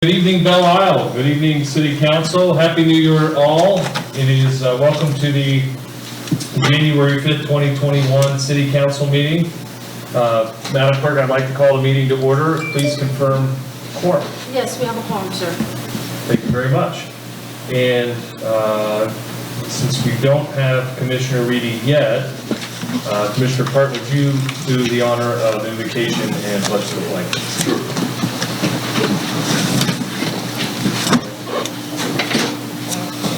Good evening, Belle Isle. Good evening, City Council. Happy New Year, all. It is welcome to the January 5th, 2021 City Council meeting. Madam Clerk, I'd like to call the meeting to order. Please confirm quorum. Yes, we have a quorum, sir. Thank you very much. And since we don't have Commissioner Reedy yet, Commissioner Part, would you do the honor of invocation and pledge to the flag? Sure.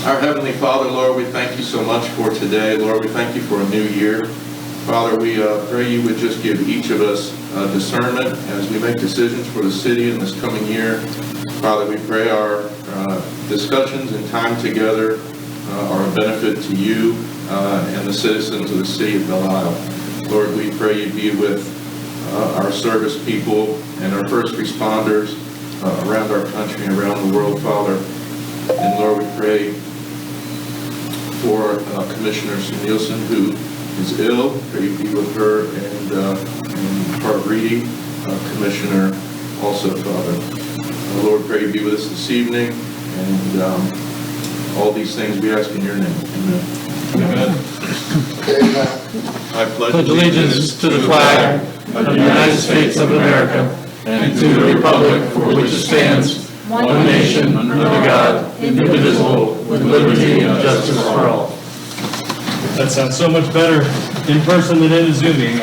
Our Heavenly Father, Lord, we thank you so much for today. Lord, we thank you for a new year. Father, we pray you would just give each of us discernment as we make decisions for the city in this coming year. Father, we pray our discussions and time together are a benefit to you and the citizens of the city of Belle Isle. Lord, we pray you be with our service people and our first responders around our country and around the world, Father. And Lord, we pray for Commissioner Nielsen, who is ill. Pray you be with her and Part Reedy, Commissioner, also, Father. Lord, pray you be with us this evening, and all these things we ask in your name. Amen. Amen. I pledge allegiance to the flag of the United States of America and to the republic for which it stands, one nation, under God, indivisible, with liberty and justice for all. That sounds so much better in person than in a Zoom meeting.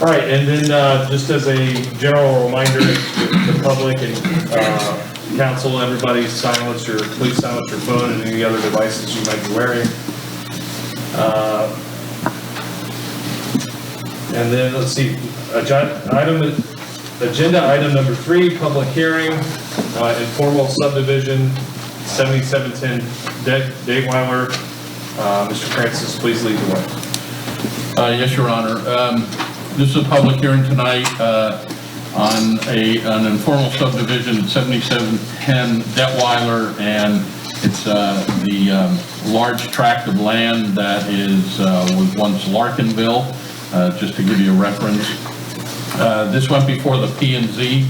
All right, and then just as a general reminder to the public and council, everybody please silence your phone and any other devices you might be wearing. And then let's see, agenda item number 3, public hearing, informal subdivision, 7710 Dateweiler. Mr. Francis, please lead the way. Yes, Your Honor. This is a public hearing tonight on an informal subdivision, 7710 Dateweiler, and it's the large tract of land that was once Larkinville. Just to give you a reference. This went before the P&Z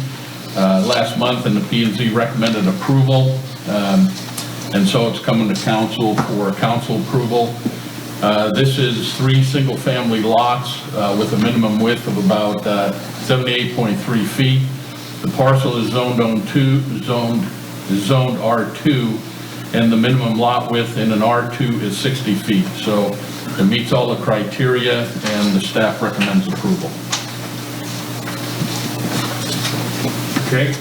last month, and the P&Z recommended approval, and so it's coming to council for council approval. This is 3 single-family lots with a minimum width of about 78.3 feet. The parcel is zoned R2, and the minimum lot width in an R2 is 60 feet. So it meets all the criteria, and the staff recommends approval. Okay.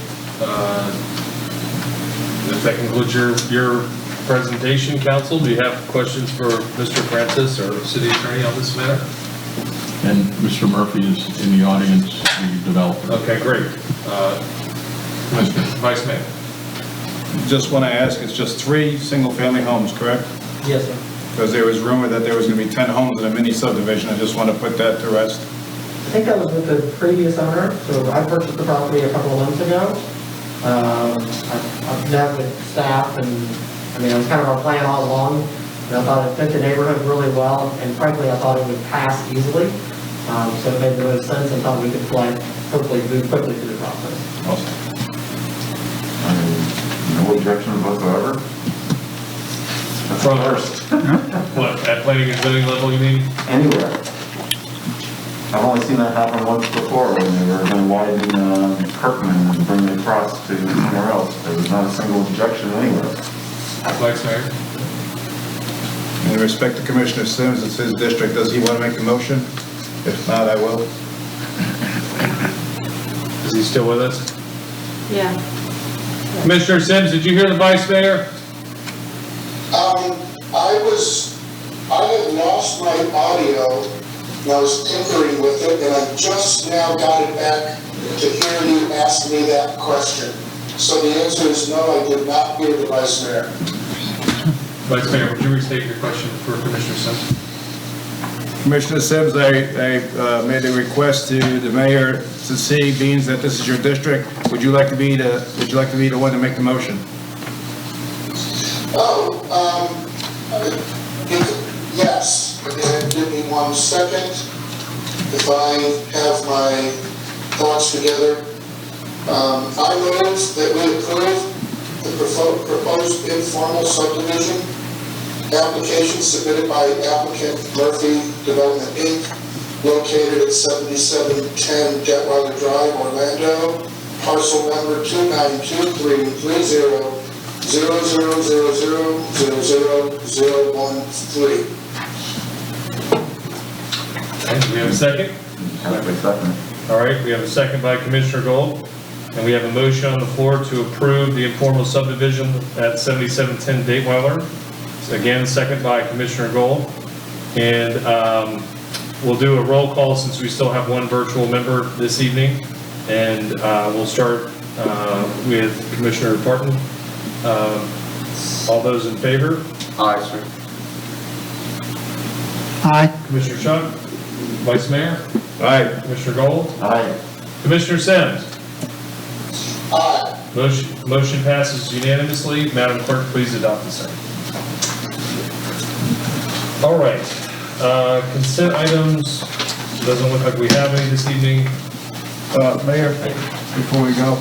If that concludes your presentation, council, do you have questions for Mr. Francis or city attorney on this matter? And Mr. Murphy is in the audience, the developer. Okay, great. Vice Mayor. Just want to ask, it's just 3 single-family homes, correct? Yes, sir. Because there was rumor that there was going to be 10 homes in a mini subdivision. I just want to put that to rest. I think I was with the previous owner, so I purchased the property a couple of months ago. I've met with staff, and I mean, it was kind of our plan all along. And I thought it fit the neighborhood really well, and frankly, I thought it would pass easily. So it made the most sense, and thought we could hopefully move quickly through the process. Awesome. No objection whatsoever. From what, at planning and zoning level, you mean? Anywhere. I've only seen that happen once before when they were going to widen Kirkman and bring it across to somewhere else. There was not a single objection anywhere. Vice Mayor. In respect to Commissioner Sims, it's his district. Does he want to make the motion? If not, I will. Is he still with us? Yeah. Commissioner Sims, did you hear the Vice Mayor? I had lost my audio and I was tinkering with it, and I just now got it back to hear you ask me that question. So the answer is no, I did not hear the Vice Mayor. Vice Mayor, would you restate your question for Commissioner Sims? Commissioner Sims, I made a request to the mayor to see, being that this is your district, would you like to be the one to make the motion? Yes. Give me 1 second. If I have my thoughts together. I move that we approve the proposed informal subdivision application submitted by applicant Murphy Development Inc., located at 7710 Detweiler Drive, Orlando, parcel number 2923300000013. Okay, do we have a second? Second. All right, we have a second by Commissioner Gold, and we have a motion on the floor to approve the informal subdivision at 7710 Detweiler. So again, second by Commissioner Gold. And we'll do a roll call since we still have one virtual member this evening. And we'll start with Commissioner Parton. All those in favor? Aye, sir. Aye. Commissioner Shuck? Vice Mayor? Aye. Commissioner Gold? Aye. Commissioner Sims? Aye. Motion passes unanimously. Madam Clerk, please adopt the same. All right, consent items, doesn't look like we have any this evening. Mayor, before we go,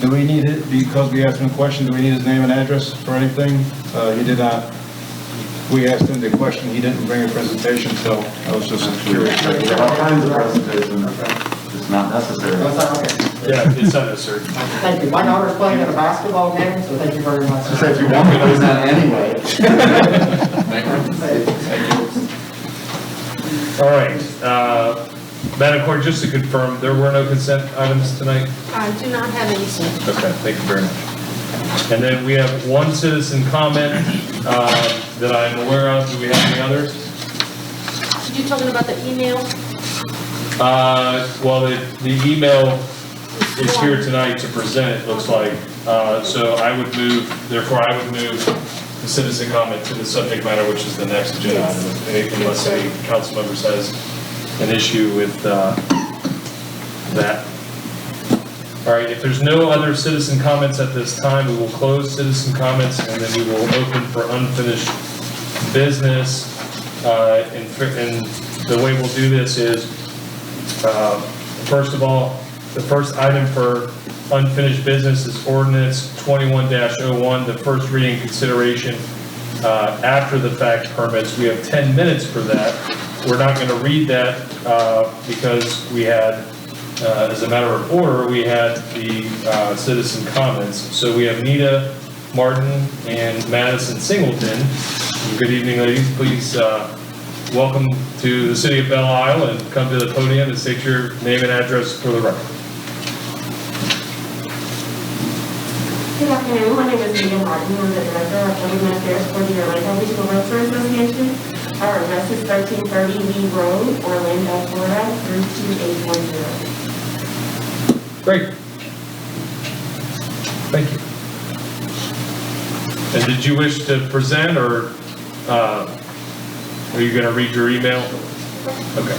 do we need it, because we asked him a question, do we need his name and address for anything? He did not. We asked him the question, he didn't bring a presentation, so I was just curious. There are all kinds of presentations, it's not necessary. Was that okay? Yeah, it's unnecessary. Thank you. My daughter's playing in a basketball game, so thank you very much. She said you want me to do that anyway. All right, Madam Clerk, just to confirm, there were no consent items tonight? I do not have any, sir. Okay, thank you very much. And then we have one citizen comment that I'm aware of. Do we have any others? You talking about the email? Well, the email is here tonight to present, it looks like. So I would move, therefore I would move the citizen comment to the subject matter, which is the next agenda item, unless any council member says an issue with that. All right, if there's no other citizen comments at this time, we will close citizen comments and then we will open for unfinished business. And the way we'll do this is, first of all, the first item for unfinished business is ordinance 21-01, the first reading consideration after the fact permits. We have 10 minutes for that. We're not going to read that because we had, as a matter of order, we had the citizen comments. So we have Nita Martin and Madison Singleton. Good evening, ladies. Please welcome to the city of Belle Isle and come to the podium and state your name and address for the record. Good afternoon, my name is Nita Martin. I'm the Director of Government Affairs for the Orlando Regional Realtor Association. Our address is 1330 Lee Road, Orlando, Florida, 32810. Great. Thank you. And did you wish to present, or are you going to read your email? Okay.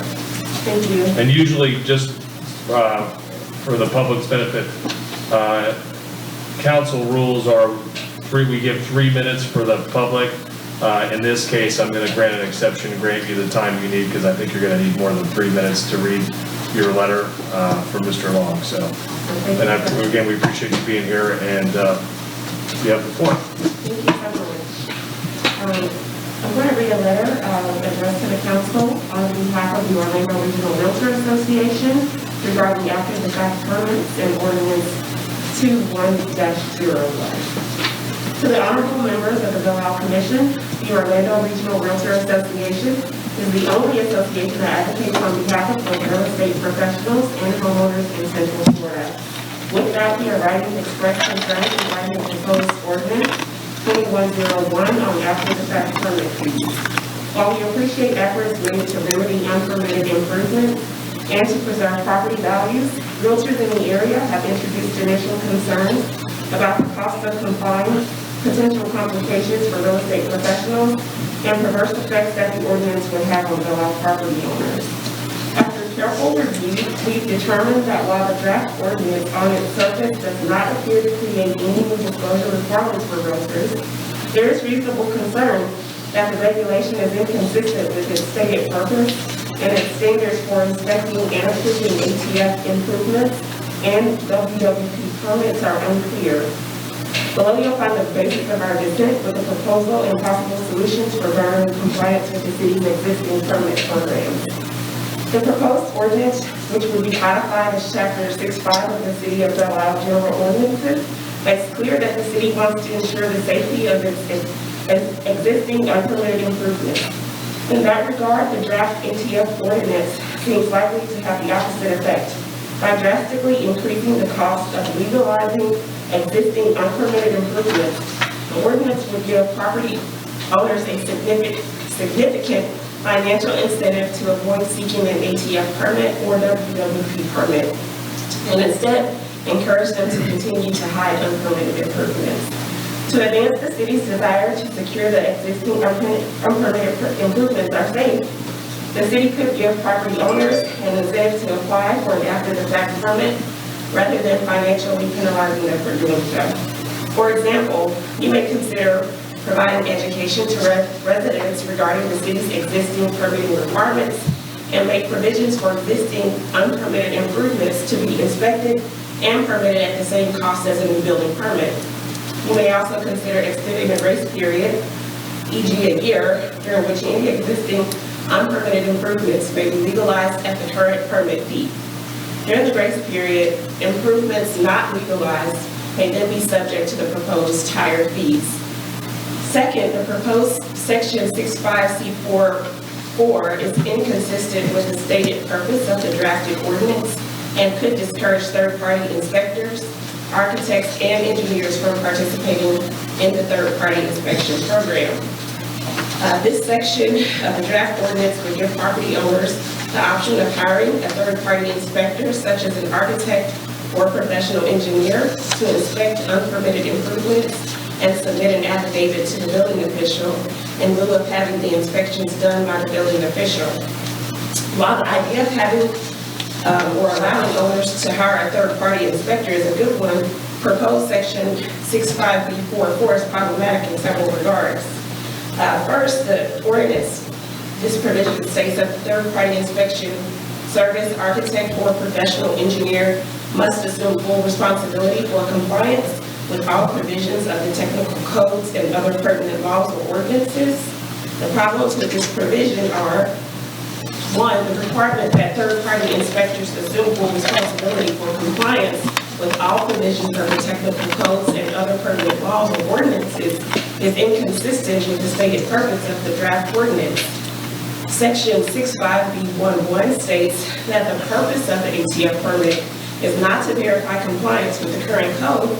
Thank you. And usually, just for the public's benefit, council rules are we give 3 minutes for the public. In this case, I'm going to grant an exception and grant you the time you need, because I think you're going to need more than 3 minutes to read your letter from Mr. Long. So, and again, we appreciate you being here, and you have the floor. Thank you so much. I'm going to read a letter addressed to the council on behalf of the Orlando Regional Realtor Association regarding after the fact permits and ordinance 21-01. To the honorable members of the Belle Isle Commission, the Orlando Regional Realtor Association is the only association that advocates on behalf of both real estate professionals and homeowners in Central Florida. With that, we are writing to express concern regarding the proposed ordinance 21-01 on after the fact permit fees. While we appreciate efforts made to remedy unpermitted improvements and to preserve property values, realtors in the area have introduced initial concerns about the cost of compliance, potential complications for real estate professionals, and perverse effects that the ordinance would have on Belle Isle property owners. After careful review, we've determined that while the draft ordinance on its surface does not appear to create any new disclosure requirements for realtors, there is reasonable concern that the regulation is inconsistent with its stated purpose and its standards for inspecting and approving ATF improvements and WWP permits are unclear. Below you'll find the basis of our dissent with a proposal and possible solutions for garnering compliance with the city's existing permit programs. The proposed ordinance, which would be codified as Chapter 6.5 of the City of Belle Isle General Ordinances, makes clear that the city wants to ensure the safety of its existing unpermitted improvements. In that regard, the draft ATF ordinance seems likely to have the opposite effect. By drastically increasing the cost of legalizing existing unpermitted improvements, the ordinance would give property owners a significant financial incentive to avoid seeking an ATF permit or WWP permit, and instead encourage them to continue to hide unpermitted improvements. To advance the city's desire to secure the existing unpermitted improvements are safe, the city could give property owners an incentive to apply for an after-the-fact permit rather than financially penalizing them for doing so. For example, you may consider providing education to residents regarding the city's existing permitting requirements and make provisions for existing unpermitted improvements to be inspected and permitted at the same cost as a new building permit. You may also consider extending the grace period, e.g. a year, during which any existing unpermitted improvements may be legalized at the current permit fee. During the grace period, improvements not legalized may then be subject to the proposed higher fees. Second, the proposed Section 65C4 is inconsistent with the stated purpose of the drafted ordinance and could discourage third-party inspectors, architects, and engineers from participating in the third-party inspection program. This section of the draft ordinance would give property owners the option of hiring a third-party inspector, such as an architect or professional engineer, to inspect unpermitted improvements and submit an affidavit to the building official in lieu of having the inspections done by the building official. While the idea of having or allowing owners to hire a third-party inspector is a good one, proposed Section 65B44 is problematic in several regards. First, the ordinance, this provision states that the third-party inspection service, architect, or professional engineer must assume full responsibility for compliance with all provisions of the technical codes and other pertinent laws or ordinances. The problems with this provision are: one, the requirement that third-party inspectors assume full responsibility for compliance with all provisions of the technical codes and other pertinent laws or ordinances is inconsistent with the stated purpose of the draft ordinance. Section 65B11 states that the purpose of the ATF permit is not to verify compliance with the current code,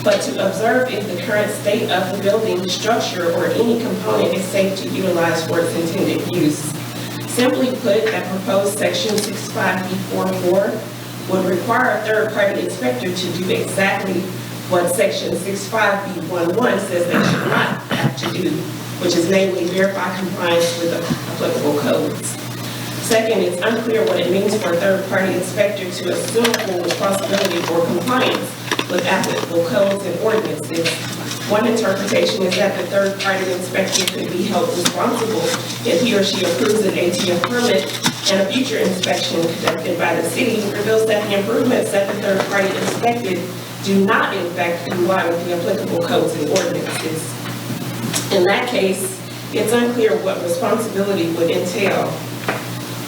but to observe if the current state of the building, structure, or any component is safe to utilize for its intended use. Simply put, a proposed Section 65B44 would require a third-party inspector to do exactly what Section 65B11 says they should not have to do, which is namely verify compliance with the applicable codes. Second, it's unclear what it means for a third-party inspector to assume full responsibility for compliance with applicable codes and ordinances. One interpretation is that the third-party inspector could be held responsible if he or she approves an ATF permit and a future inspection conducted by the city reveals that the improvements that the third-party inspected do not in fact comply with the applicable codes and ordinances. In that case, it's unclear what responsibility would entail.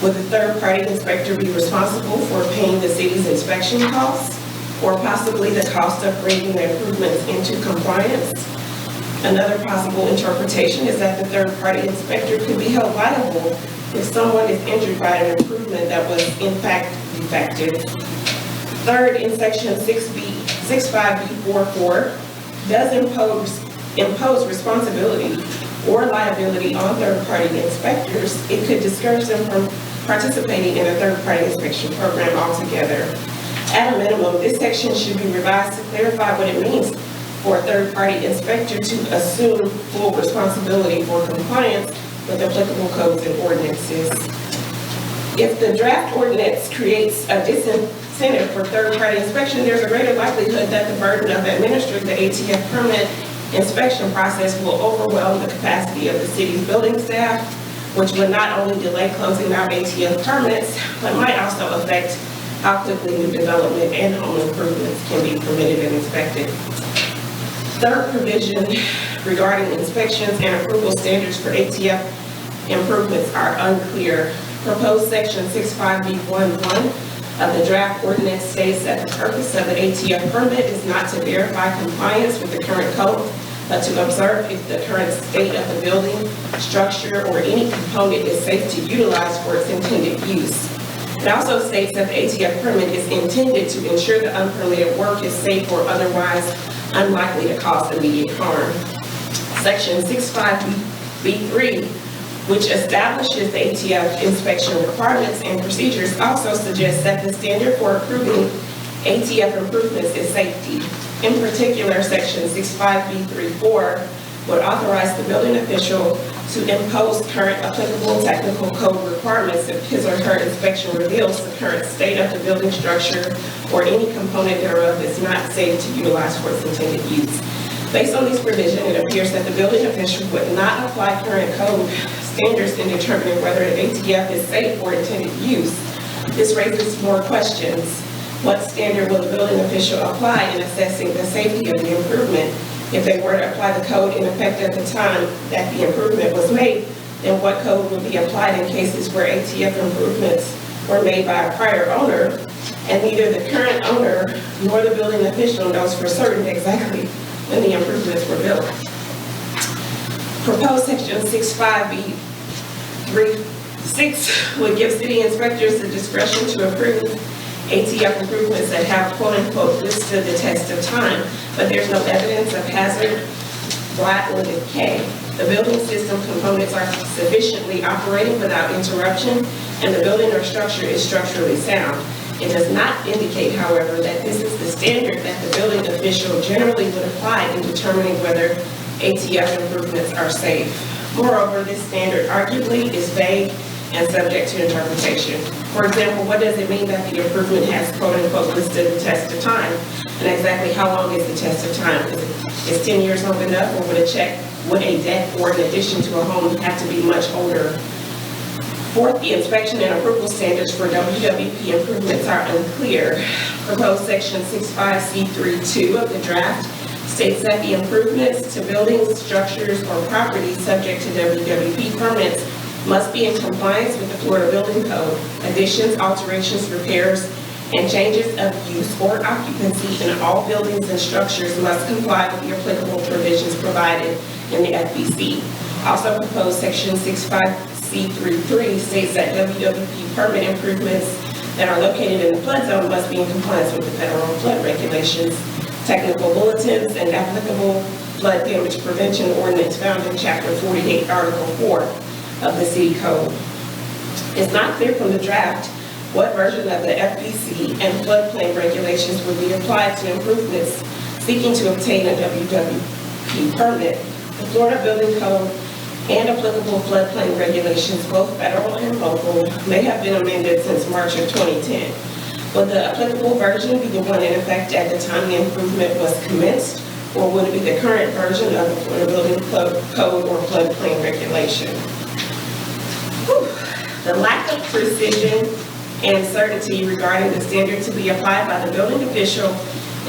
Would the third-party inspector be responsible for paying the city's inspection costs, or possibly the cost of bringing the improvements into compliance? Another possible interpretation is that the third-party inspector could be held liable if someone is injured by an improvement that was in fact defective. Third, in Section 65B44 does impose responsibility or liability on third-party inspectors. It could discourage them from participating in a third-party inspection program altogether. At a minimum, this section should be revised to clarify what it means for a third-party inspector to assume full responsibility for compliance with applicable codes and ordinances. If the draft ordinance creates a disincentive for third-party inspection, there's a greater likelihood that the burden of administering the ATF permit inspection process will overwhelm the capacity of the city's building staff, which would not only delay closing out ATF permits, but might also affect how quickly new development and home improvements can be permitted and inspected. Third provision regarding inspections and approval standards for ATF improvements are unclear. Proposed section 65B11 of the draft ordinance states that the purpose of the ATF permit is not to verify compliance with the current code, but to observe if the current state of the building, structure, or any component is safe to utilize for its intended use. It also states that the ATF permit is intended to ensure the unpermitted work is safe or otherwise unlikely to cause immediate harm. Section 65B3, which establishes the ATF inspection requirements and procedures, also suggests that the standard for approving ATF improvements is safety. In particular, section 65B34 would authorize the building official to impose current applicable technical code requirements if his or her inspection reveals the current state of the building structure or any component thereof is not safe to utilize for its intended use. Based on these provisions, it appears that the building official would not apply current code standards in determining whether an ATF is safe for intended use. This raises more questions. What standard will the building official apply in assessing the safety of the improvement? If they were to apply the code in effect at the time that the improvement was made, then what code would be applied in cases where ATF improvements were made by a prior owner, and neither the current owner nor the building official knows for certain exactly when the improvements were built? Proposed section 65B36 would give city inspectors the discretion to approve ATF improvements that have quote-unquote withstood the test of time, but there's no evidence of hazard, blight, or decay. The building system components are sufficiently operating without interruption, and the building or structure is structurally sound. It does not indicate, however, that this is the standard that the building official generally would apply in determining whether ATF improvements are safe. Moreover, this standard arguably is vague and subject to interpretation. For example, what does it mean that the improvement has quote-unquote withstood the test of time? And exactly how long is the test of time? Is 10 years long enough, or would a deck or an addition to a home have to be much older? Fourth, the inspection and approval standards for WWP improvements are unclear. Proposed section 65C32 of the draft states that the improvements to buildings, structures, or properties subject to WWP permits must be in compliance with the Florida Building Code. Additions, alterations, repairs, and changes of use or occupancy in all buildings and structures must comply with the applicable provisions provided in the FBC. Also, proposed section 65C33 states that WWP permit improvements that are located in the flood zone must be in compliance with the federal flood regulations, technical bulletins, and applicable flood damage prevention ordinance found in chapter 48, article 4 of the city code. It's not clear from the draft what version of the FBC and floodplain regulations would be applied to improvements seeking to obtain a WWP permit. The Florida Building Code and applicable floodplain regulations, both federal and local, may have been amended since March of 2010. Would the applicable version be the one in effect at the time the improvement was commenced, or would it be the current version of the Florida Building Code or floodplain regulation? The lack of precision and certainty regarding the standard to be applied by the building official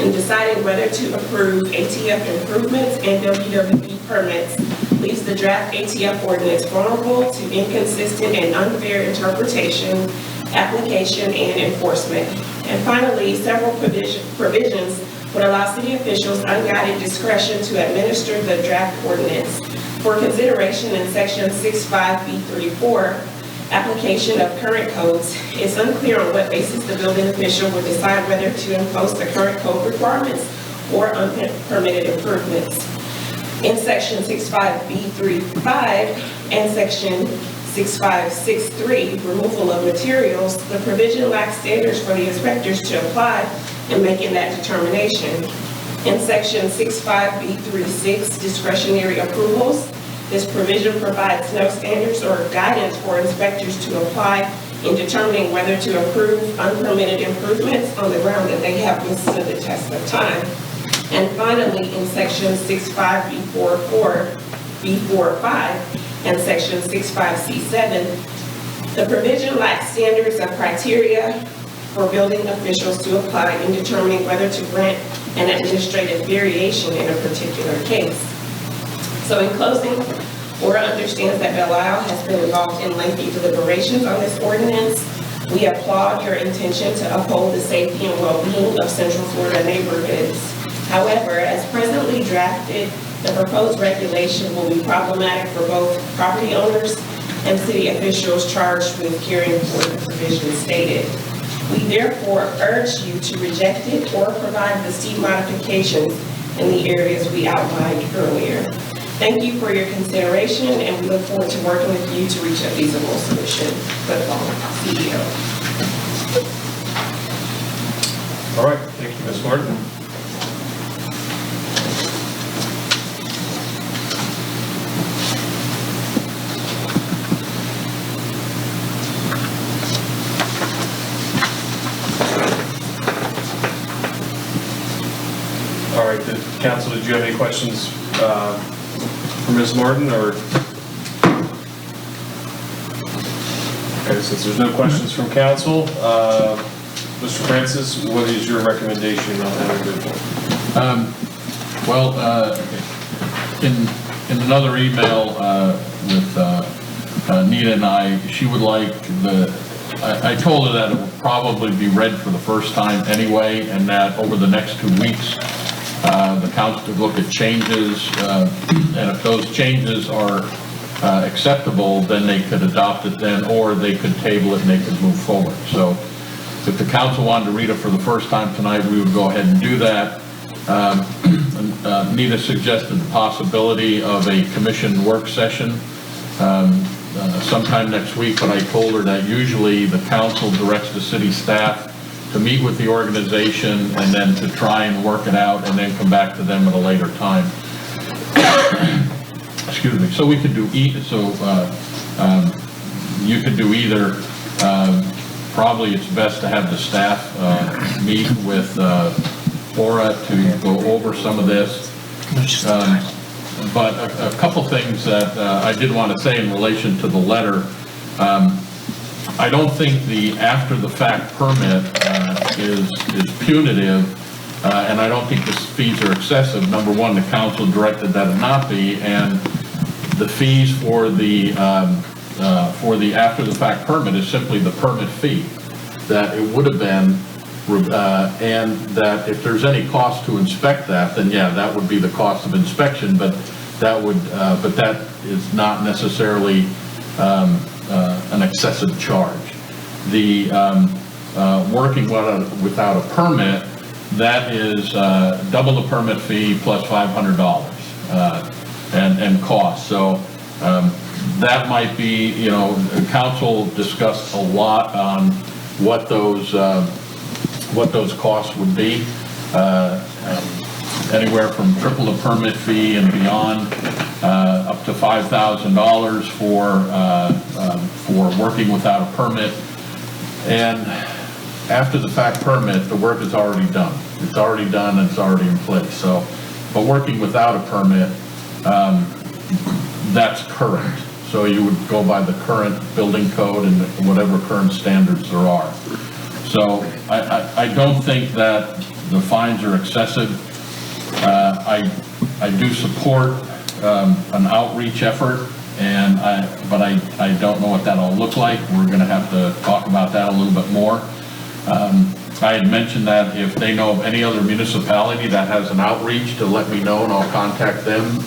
in deciding whether to approve ATF improvements and WWP permits leaves the draft ATF ordinance vulnerable to inconsistent and unfair interpretation, application, and enforcement. And finally, several provisions would allow city officials unguided discretion to administer the draft ordinance. For consideration in section 65B34, application of current codes, it's unclear on what basis the building official would decide whether to impose the current code requirements or unpermitted improvements. In section 65B35 and section 6563, removal of materials, the provision lacks standards for the inspectors to apply in making that determination. In section 65B36, discretionary approvals, this provision provides no standards or guidance for inspectors to apply in determining whether to approve unpermitted improvements on the ground that they have withstood the test of time. And finally, in section 65B45, and Section 65C7, the provision lacks standards of criteria for building officials to apply in determining whether to grant an administrative variation in a particular case. So in closing, Aura understands that Belle has been involved in lengthy deliberations on this ordinance. We applaud your intention to uphold the safety and well-being of Central Florida neighborhoods. However, as presently drafted, the proposed regulation will be problematic for both property owners and city officials charged with caring for the provisions stated. We therefore urge you to reject it or provide the steep modifications in the areas we outlined earlier. Thank you for your consideration, and we look forward to working with you to reach a feasible solution. Good luck, CEO. All right, thank you, Ms. Martin. All right, Council, did you have any questions for Ms. Martin, or? Okay, since there's no questions from council, Mr. Francis, what is your recommendation on how to move forward? In another email with Nita and I, she would like I told her that it would probably be read for the first time anyway, and that over the next 2 weeks, the council could look at changes, and if those changes are acceptable, then they could adopt it then, or they could table it and they could move forward. So if the council wanted to read it for the first time tonight, we would go ahead and do that. Nita suggested the possibility of a commission work session sometime next week, but I told her that usually the council directs the city staff to meet with the organization and then to try and work it out and then come back to them at a later time. Excuse me. So we could do you could do either. Probably it's best to have the staff meet with Aura to go over some of this. But a couple things that I did want to say in relation to the letter. I don't think the after-the-fact permit is punitive, and I don't think the fees are excessive. Number one, the council directed that it not be, and the fees for the after-the-fact permit is simply the permit fee that it would have been, and that if there's any cost to inspect that, then yeah, that would be the cost of inspection, but that is not necessarily an excessive charge. The working without a permit, that is double the permit fee plus $500 and cost. So that might be, council discussed a lot on what those costs would be. Anywhere from triple the permit fee and beyond, up to $5,000 for working without a permit. And after the fact permit, the work is already done. It's already done and it's already in place. So, but working without a permit, that's current. So you would go by the current building code and whatever current standards there are. So I don't think that the fines are excessive. I do support an outreach effort, but I don't know what that'll look like. We're going to have to talk about that a little bit more. I had mentioned that if they know of any other municipality that has an outreach, to let me know and I'll contact them.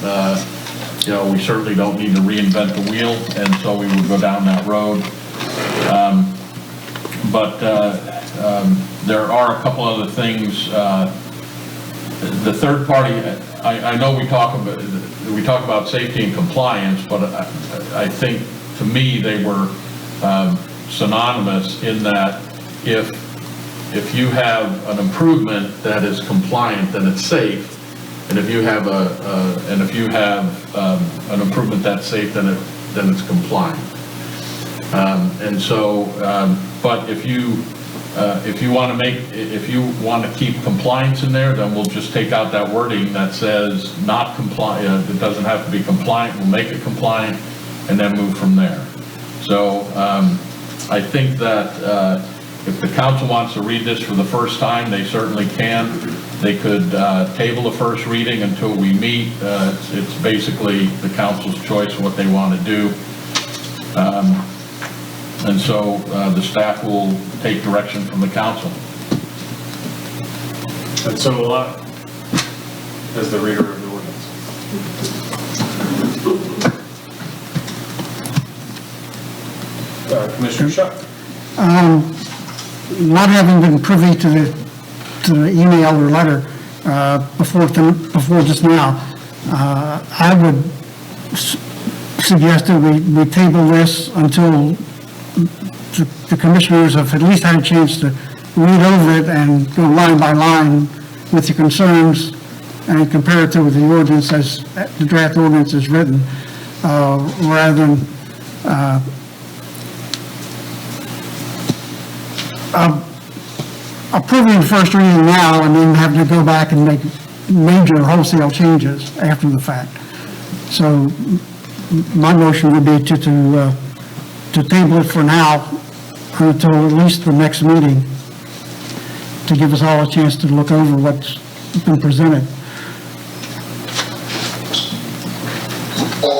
We certainly don't need to reinvent the wheel, and so we would go down that road. But there are a couple other things. The third party, I know we talk about safety and compliance, but I think to me they were synonymous in that if you have an improvement that is compliant, then it's safe, and if you have an improvement that's safe, then it's compliant. And so, but if you want to keep compliance in there, then we'll just take out that wording that says not compliant. It doesn't have to be compliant. We'll make it compliant. and then move from there. So I think that if the council wants to read this for the first time, they certainly can. They could table the first reading until we meet. It's basically the council's choice of what they want to do. And so the staff will take direction from the council. And so will I, as the reader of the ordinance. Commissioner Shuck. Not having been privy to the email or letter before just now, I would suggest that we table this until the commissioners have at least had a chance to read over it and go line by line with the concerns and compare it to the ordinance as the draft ordinance is written, rather than approving the first reading now and then having to go back and make major wholesale changes after the fact. So my motion would be to table it for now until at least the next meeting, to give us all a chance to look over what's been presented.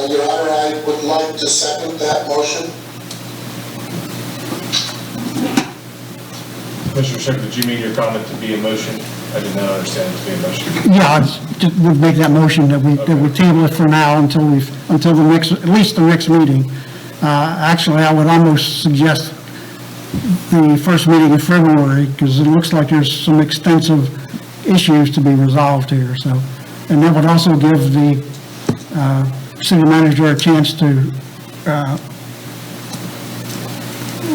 Your Honor, I would like to second that motion. Commissioner Shuck, did you mean your comment to be a motion? I did not understand it to be a motion. Yeah, I just would make that motion that we table it for now until the next, at least the next meeting. Actually, I would almost suggest the first meeting in February, because it looks like there's some extensive issues to be resolved here. So, and that would also give the city manager a chance to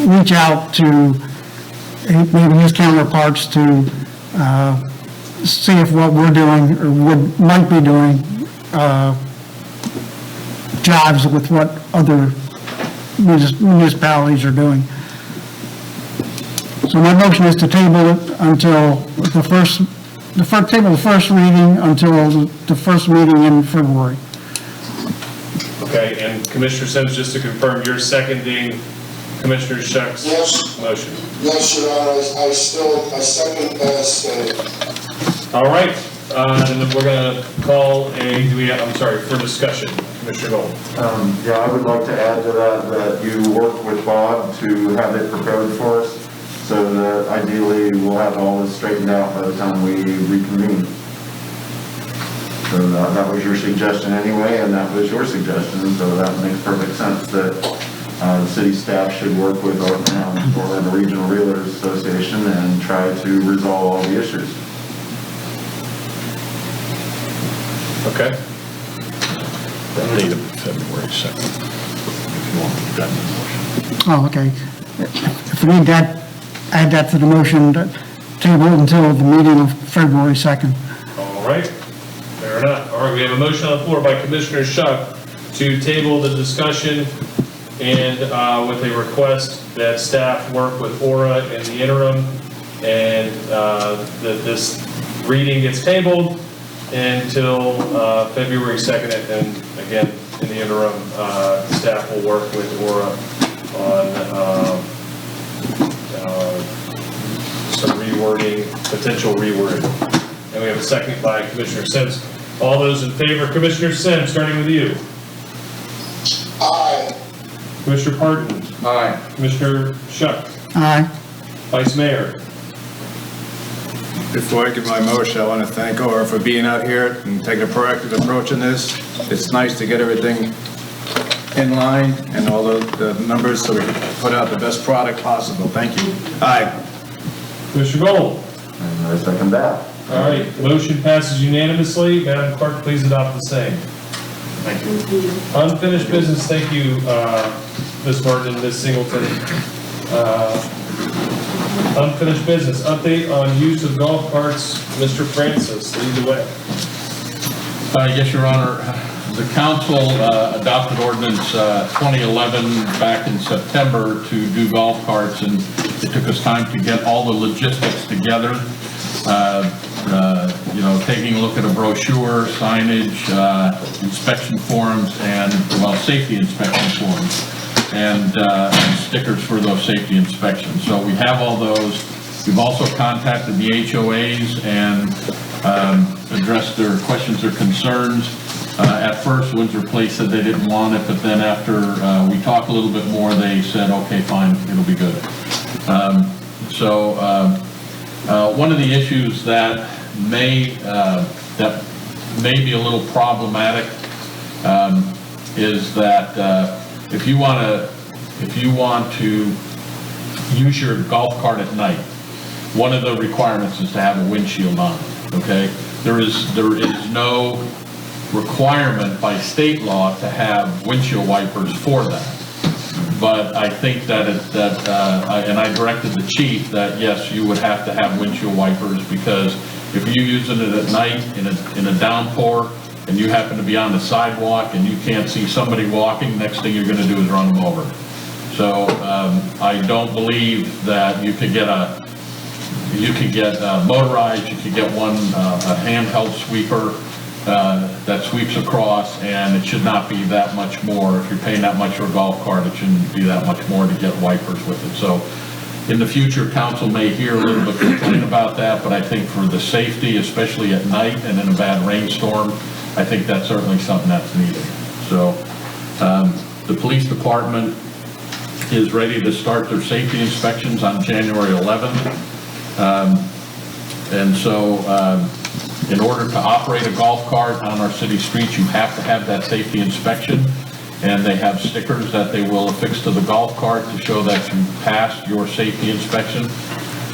reach out to maybe his counterparts to see if what we're doing or might be doing jives with what other municipalities are doing. So my motion is to table it until the first reading until the first meeting in February. Okay, and Commissioner Sims, just to confirm, you're seconding Commissioner Shuck's motion? Yes, Your Honor, I second as stated. All right, and then we're going to call for discussion. Commissioner Gold. Yeah, I would like to add to that you work with Bob to have it prepared for us, so that ideally we'll have all this straightened out by the time we reconvene. So that was your suggestion anyway, and that was your suggestion, so that makes perfect sense that the city staff should work with Orlando Regional Realtors Association and try to resolve all the issues. Okay. Date of February 2nd. If you want that motion. Oh, okay. If we need that, add that to the motion, table until the meeting of February 2nd. All right, fair enough. All right, we have a motion on the floor by Commissioner Shuck to table the discussion and with a request that staff work with Aura in the interim, and that this reading gets tabled until February 2nd, and again, in the interim, staff will work with Aura on some rewording, potential rewording. And we have a second by Commissioner Sims. All those in favor, Commissioner Sims, starting with you. Aye. Commissioner Parton. Aye. Commissioner Shuck. Aye. Vice Mayor. Before I give my motion, I want to thank Aura for being out here and taking a proactive approach in this. It's nice to get everything in line and all the numbers so we can put out the best product possible. Thank you. Aye. Commissioner Gold. And I second that. All right, motion passes unanimously. Madam Clerk, please adopt the same. Thank you. Unfinished business, thank you, Ms. Martin, Ms. Singleton. Unfinished business, update on use of golf carts. Mr. Francis, lead the way. Yes, Your Honor. The council adopted ordinance 2011 back in September to do golf carts, and it took us time to get all the logistics together. taking a look at a brochure, signage, inspection forms, and, well, safety inspection forms, and stickers for those safety inspections. So we have all those. We've also contacted the HOAs and addressed their questions or concerns. At first, Windsor Place said they didn't want it, but then after we talked a little bit more, they said, okay, fine, it'll be good. One of the issues that may be a little problematic is that if you want to use your golf cart at night, one of the requirements is to have a windshield on it, okay? There is no requirement by state law to have windshield wipers for that. But I think that and I directed the chief that yes, you would have to have windshield wipers, because if you're using it at night in a downpour and you happen to be on the sidewalk and you can't see somebody walking, next thing you're gonna do is run them over. So I don't believe that you could get motorized, you could get one, a handheld sweeper that sweeps across, and it should not be that much more. If you're paying that much for a golf cart, it shouldn't be that much more to get wipers with it. So in the future, council may hear a little bit complaint about that, but I think for the safety, especially at night and in a bad rainstorm, I think that's certainly something that's needed. So the police department is ready to start their safety inspections on January 11th. And so in order to operate a golf cart on our city streets, you have to have that safety inspection, and they have stickers that they will affix to the golf cart to show that you passed your safety inspection.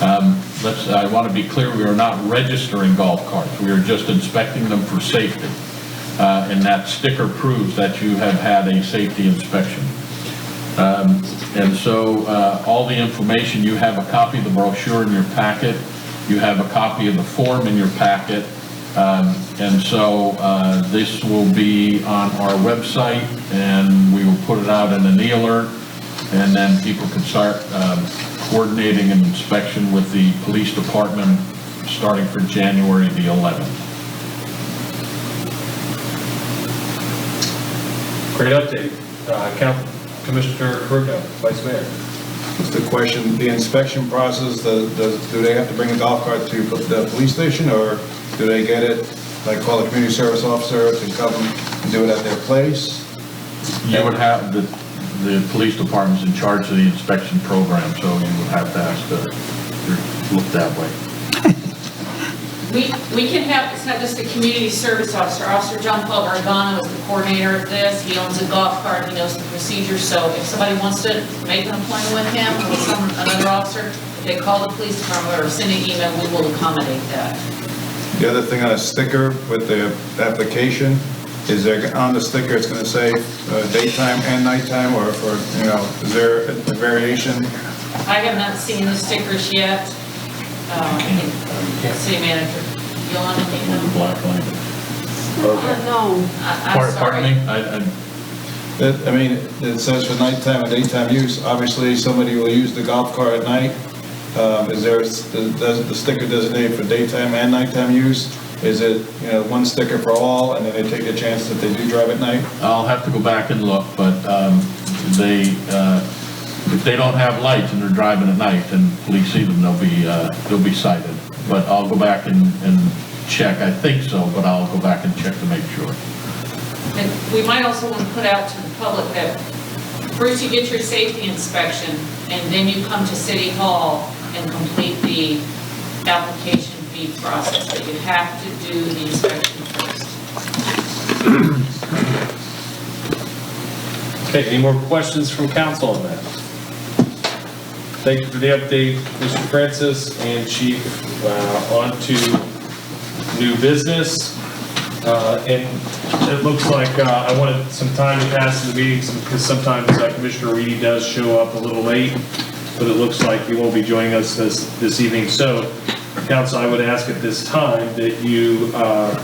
I want to be clear, we are not registering golf carts. We are just inspecting them for safety. And that sticker proves that you have had a safety inspection. And so all the information, you have a copy of the brochure in your packet, you have a copy of the form in your packet, and so this will be on our website, and we will put it out in an e-alert, and then people can start coordinating an inspection with the police department starting for January the 11th. Great update. Commissioner Caruco, Vice Mayor. Just a question, the inspection process, do they have to bring a golf cart to the police station, or do they get it, like call a community service officer to come and do it at their place? You would have, the police department's in charge of the inspection program, so you would have to ask to look that way. We can have, it's not just a community service officer. Officer John Paul Gargano is the coordinator of this. He owns a golf cart, he knows the procedure, so if somebody wants to make an appointment with him or with another officer, if they call the police department or send an email, we will accommodate that. The other thing on a sticker with the application, is there, on the sticker, it's going to say daytime and nighttime, or for, is there a variation? I have not seen the stickers yet. City manager, Yolanda, do you know? Black line. No, I'm Pardon sorry. me? I mean, it says for nighttime and daytime use. Obviously, somebody will use the golf cart at night. Is there, does the sticker designate for daytime and nighttime use? Is it, one sticker for all, and then they take a chance that they do drive at night? I'll have to go back and look, but if they don't have lights and they're driving at night and police see them, they'll be cited. But I'll go back and check. I think so, but I'll go back and check to make sure. And we might also want to put out to the public that first you get your safety inspection, and then you come to City Hall and complete the application fee process, but you have to do the inspection first. Okay, any more questions from council on that? Thank you for the update, Mr. Francis and Chief. On to new business. And it looks like I wanted some time to pass in the meeting because sometimes Commissioner Reedy does show up a little late, but it looks like he won't be joining us this evening. So, council, I would ask at this time that you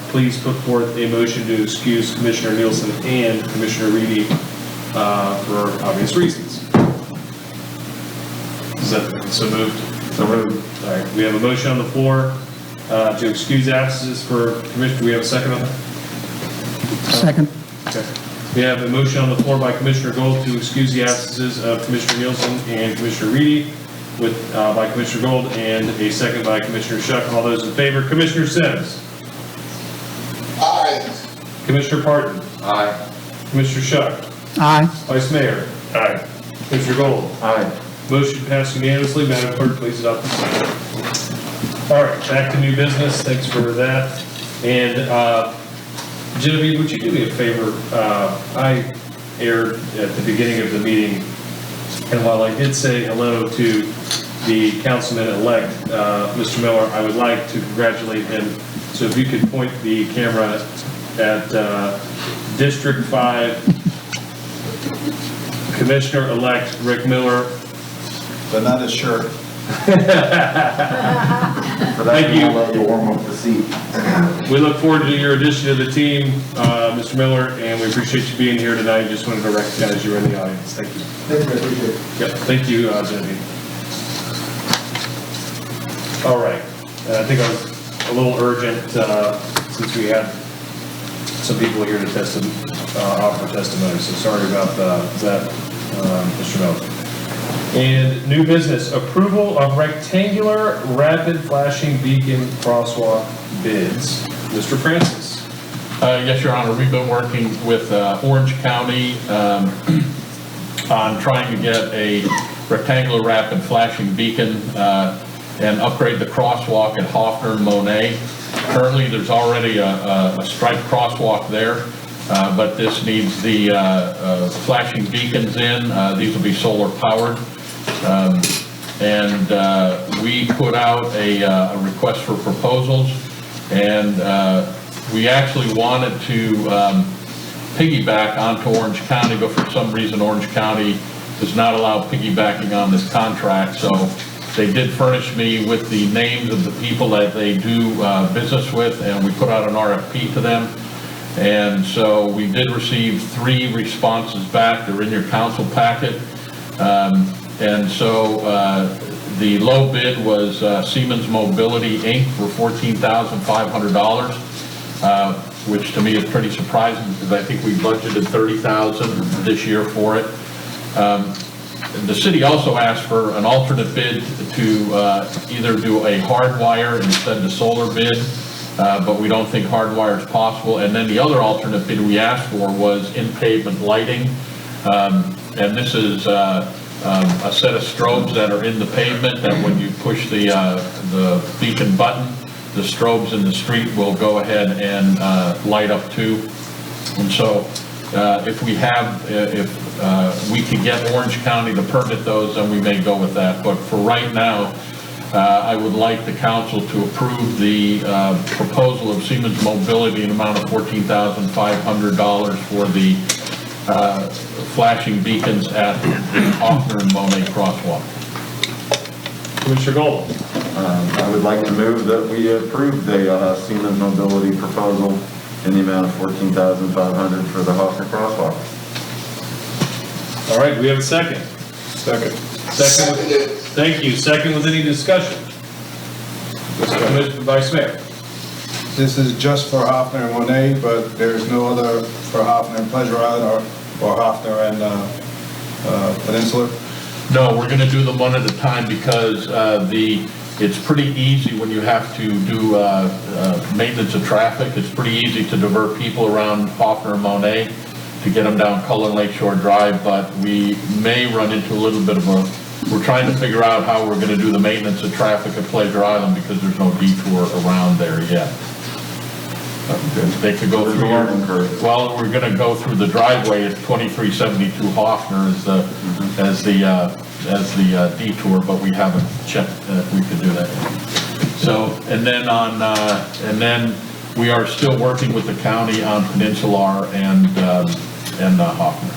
please put forth a motion to excuse Commissioner Nielsen and Commissioner Reedy for obvious reasons. Is that so moved? So moved. All right, we have a motion on the floor to excuse absences for Commissioner. Do we have a second on that? Second. Okay. We have a motion on the floor by Commissioner Gold to excuse the absences of Commissioner Nielsen and Commissioner Reedy by Commissioner Gold, and a second by Commissioner Shuck. All those in favor, Commissioner Sims. Aye. Commissioner Parton. Aye. Commissioner Shuck. Aye. Vice Mayor. Aye. Commissioner Gold. Aye. Motion passed unanimously. Madam Clerk, please adopt the sign. All right, back to new business. Thanks for that. And Genevieve, would you do me a favor? I aired at the beginning of the meeting, and while I did say hello to the councilman-elect, Mr. Miller, I would like to congratulate him. So if you could point the camera at District 5 Commissioner-elect Rick Miller. But not his shirt. Thank you. I'll let you warm up the seat. We look forward to your addition to the team, Mr. Miller, and we appreciate you being here tonight. Just wanted to recognize you in the audience. Thank you. Thank you, I appreciate it. Yep, thank you, Genevieve. All right, I think I was a little urgent since we had some people here to offer testimony, so sorry about that, Mr. Miller. And new business, approval of rectangular rapid flashing beacon crosswalk bids. Mr. Francis. Yes, Your Honor, we've been working with Orange County on trying to get a rectangular rapid flashing beacon and upgrade the crosswalk at Hoffner and Monet. Currently, there's already a striped crosswalk there, but this needs the flashing beacons in. These will be solar powered. And we put out a request for proposals, and we actually wanted to piggyback onto Orange County, but for some reason Orange County does not allow piggybacking on this contract. So they did furnish me with the names of the people that they do business with, and we put out an RFP to them. And so we did receive 3 responses back. They're in your council packet. And so the low bid was Siemens Mobility Inc. for $14,500, which to me is pretty surprising because I think we budgeted $30,000 this year for it. The city also asked for an alternate bid to either do a hard wire instead of solar bid, but we don't think hard wire is possible. And then the other alternate bid we asked for was in-pavement lighting, and this is a set of strobes that are in the pavement that when you push the beacon button, the strobes in the street will go ahead and light up too. And so if we could get Orange County to permit those, then we may go with that. But for right now, I would like the council to approve the proposal of Siemens Mobility in an amount of $14,500 for the flashing beacons at the Hoffner and Monet crosswalk. Commissioner Gold. I would like to move that we approve the Siemens Mobility proposal in the amount of $14,500 for the Hoffner crosswalk. All right, do we have a second? Second. Seconded. Thank you. Second with any discussion? Mr. Vice Mayor. This is just for Hoffner and Monet, but there's no other for Hoffner and Pleasure Island or Hoffner and Peninsula? No, we're going to do them one at a time because it's pretty easy when you have to do maintenance of traffic. It's pretty easy to divert people around Hoffner and Monet to get them down Cullen Lakeshore Drive, but we may run into a little bit of we're trying to figure out how we're going to do the maintenance of traffic at Pleasure Island because there's no detour around there yet. They could go through well, we're going to go through the driveway at 2372 Hoffner as the detour, but we haven't checked if we could do that. So, and then we are still working with the county on Peninsular and Hoffner.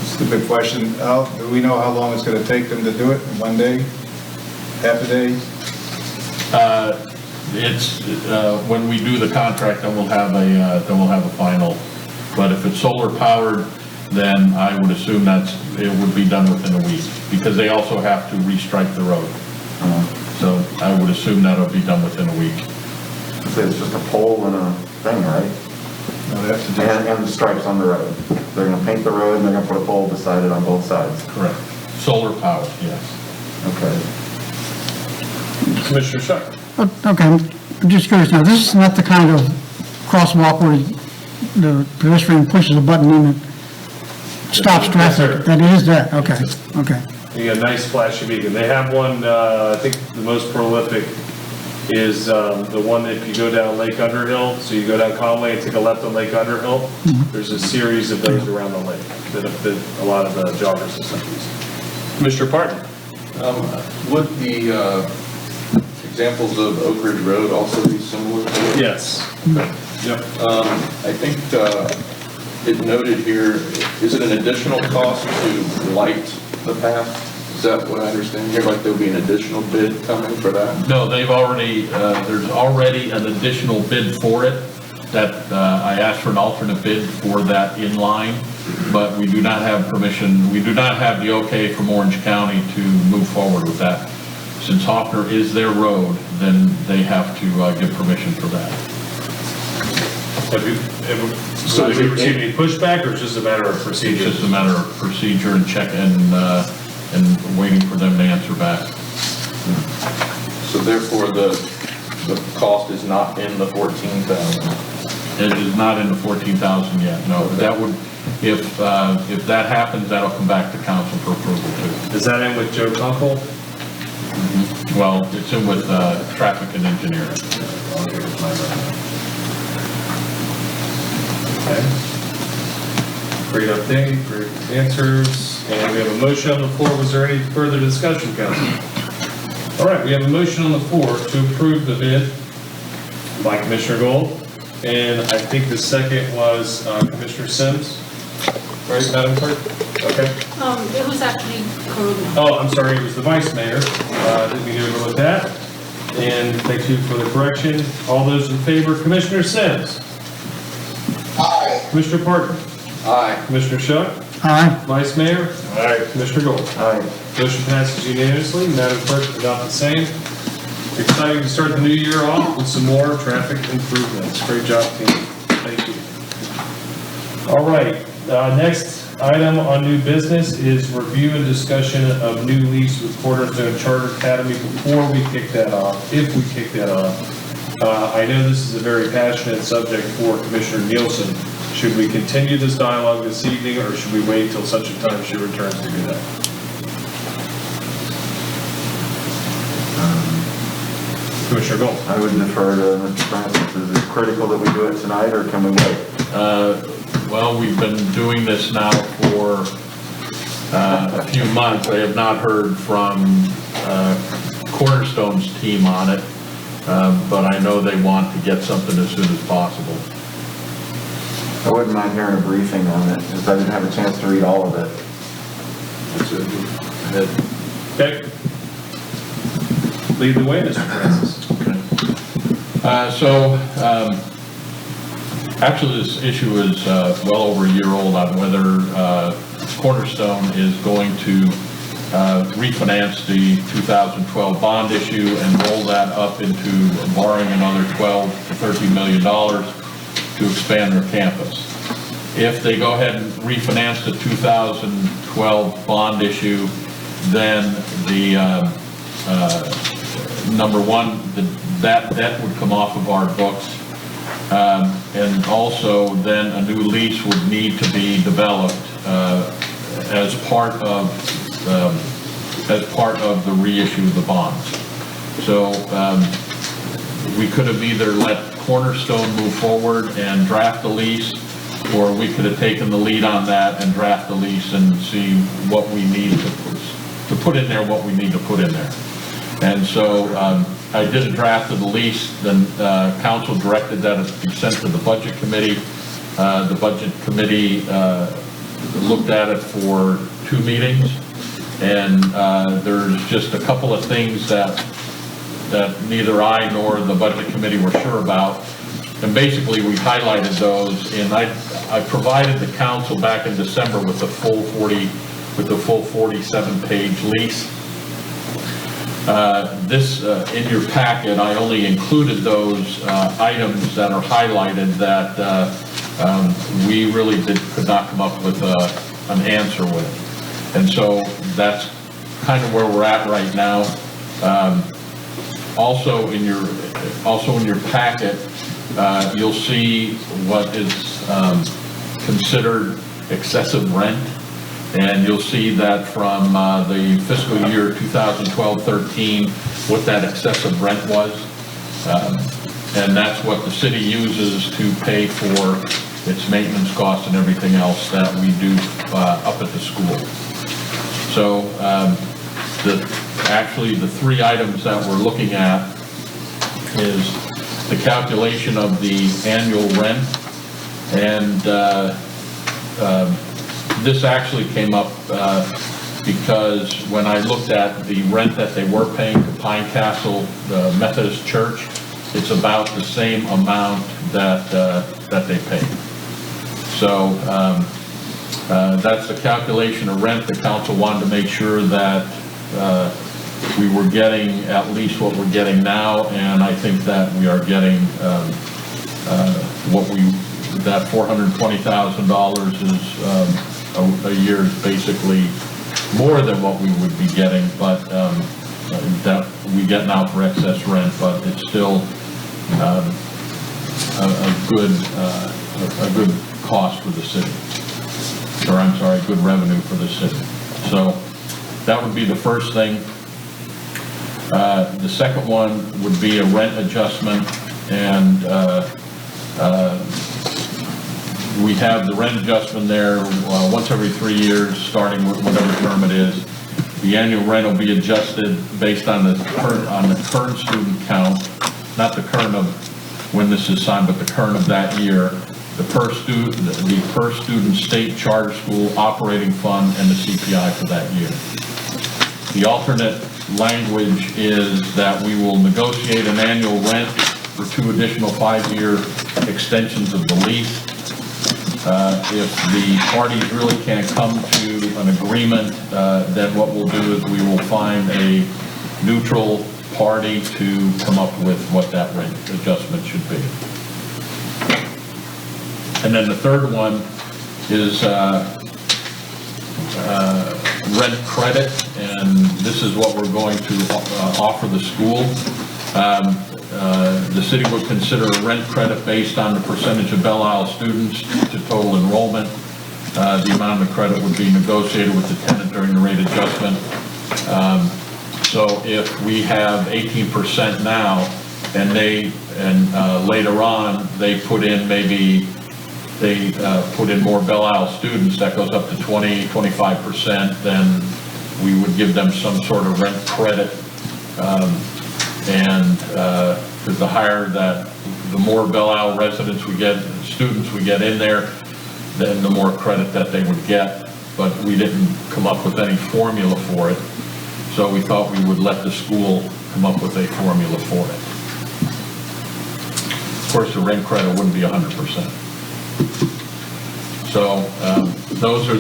Stupid question. Do we know how long it's going to take them to do it? One day? Half a day? It's when we do the contract, then we'll have a final. But if it's solar powered, then I would assume it would be done within a week because they also have to restripe the road. So I would assume that'll be done within a week. So it's just a pole and a thing, right? No, they have to do. And the stripes on the road. They're gonna paint the road and they're gonna put a pole beside it on both sides. Correct. Solar powered, yes. Okay. Commissioner Shuck. Okay, I'm just curious now, this is not the kind of crosswalk where the pedestrian pushes a button and it stops Yes, sir. traffic? That is that, okay, okay. You got a nice flashy beacon. They have one, I think the most prolific is the one that if you go down Lake Underhill, so you go down Conway and take a left on Lake Underhill, there's a series of those around the lake that a lot of the joggers and stuff use. Commissioner Parton. Would the examples of Oak Ridge Road also be similar? Yes. Yep. I think it noted here, is it an additional cost to light the path? Is that what I understand here? Like there'll be an additional bid coming for that? No, they've already, there's already an additional bid for it that I asked for an alternate bid for that in line, but we do not have permission, we do not have the okay from Orange County to move forward with that. Since Hoffner is their road, then they have to give permission for that. Have you received any pushback, or it's just a matter of It's procedure? just a matter of procedure and check and waiting for them to answer back. So therefore, the cost is not in the 14,000? It is not in the 14,000 yet, no. That would, if that happens, that'll come back to council for approval too. Is that in with Joe Kunkel? Well, it's in with traffic and engineering. Okay. Great update, great answers, and we have a motion on the floor. Was there any further discussion, council? All right, we have a motion on the floor to approve the bid by Commissioner Gold, and I think the second was Commissioner Sims. Right, Madam Clerk? Okay. It was actually Karuga. Oh, I'm sorry, it was the Vice Mayor. Didn't mean to overlook that. And thank you for the correction. All those in favor, Commissioner Sims. Aye. Commissioner Parton. Aye. Commissioner Shuck. Aye. Vice Mayor. Aye. Commissioner Gold. Aye. Motion passes unanimously. Madam Clerk, adopt the same. Exciting to start the new year off with some more traffic improvements. Great job, team. Thank you. All right, next item on new business is review and discussion of new lease with Cornerstone Charter Academy. Before we kick that off, if we kick that off, I know this is a very passionate subject for Commissioner Nielsen. Should we continue this dialogue this evening, or should we wait till such a time she returns to do that? Commissioner Gold. I would defer to Mr. Francis. Is it critical that we do it tonight, or can we wait? Well, we've been doing this now for a few months. I have not heard from Cornerstone's team on it, but I know they want to get something as soon as possible. I wouldn't mind hearing a briefing on it, because I didn't have a chance to read all of it. Okay. Lead the way, Mr. Francis. Actually, this issue is well over a year old on whether Cornerstone is going to refinance the 2012 bond issue and roll that up into borrowing another $12 to $13 million to expand their campus. If they go ahead and refinance the 2012 bond issue, then the number one, that debt would come off of our books. And also then a new lease would need to be developed as part of the reissue of the bonds. So we could have either let Cornerstone move forward and draft the lease, or we could have taken the lead on that and draft the lease and see what we need to put in there, what we need to put in there. And so I did a draft of the lease, then council directed that it be sent to the budget committee. The budget committee looked at it for 2 meetings, and there's just a couple of things that neither I nor the budget committee were sure about. And basically we highlighted those, and I provided the council back in December with the full 47-page lease. In your packet, I only included those items that are highlighted that we really could not come up with an answer with. And so that's kind of where we're at right now. Also in your packet, you'll see what is considered excessive rent. And you'll see that from the fiscal year 2012-13, what that excessive rent was. And that's what the city uses to pay for its maintenance costs and everything else that we do up at the school. So actually the three items that we're looking at is the calculation of the annual rent, and this actually came up because when I looked at the rent that they were paying to Pine Castle Methodist Church, it's about the same amount that they pay. So that's the calculation of rent. The council wanted to make sure that we were getting at least what we're getting now, and I think that we are getting that $420,000 is a year is basically more than what we would be getting, but that we get now for excess rent, but it's still a good cost for the city, or I'm sorry, good revenue for the city. So that would be the first thing. The second one would be a rent adjustment, and we have the rent adjustment there once every 3 years, starting with whatever term it is. The annual rent will be adjusted based on the current student count, not the current of when this is signed, but the current of that year, the per student state charter school operating fund, and the CPI for that year. The alternate language is that we will negotiate an annual rent for 2 additional 5-year extensions of the lease. If the parties really can't come to an agreement, then what we'll do is we will find a neutral party to come up with what that rent adjustment should be. And then the third one is rent credit, and this is what we're going to offer the school. The city would consider a rent credit based on the percentage of Belle Isle students to total enrollment. The amount of the credit would be negotiated with the tenant during the rate adjustment. So if we have 18% now, and later on they put in more Belle Isle students, that goes up to 20-25%, then we would give them some sort of rent credit. Because the more Belle Isle residents we get, students we get in there, then the more credit that they would get. But we didn't come up with any formula for it, so we thought we would let the school come up with a formula for it. Of course, the rent credit wouldn't be 100%. So those are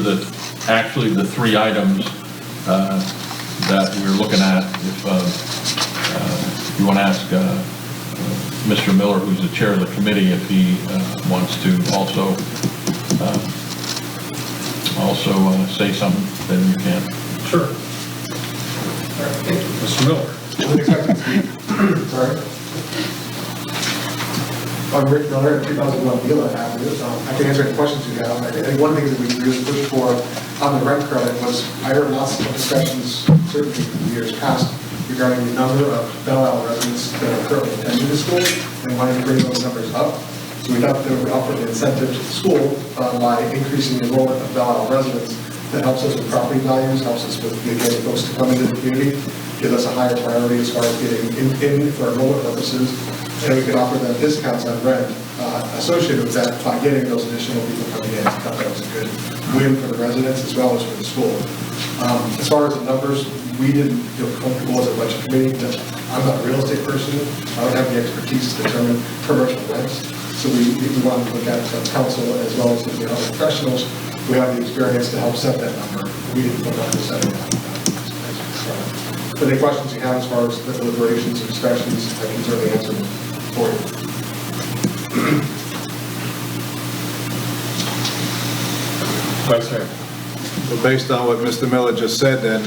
actually the three items that we're looking at. If you want to ask Mr. Miller, who's the chair of the committee, if he wants to also say something, then you can. Sure. Mr. Miller. Sorry. I'm Rick Miller, 2001 dealer Avenue. I can answer any questions you have. I think one thing that we really pushed for on the rent credit was I heard lots of discussions, certainly in the years past, regarding the number of Belle Isle residents that are currently attending the school and wanting to bring those numbers up. So we thought that we would offer an incentive to the school by increasing the enrollment of Belle Isle residents. That helps us with property values, helps us with getting folks to come into the community, gives us a higher priority as far as getting in for enrollment purposes, and we could offer them discounts on rent associated with that by getting those additional people coming in. I thought that was a good win for the residents as well as for the school. As far as the numbers, we didn't feel comfortable as a budget committee. I'm not a real estate person. I don't have the expertise to determine commercial rents. So we wanted to look at the council as well as the other professionals who have the experience to help set that number. We didn't put up the setting. any questions you have as far as the deliberations or discussions, I can certainly answer them for you. Vice Mayor. So based on what Mr. Miller just said, then,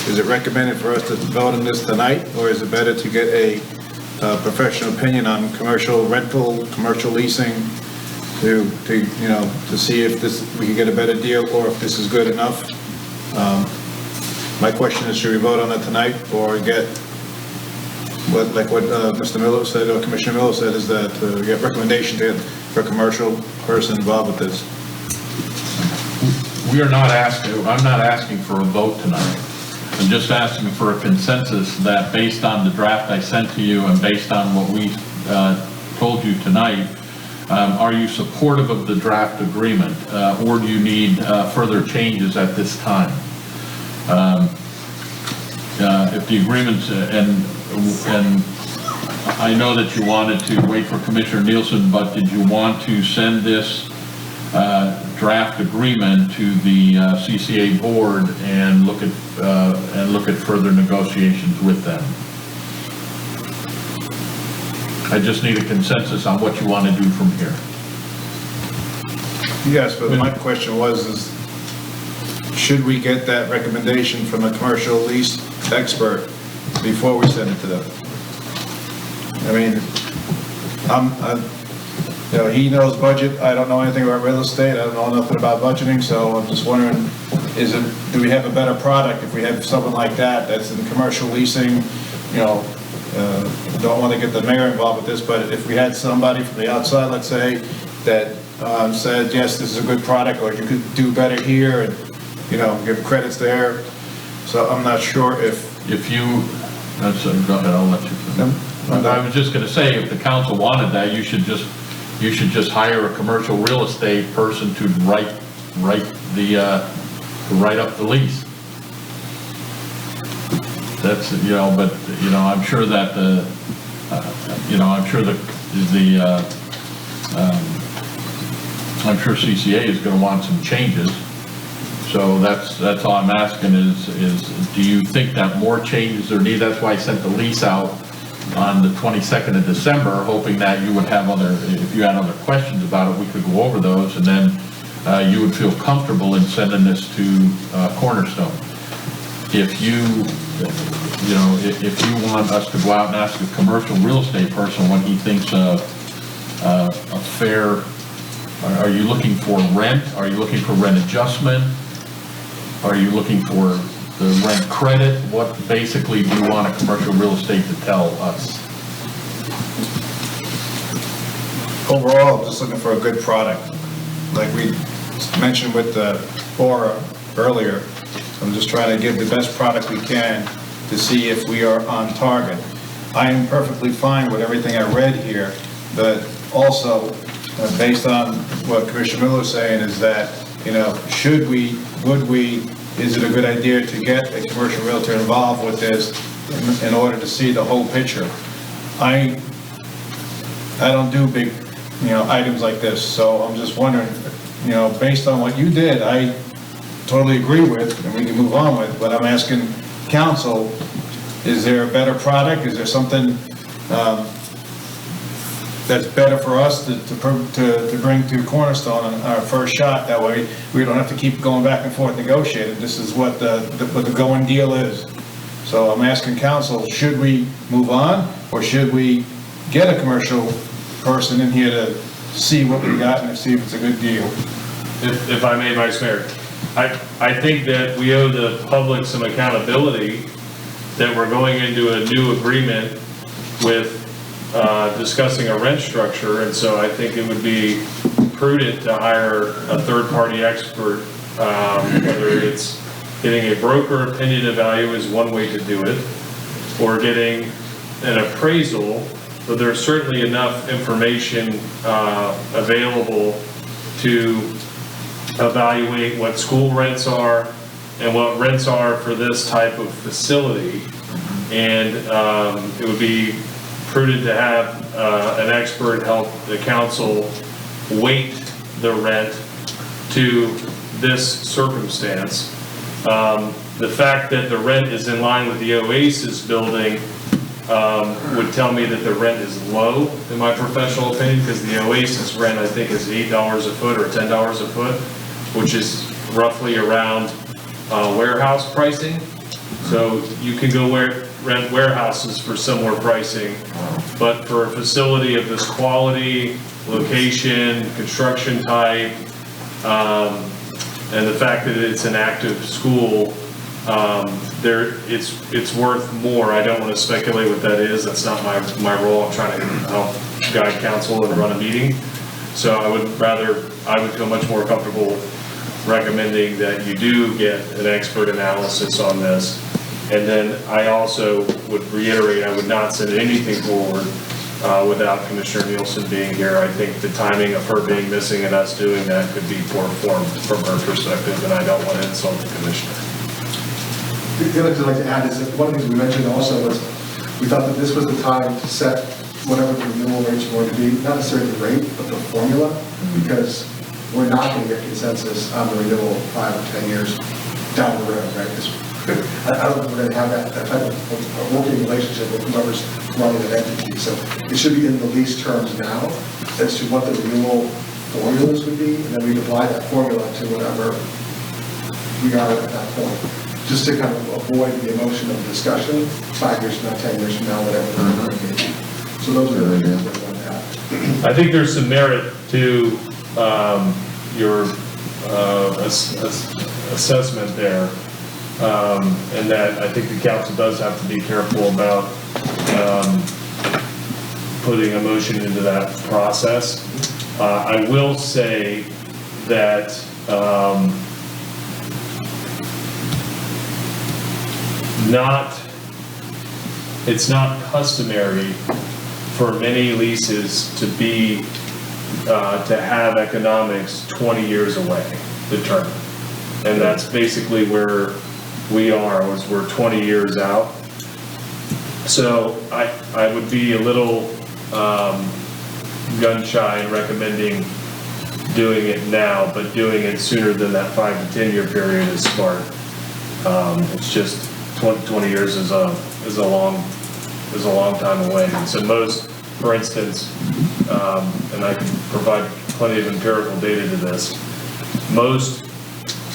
is it recommended for us to vote on this tonight, or is it better to get a professional opinion on commercial rental, commercial leasing, to see if we can get a better deal, or if this is good enough? My question is, should we vote on it tonight, or get what Mr. Miller said, or Commissioner Miller said, is that get recommendation for a commercial person involved with this? I'm not asking for a vote tonight. I'm just asking for a consensus that based on the draft I sent to you and based on what we told you tonight, are you supportive of the draft agreement, or do you need further changes at this time? If the agreements, and I know that you wanted to wait for Commissioner Nielsen, but did you want to send this draft agreement to the CCA board and look at further negotiations with them? I just need a consensus on what you want to do from here. Yes, but my question was, should we get that recommendation from a commercial lease expert before we send it to them? I mean, he knows budget. I don't know anything about real estate. I don't know nothing about budgeting, so I'm just wondering, do we have a better product if we have someone like that that's in commercial leasing? Don't want to get the mayor involved with this, but if we had somebody from the outside, let's say, that said, yes, this is a good product, or you could do better here, and give credits there. So I'm not sure if go ahead, I'll let you. I was just going to say, if the council wanted that, you should just hire a commercial real estate person to write up the lease. That's, but, I'm sure that I'm sure CCA is going to want some changes. So that's all I'm asking is do you think that more changes are needed? That's why I sent the lease out on the 22nd of December, hoping that you would have if you had other questions about it, we could go over those, and then you would feel comfortable in sending this to Cornerstone. If you want us to go out and ask a commercial real estate person what he thinks a fair, are you looking for rent? Are you looking for rent adjustment? Are you looking for the rent credit? What basically do you want a commercial real estate to tell us? overall, I'm just looking for a good product. Like we mentioned with the Aura earlier, I'm just trying to give the best product we can to see if we are on target. I am perfectly fine with everything I read here, but also, based on what Commissioner Miller is saying, is that, should we, would we, is it a good idea to get a commercial realtor involved with this in order to see the whole picture? I don't do big, items like this, so I'm just wondering, based on what you did, I totally agree with, and we can move on with, but I'm asking council, is there a better product? Is there something that's better for us to bring to Cornerstone on our first shot? That way we don't have to keep going back and forth negotiating. This is what the going deal is. So I'm asking council, should we move on, or should we get a commercial person in here to see what we got and see if it's a good deal? If I may, Vice Mayor, I think that we owe the public some accountability that we're going into a new agreement with discussing a rent structure, and so I think it would be prudent to hire a third-party expert, whether it's getting a broker opinion of value is one way to do it, or getting an appraisal, but there's certainly enough information available to evaluate what school rents are and what rents are for this type of facility. And it would be prudent to have an expert help the council weight the rent to this circumstance. The fact that the rent is in line with the Oasis building would tell me that the rent is low, in my professional opinion, because the Oasis rent, I think, is $8 a foot or $10 a foot, which is roughly around warehouse pricing. So you can go rent warehouses for similar pricing, but for a facility of this quality, location, construction type, and the fact that it's an active school, it's worth more. I don't want to speculate what that is. That's not my role. I'm trying to help guide council and run a meeting. So I would feel much more comfortable recommending that you do get an expert analysis on this. And then I also would reiterate, I would not send anything forward without Commissioner Nielsen being here. I think the timing of her being missing and us doing that could be poor form from her perspective, and I don't want to insult the commissioner. The other thing I'd like to add is that one of the things we mentioned also was, we thought that this was the time to set whatever the renewal rates were going to be, not necessarily the rate, but the formula, because we're not going to get consensus on the renewal 5 or 10 years down the road, right? I don't think we're going to have that type of working relationship with whoever's running that entity. So it should be in the lease terms now as to what the renewal formulas would be, and then we'd apply that formula to whatever we are at that point, just to kind of avoid the emotion of discussion 5 years from now, 10 years from now, whatever the number may be. So those are the things we're going to have. I think there's some merit to your assessment there. And that I think the council does have to be careful about putting emotion into that process. I will say that it's not customary for many leases to be to have economics 20 years away, the term. And that's basically where we are, we're 20 years out. So I would be a little gun shy in recommending doing it now, but doing it sooner than that 5 to 10 year period is smart. It's just 20 years is a long time away. And so most, for instance, and I can provide plenty of empirical data to this, most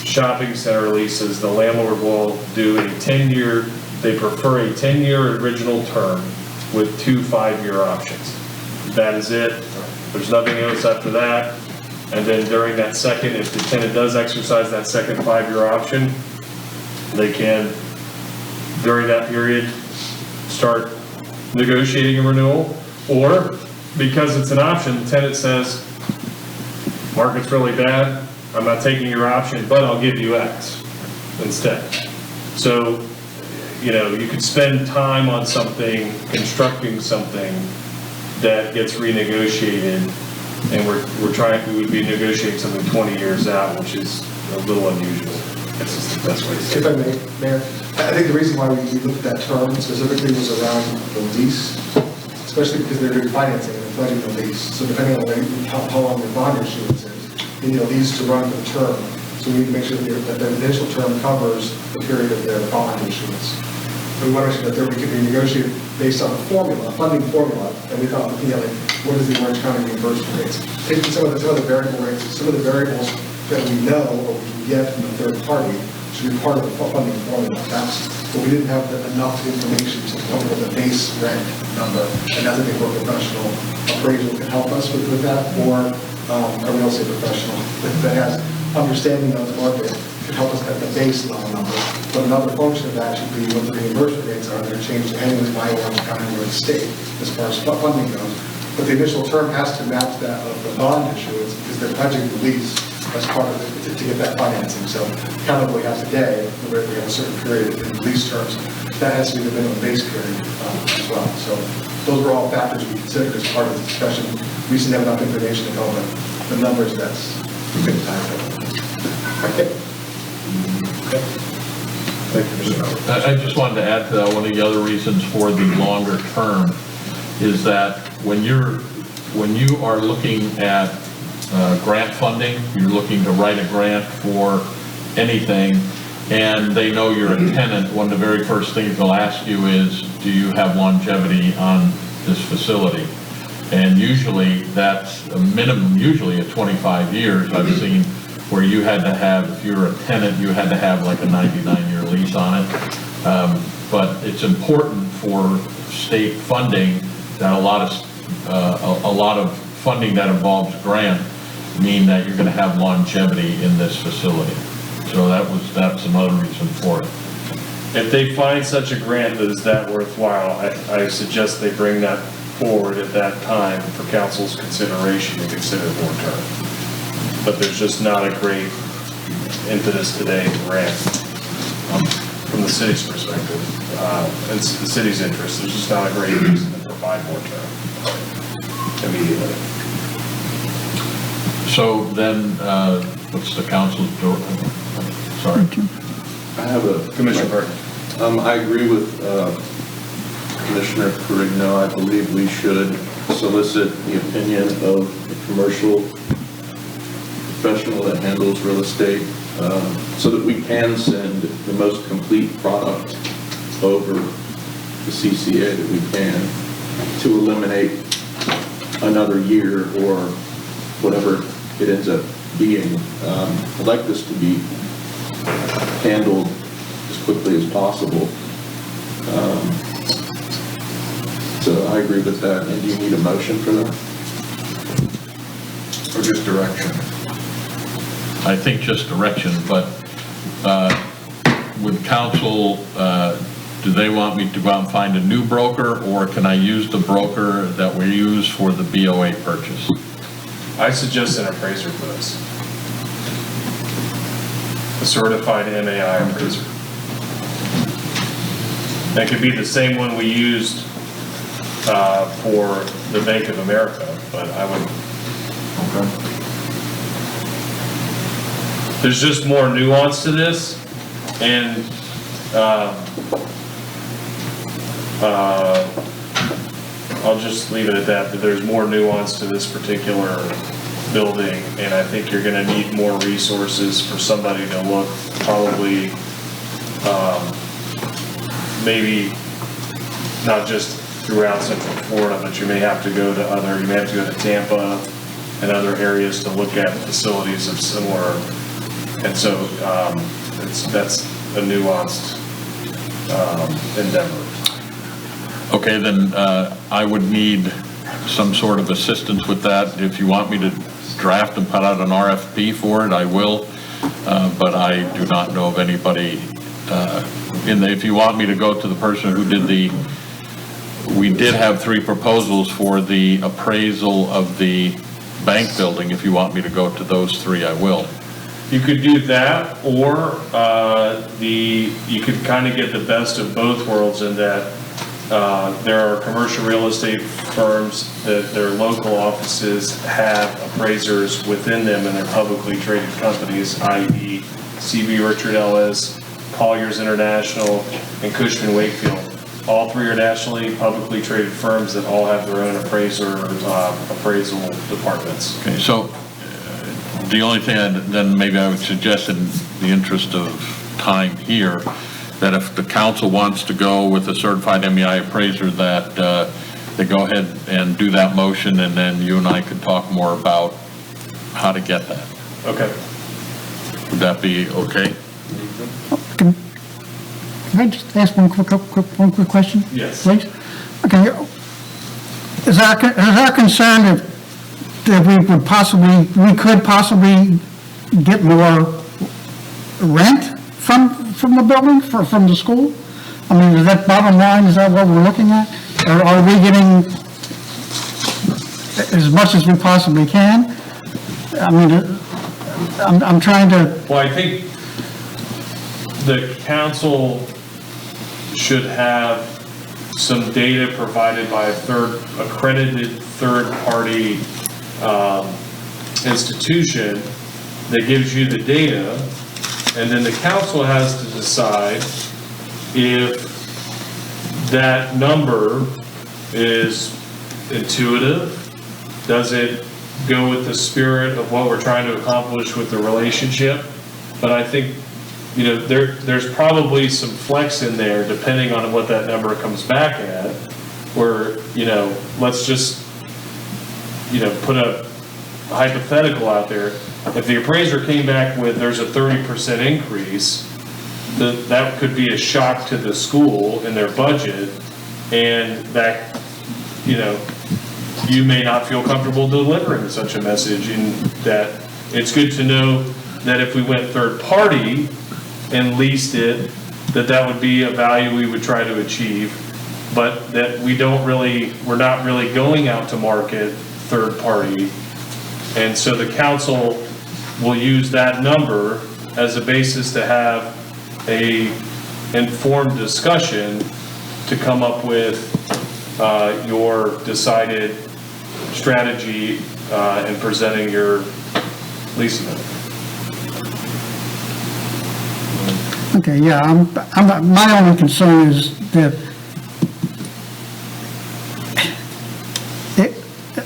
shopping center leases, the landlord will do a 10-year, they prefer a 10-year original term with 2 5-year options. That is it. There's nothing else after that. And then during that second, if the tenant does exercise that second 5-year option, they can, during that period, start negotiating a renewal. Or, because it's an option, the tenant says, market's really bad, I'm not taking your option, but I'll give you X instead. So, you could spend time on something, constructing something that gets renegotiated, and we would be negotiating something 20 years out, which is a little unusual. That's just the best way to say it. If I may, Mayor, I think the reason why we looked at that term specifically was around the lease, especially because they're doing financing and pledging the lease. So depending on how long the bond issuance is, you need a lease to run for the term. So we need to make sure that the initial term covers the period of their bond issuance. And we want to make sure that we can be negotiated based on a formula, a funding formula, and we thought, what is the Orange County reimbursement rates? Taking some of the variable rates, some of the variables that we know or we can get from the third party should be part of the funding formula. But we didn't have enough information to come up with a base rent number, and that's a big work professional appraisal can help us with that, or a real estate professional that has understanding of the market could help us at the base level number. But another function of that should be what the reimbursement rates are that are changed annually by Orange County or the state as far as funding goes. But the initial term has to match that of the bond issuance because they're pledging the lease as part of it to get that financing. So kind of what we have today, where we have a certain period in lease terms, that has to be the minimum base period as well. So those were all factors we considered as part of the discussion. We just didn't have enough information to know the numbers that's we couldn't time for. I just wanted to add to that, one of the other reasons for the longer term is that when you are looking at grant funding, you're looking to write a grant for anything, and they know you're a tenant, one of the very first things they'll ask you is, do you have longevity on this facility? And usually that's a minimum, usually at 25 years. I've seen where you had to have, if you're a tenant, you had to have like a 99-year lease on it. But it's important for state funding that a lot of funding that involves grant mean that you're going to have longevity in this facility. So that's another reason for it. If they find such a grant that is that worthwhile, I suggest they bring that forward at that time for council's consideration to consider more term. But there's just not a great impetus today to grant from the city's perspective. And the city's interest, there's just not a great reason to provide more term immediately. So then, what's the council's, sorry. I have a... Commissioner Burton. I agree with Commissioner Carigno. I believe we should solicit the opinion of a commercial professional that handles real estate so that we can send the most complete product over the CCA that we can to eliminate another year or whatever it ends up being. I'd like this to be handled as quickly as possible. So I agree with that. And do you need a motion for that? Or just direction? I think just direction, but would council, do they want me to go out and find a new broker, or can I use the broker that we use for the BOA purchase? I suggest an appraiser for this. A certified MAI appraiser. That could be the same one we used for the Bank of America, but I would... Okay. There's just more nuance to this, and I'll just leave it at that, but there's more nuance to this particular building, and I think you're gonna need more resources for somebody to look, probably, maybe not just throughout Central Florida, but you may have to go to Tampa and other areas to look at facilities of similar. And so that's a nuanced endeavor. Okay, then I would need some sort of assistance with that. If you want me to draft and put out an RFP for it, I will. But I do not know of anybody if you want me to go to the person who did we did have 3 proposals for the appraisal of the bank building. If you want me to go to those 3, I will. You could do that, or you could kind of get the best of both worlds in that there are commercial real estate firms that their local offices have appraisers within them, and they're publicly traded companies, i.e. CB Richard Ellis, Colliers International, and Cushman Wakefield. All 3 are nationally publicly traded firms that all have their own appraisal departments. Okay, so the only thing then maybe I would suggest, in the interest of time here, that if the council wants to go with a certified MEI appraiser, that they go ahead and do that motion, and then you and I could talk more about how to get that. Okay. Would that be okay? Can I just ask one quick question? Yes. Please? Okay. Is our concern that we could possibly get more rent from the building, from the school? I mean, is that bottom line, is that what we're looking at? Or are we getting as much as we possibly can? I mean, I'm trying to... Well, I think the council should have some data provided by accredited third-party institution that gives you the data, and then the council has to decide if that number is intuitive. Does it go with the spirit of what we're trying to accomplish with the relationship? But I think there's probably some flex in there depending on what that number comes back at, where, let's just, put a hypothetical out there. If the appraiser came back with there's a 30% increase, that could be a shock to the school in their budget, and that, you may not feel comfortable delivering such a message. And that it's good to know that if we went third party and leased it, that would be a value we would try to achieve, but that we're not really going out to market third party. And so the council will use that number as a basis to have a informed discussion to come up with your decided strategy in presenting your lease amendment. Okay, yeah, my only concern is that,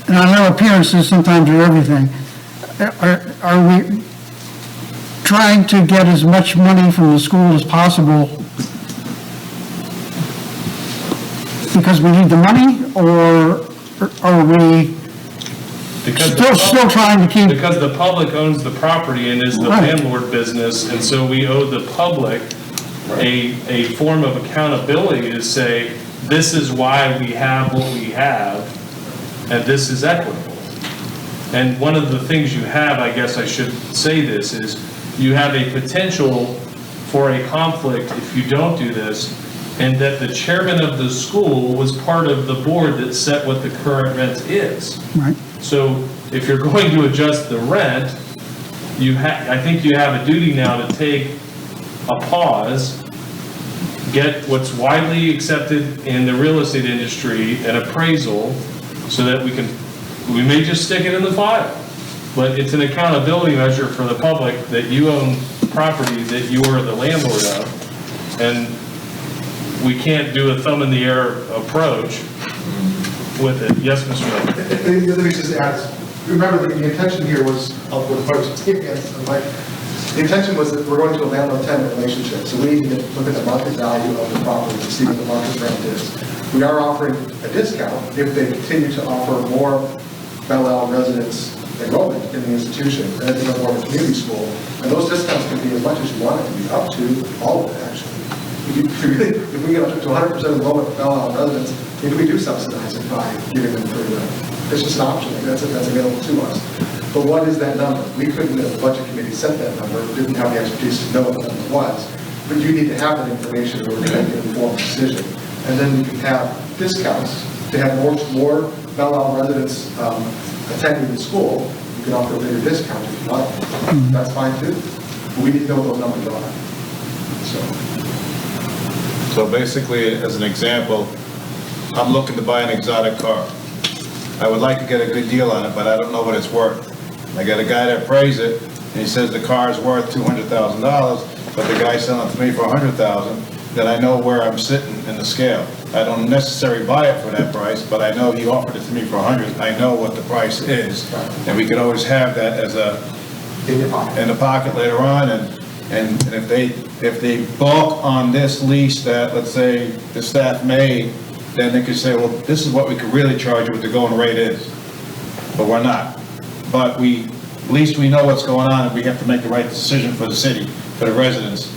and I know appearances sometimes are everything. Are we trying to get as much money from the school as possible because we need the money, or are we still trying to keep? Because the public owns the property and is the landlord business, and so we owe the public a form of accountability to say, this is why we have what we have, and this is equitable. And one of the things you have, I guess I should say this, is you have a potential for a conflict if you don't do this, and that the chairman of the school was part of the board that set what the current rent is. Right. So if you're going to adjust the rent, I think you have a duty now to take a pause, get what's widely accepted in the real estate industry, an appraisal, so that we may just stick it in the file. But it's an accountability measure for the public that you own property that you are the landlord of. And we can't do a thumb in the air approach with it. Yes, Mr. Miller? The other thing is, remember the intention here was, with folks, the intention was that we're going to a landlord-tenant relationship, so we need to look at the market value of the property to see what the market rent is. We are offering a discount if they continue to offer more Belle residents enrollment in the institution, and it's more of a community school, and those discounts can be as much as you want it to be, up to all of it, actually. If we get up to 100% enrollment of Belle residents, maybe we do subsidize it by giving them free rent. It's just an option, that's available to us. But what is that number? We couldn't, as the budget committee, set that number, didn't have the expertise to know what the number was. But you need to have that information in order to make an informed decision. And then you can have discounts to have more Belle residents attending the school. You can offer a bigger discount if you like. That's fine too. But we need to know what those numbers are. So basically, as an example, I'm looking to buy an exotic car. I would like to get a good deal on it, but I don't know what it's worth. I got a guy that appraised it, and he says the car is worth $200,000, but the guy's selling it to me for $100,000, then I know where I'm sitting in the scale. I don't necessarily buy it for that price, but I know he offered it to me for $100. I know what the price is, and we could always have that as in the pocket later on, and if they balk on this lease that, let's say, the staff made, then they could say, well, this is what we could really charge you, what the going rate is. But we're not. But at least we know what's going on, and we have to make the right decision for the city, for the residents,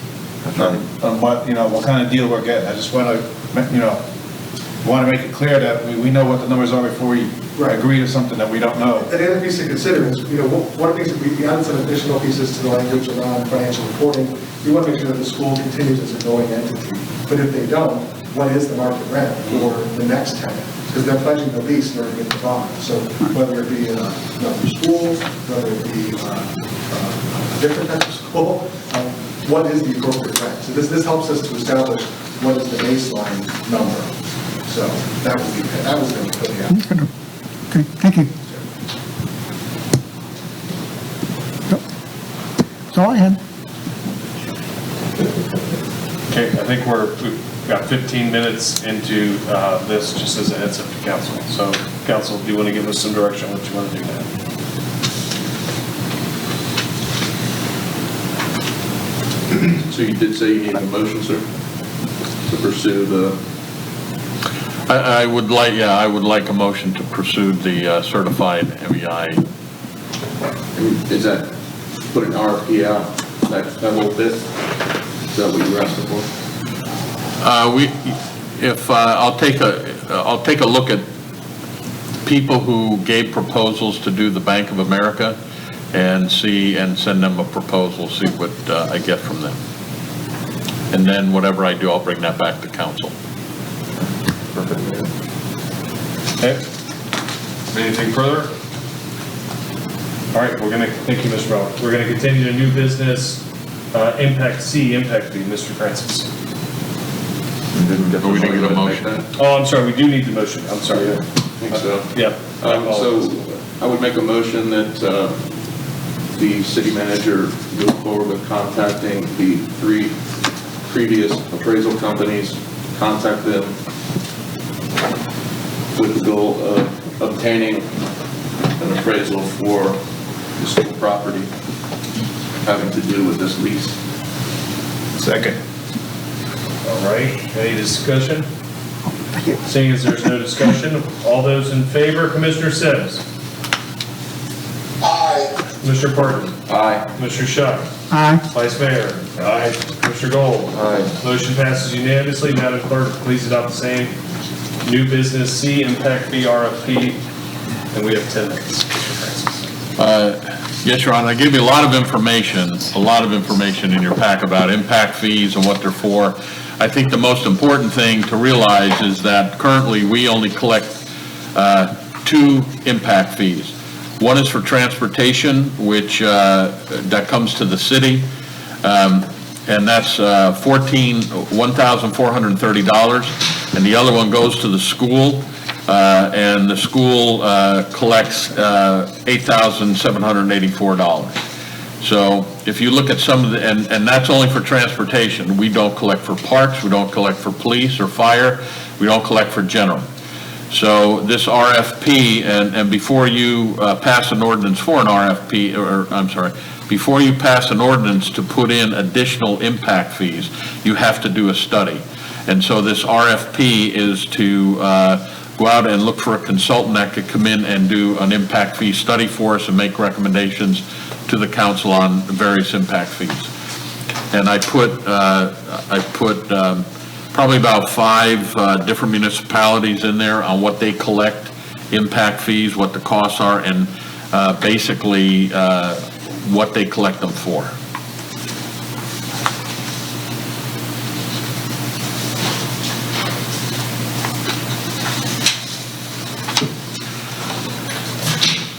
on what kind of deal we're getting. I just want to make it clear that we know what the numbers are before we agree to something that we don't know. And the other piece to consider is, one of the things that we added some additional pieces to the language around financial reporting. We want to make sure that the school continues as a going entity. But if they don't, what is the market rent for the next tenant? Because they're pledging the lease in order to get the bond. So whether it be another school, whether it be a different type of school, what is the appropriate rent? So this helps us to establish what is the baseline number. So that was going to be put out. Okay, thank you. That's all I had. Okay, I think we've got 15 minutes into this, just as a heads up to council. So, council, do you want to give us some direction on what you want to do now? So you did say you need a motion, sir, to pursue the, I would like a motion to pursue the certified MEI. is that, put an RFP out, that little bit? Is that what you were asking for? I'll take a look at people who gave proposals to do the Bank of America and send them a proposal, see what I get from them. And then whatever I do, I'll bring that back to council. Okay. Anything further? All right, thank you, Mr. Bell. We're gonna continue to new business, impact fee, Mr. Francis. We didn't get a motion. Oh, I'm sorry, we do need the motion, I'm sorry. I think so. Yeah. So I would make a motion that the city manager move forward with contacting the 3 previous appraisal companies, contact them with the goal of obtaining an appraisal for the school property having to do with this lease. Second. All right, any discussion? Seeing as there's no discussion, all those in favor, Commissioner Sims? Aye. Commissioner Parton? Aye. Commissioner Shuck? Aye. Vice Mayor? Aye. Commissioner Gold? Aye. Motion passes unanimously. Madam Clerk, please adopt the same new business C impact fee RFP, and we have 10 minutes. Mr. Francis. Yes, Your Honor, I gave you a lot of information in your pack about impact fees and what they're for. I think the most important thing to realize is that currently we only collect 2 impact fees. One is for transportation, which that comes to the city, and that's $1,430, and the other one goes to the school, and the school collects $8,784. So if you look at some of the, and that's only for transportation. We don't collect for parks, we don't collect for police or fire, we don't collect for general. So this RFP, and before you pass an ordinance for an RFP, or I'm sorry, before you pass an ordinance to put in additional impact fees, you have to do a study. And so this RFP is to go out and look for a consultant that could come in and do an impact fee study for us and make recommendations to the council on various impact fees. And I put probably about 5 different municipalities in there on what they collect impact fees, what the costs are, and basically what they collect them for.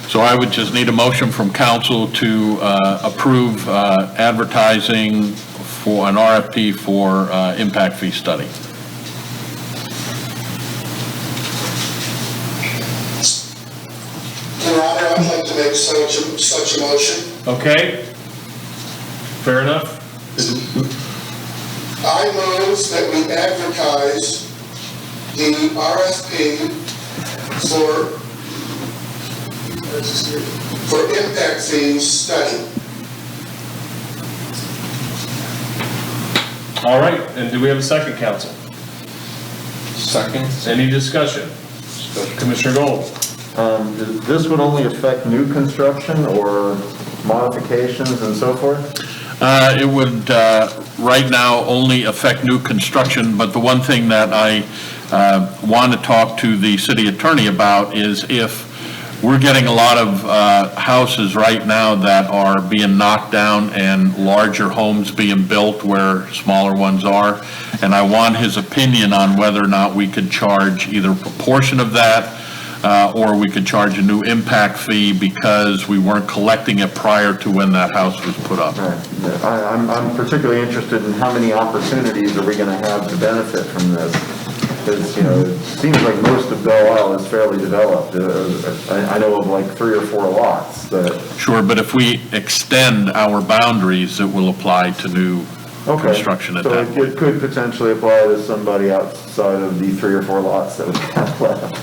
So I would just need a motion from council to approve advertising for an RFP for impact fee study. Your Honor, I'd like to make such a motion. Okay. Fair enough. I move that we advertise the RFP for impact fees study. All right, and do we have a second, council? Second. Any discussion? Commissioner Gold? This would only affect new construction or modifications and so forth? It would right now only affect new construction, but the one thing that I want to talk to the city attorney about is if we're getting a lot of houses right now that are being knocked down and larger homes being built where smaller ones are, and I want his opinion on whether or not we could charge either a proportion of that or we could charge a new impact fee because we weren't collecting it prior to when that house was put up. Right. I'm particularly interested in how many opportunities are we going to have to benefit from this? Because, it seems like most of Belle Isle is fairly developed. I know of like 3 or 4 lots that... Sure, but if we extend our boundaries, it will apply to new construction at that point. So it could potentially apply to somebody outside of the 3 or 4 lots that we have left.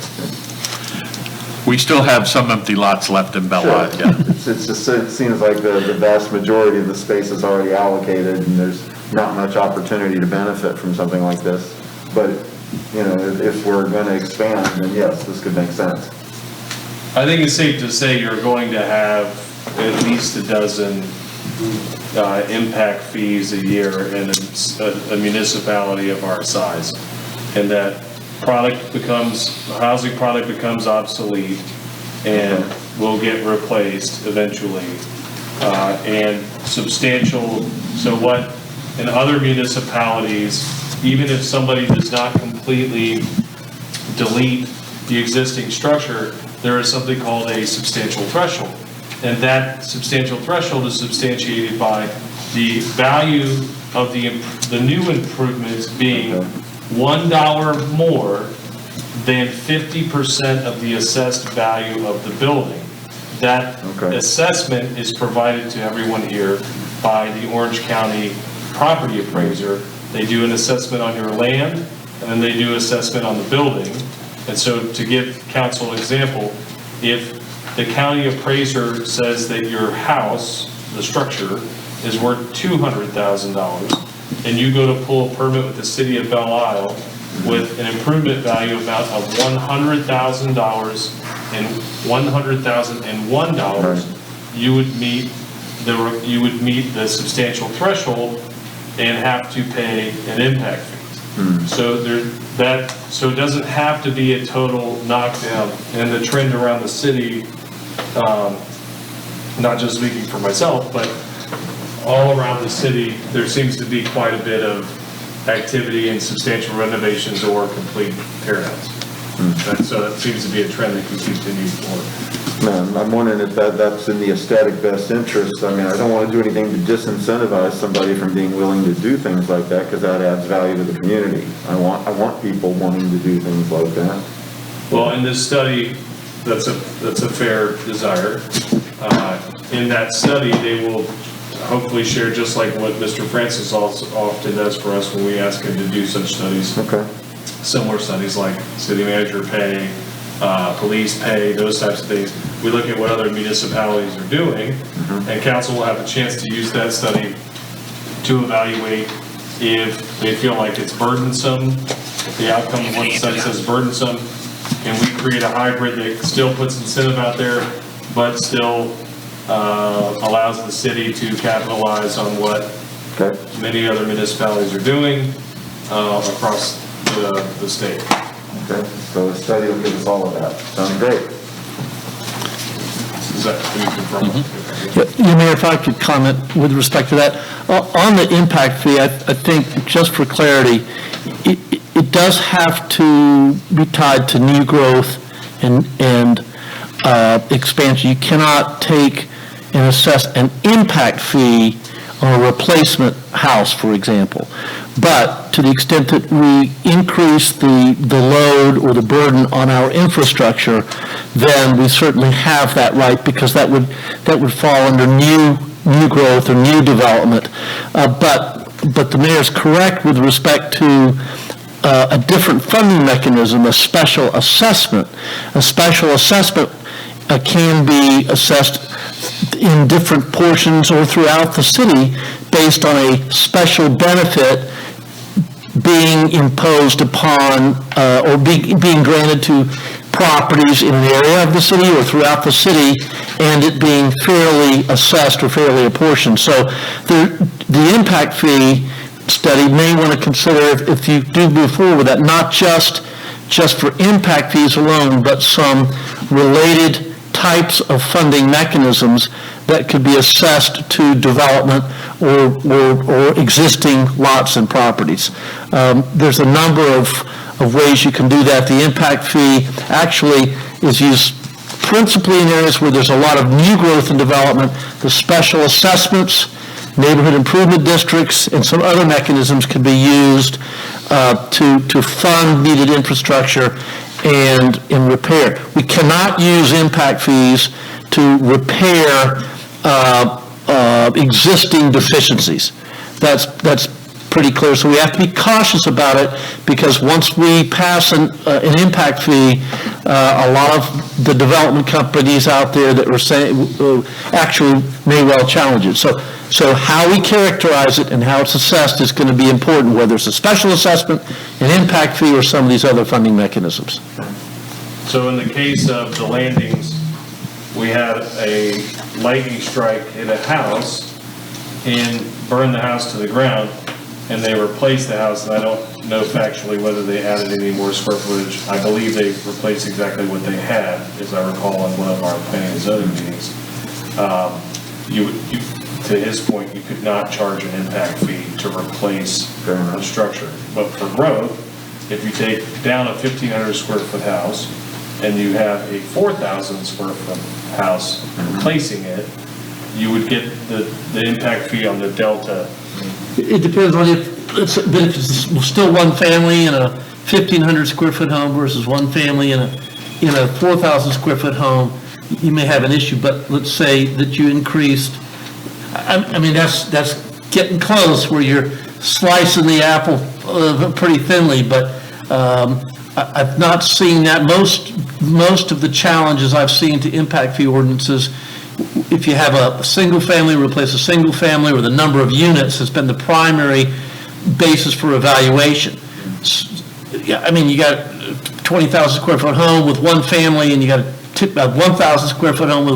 We still have some empty lots left in Belle Isle, Sure. yeah. It seems like the vast majority of the space is already allocated, and there's not much opportunity to benefit from something like this. But, you know, if we're going to expand, then yes, this could make sense. I think it's safe to say you're going to have at least a dozen impact fees a year in a municipality of our size. And that housing product becomes obsolete and will get replaced eventually. And substantial, so what in other municipalities, even if somebody does not completely delete the existing structure, there is something called a substantial threshold. And that substantial threshold is substantiated by the value of the new improvements being $1 more than 50% of the assessed value of the building. That assessment is provided to everyone here by the Orange County property appraiser. They do an assessment on your land, and then they do assessment on the building. And so to give council an example, if the county appraiser says that your house, the structure, is worth $200,000, and you go to pull a permit with the city of Belle Isle with an improvement value amount of $100,000 and $101, you would meet the substantial threshold and have to pay an impact fee. So so it doesn't have to be a total knockdown. And the trend around the city, not just speaking for myself, but all around the city, there seems to be quite a bit of activity and substantial renovations or complete teardowns. So that seems to be a trend that can continue forward. Man, I'm wondering if that's in the aesthetic best interest. I mean, I don't want to do anything to disincentivize somebody from being willing to do things like that, because that adds value to the community. I want people wanting to do things like that. Well, in this study, that's a fair desire. In that study, they will hopefully share, just like what Mr. Francis often does for us when we ask him to do such studies. Okay. Similar studies like city manager pay, police pay, those types of things. We look at what other municipalities are doing, and council will have a chance to use that study to evaluate if they feel like it's burdensome, if the outcome of what the study says is burdensome. Can we create a hybrid that still puts incentive out there, but still allows the city to capitalize on what many other municipalities are doing across the state. Okay, so the study will give us all of that. Sounds great. Is that, can you confirm? Yeah, Mayor, if I could comment with respect to that. On the impact fee, I think, just for clarity, it does have to be tied to new growth and expansion. You cannot take and assess an impact fee on a replacement house, for example. But to the extent that we increase the load or the burden on our infrastructure, then we certainly have that right, because that would fall under new growth or new development. But the mayor's correct with respect to a different funding mechanism, a special assessment. A special assessment can be assessed in different portions or throughout the city based on a special benefit being imposed upon or being granted to properties in an area of the city or throughout the city, and it being fairly assessed or fairly apportioned. So the impact fee study may want to consider, if you do move forward with that, not just for impact fees alone, but some related types of funding mechanisms that could be assessed to development or existing lots and properties. There's a number of ways you can do that. The impact fee actually is used principally in areas where there's a lot of new growth and development. The special assessments, neighborhood improvement districts, and some other mechanisms could be used to fund needed infrastructure and in repair. We cannot use impact fees to repair existing deficiencies. That's pretty clear. So we have to be cautious about it, because once we pass an impact fee, a lot of the development companies out there that were saying, actually may well challenge it. So how we characterize it and how it's assessed is going to be important, whether it's a special assessment, an impact fee, or some of these other funding mechanisms. So in the case of the landings, we had a lightning strike hit a house and burned the house to the ground, and they replaced the house, and I don't know factually whether they added any more square footage. I believe they replaced exactly what they had, as I recall, in one of our planning and zoning meetings. To his point, you could not charge an impact fee to replace the structure. But for growth, if you take down a 1,500 square foot house and you have a 4,000 square foot house replacing it, you would get the impact fee on the delta. It depends on if it's still one family in a 1,500 square foot home versus one family in a 4,000 square foot home, you may have an issue. But let's say that you increased, I mean, that's getting close where you're slicing the apple pretty thinly, but I've not seen that. Most of the challenges I've seen to impact fee ordinances, if you have a single family replace a single family, or the number of units has been the primary basis for evaluation. Yeah, I mean, you got a 20,000 square foot home with one family, and you got a 1,000 square foot home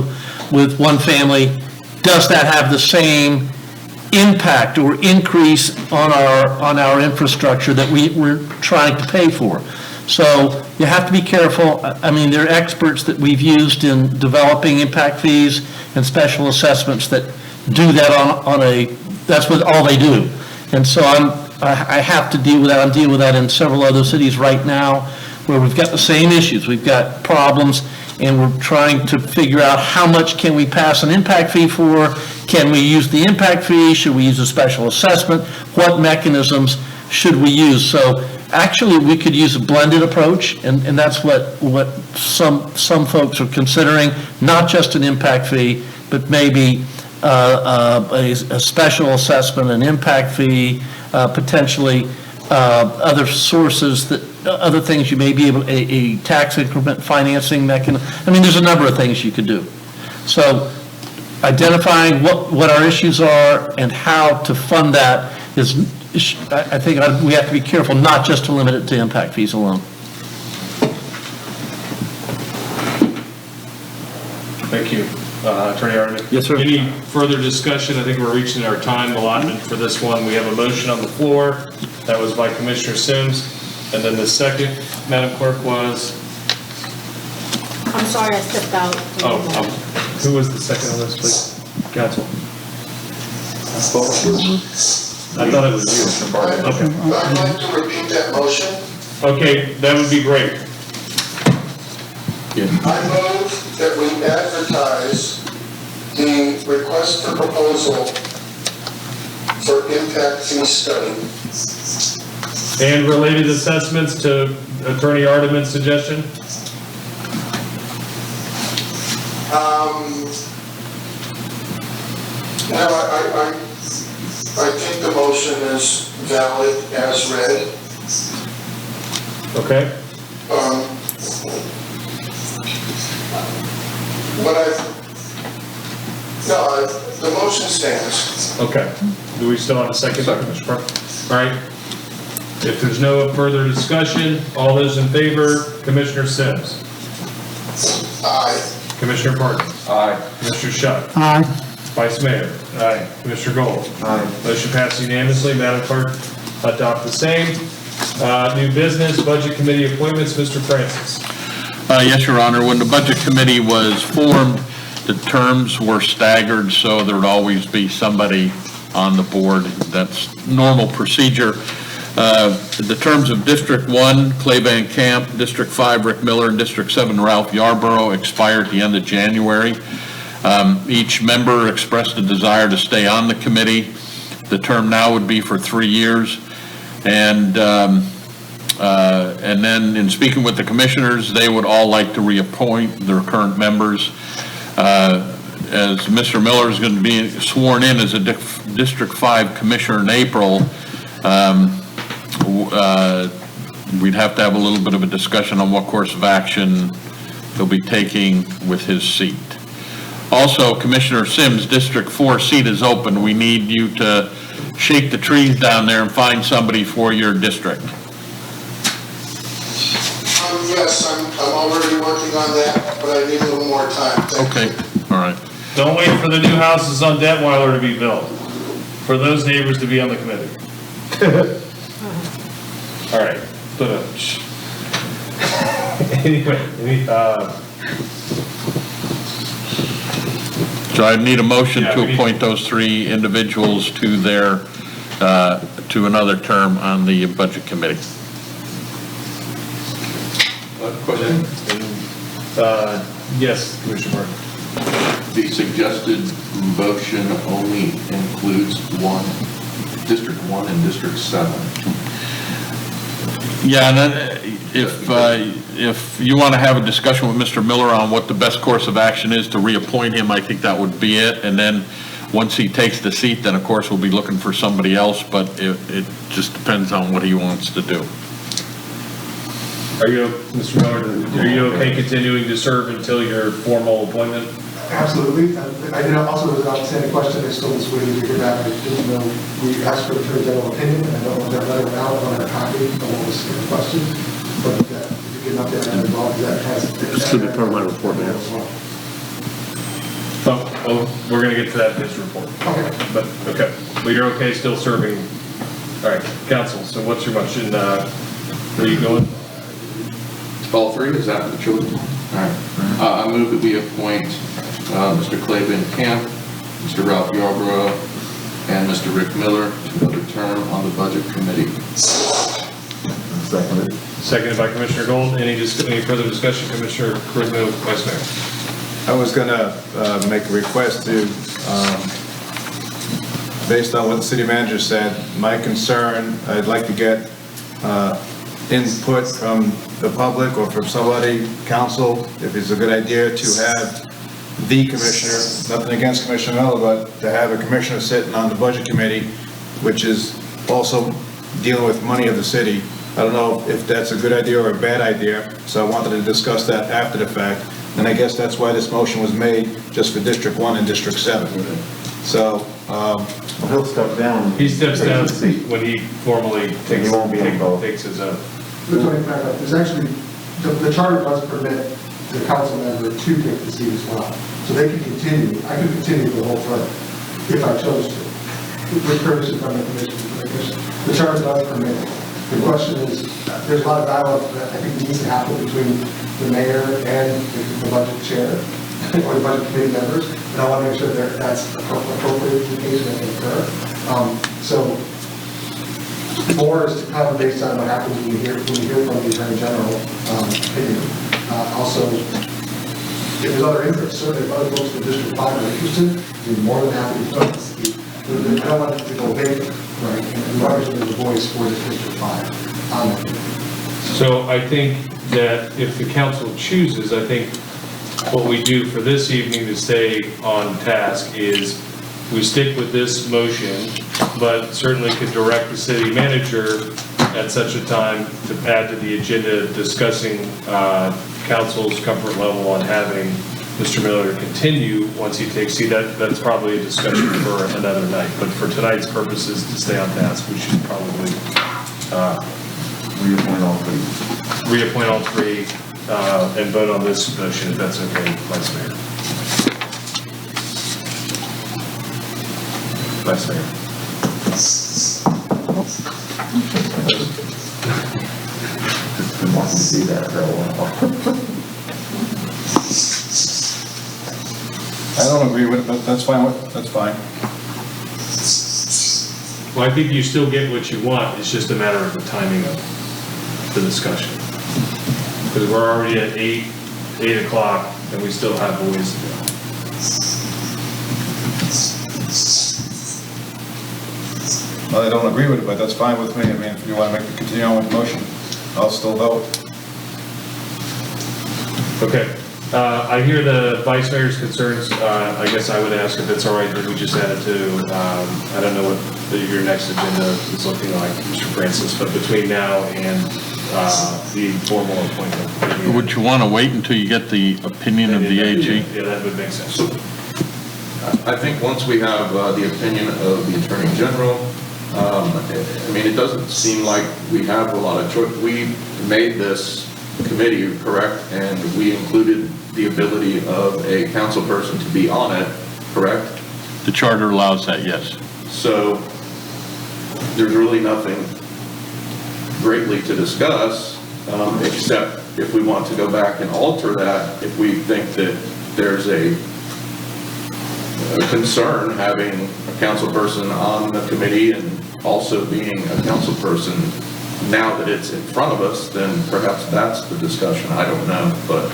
with one family. Does that have the same impact or increase on our infrastructure that we're trying to pay for? So you have to be careful. I mean, there are experts that we've used in developing impact fees and special assessments that do that that's what all they do. And so I have to deal with that. I'm dealing with that in several other cities right now, where we've got the same issues. We've got problems, and we're trying to figure out how much can we pass an impact fee for? Can we use the impact fee? Should we use a special assessment? What mechanisms should we use? So actually, we could use a blended approach, and that's what some folks are considering, not just an impact fee, but maybe a special assessment, an impact fee, potentially other sources, other things you may be able, a tax increment financing mechanism. I mean, there's a number of things you could do. So identifying what our issues are and how to fund that is, I think we have to be careful not just to limit it to impact fees alone. Thank you. Attorney Arden? Yes, sir. Any further discussion? I think we're reaching our time allotment for this one. We have a motion on the floor. That was by Commissioner Sims. And then the second, Madam Clerk, was? I'm sorry, I stepped out. Who was the second on this, please? Counsel. I thought it was you. Okay. I'd like to repeat that motion. Okay, that would be great. I move that we advertise the request for proposal for impact fee study. And related assessments to Attorney Ardeman's suggestion? No, I think the motion is valid as read. Okay. The motion stands. Okay. Do we still have a second? Second. All right. If there's no further discussion, all those in favor, Commissioner Sims. Aye. Commissioner Parton. Aye. Commissioner Shuck. Aye. Vice Mayor. Aye. Commissioner Gold. Aye. Motion passed unanimously. Madam Clerk, adopt the same. New business, Budget Committee appointments, Mr. Francis. Yes, Your Honor. When the Budget Committee was formed, the terms were staggered, so there would always be somebody on the board. That's normal procedure. The terms of District 1, Clay Van Camp, District 5, Rick Miller, and District 7, Ralph Yarborough, expire at the end of January. Each member expressed a desire to stay on the committee. The term now would be for 3 years. And then in speaking with the commissioners, they would all like to reappoint their current members. As Mr. Miller is going to be sworn in as a District 5 commissioner in April, We'd have to have a little bit of a discussion on what course of action he'll be taking with his seat. Also, Commissioner Sims, District 4 seat is open. We need you to shake the trees down there and find somebody for your district. Yes, I'm already working on that, but I need a little more time. Okay, all right. Don't wait for the new houses on Detweiler to be built, for those neighbors to be on the committee. All right, anyway, So I need a motion Yeah, to we need- appoint those 3 individuals to their, to another term on the Budget Committee. Question? yes, Commissioner Martin. The suggested motion only includes District 1 and District 7. Yeah, and then if you want to have a discussion with Mr. Miller on what the best course of action is to reappoint him, I think that would be it. And then, once he takes the seat, then of course we'll be looking for somebody else, but it just depends on what he wants to do. Are you, Mr. Miller, are you okay continuing to serve until your formal appointment? Absolutely. I did also, was an outstanding question, I still was waiting to hear back. I didn't know, we asked for the Attorney General opinion, and I don't know if that letter went out, I don't have a copy of what was the question, but if you get an update on that as well, because that has. Just to be part of my report, man. Oh, we're gonna get to that in his report. Okay. But you're okay still serving? All right, council, so what's your motion, where are you going? All 3, is that the choice? All right. I move that we appoint Mr. Clay Van Camp, Mr. Ralph Yarborough, and Mr. Rick Miller to another term on the Budget Committee. Seconded by Commissioner Gold. Any further discussion? Commissioner Charisma, Vice Mayor. I was gonna make a request to, based on what the city manager said, my concern, I'd like to get input from the public or from somebody, council, if it's a good idea to have the commissioner, nothing against Commissioner Miller, but to have a commissioner sitting on the Budget Committee, which is also dealing with money of the city. I don't know if that's a good idea or a bad idea, so I wanted to discuss that after the fact. And I guess that's why this motion was made, just for District 1 and District 7. So, He'll step down. He steps down when he formally takes, He won't be involved. takes his oath. There's actually, the charter does permit the council member to take the seat as well. So they can continue, I could continue the whole term if I chose to, with courtesy from the commission. The charter does permit it. The question is, there's a lot of dialogue that I think needs to happen between the mayor and the budget chair, or the budget committee members, and I want to make sure that that's appropriate in case that can occur. So, more is to come based on what happens when we hear from the Attorney General opinion. Also, if there's other interests, certainly if other folks in District 5 are interested, we're more than happy to talk to speak. I don't want it to go vacant, right? And there's a voice for the District 5 on that. So I think that if the council chooses, I think what we do for this evening to stay on task is we stick with this motion, but certainly could direct the city manager at such a time to add to the agenda discussing council's comfort level on having Mr. Miller continue once he takes seat. That's probably a discussion for another night, but for tonight's purposes to stay on task, we should probably Reappoint all 3. reappoint all 3 and vote on this motion, if that's okay, Vice Mayor. Vice Mayor. Been wanting to see that for a while. I don't agree with it, but that's fine, that's fine. Well, I think you still get what you want, it's just a matter of the timing of the discussion. Because we're already at 8 o'clock, and we still have a ways to go. Well, I don't agree with it, but that's fine with me. I mean, if you want to continue on with the motion, I'll still vote. Okay, I hear the vice mayor's concerns. I guess I would ask if it's all right that we just add it to, I don't know what your next agenda is looking like, Mr. Francis, but between now and the formal appointment. Would you want to wait until you get the opinion of the AG? Yeah, that would make sense. I think once we have the opinion of the Attorney General, I mean, it doesn't seem like we have a lot of choice. We made this committee, correct? And we included the ability of a council person to be on it, correct? The charter allows that, yes. So there's really nothing greatly to discuss, except if we want to go back and alter that, if we think that there's a concern having a council person on the committee and also being a council person, now that it's in front of us, then perhaps that's the discussion. I don't know, but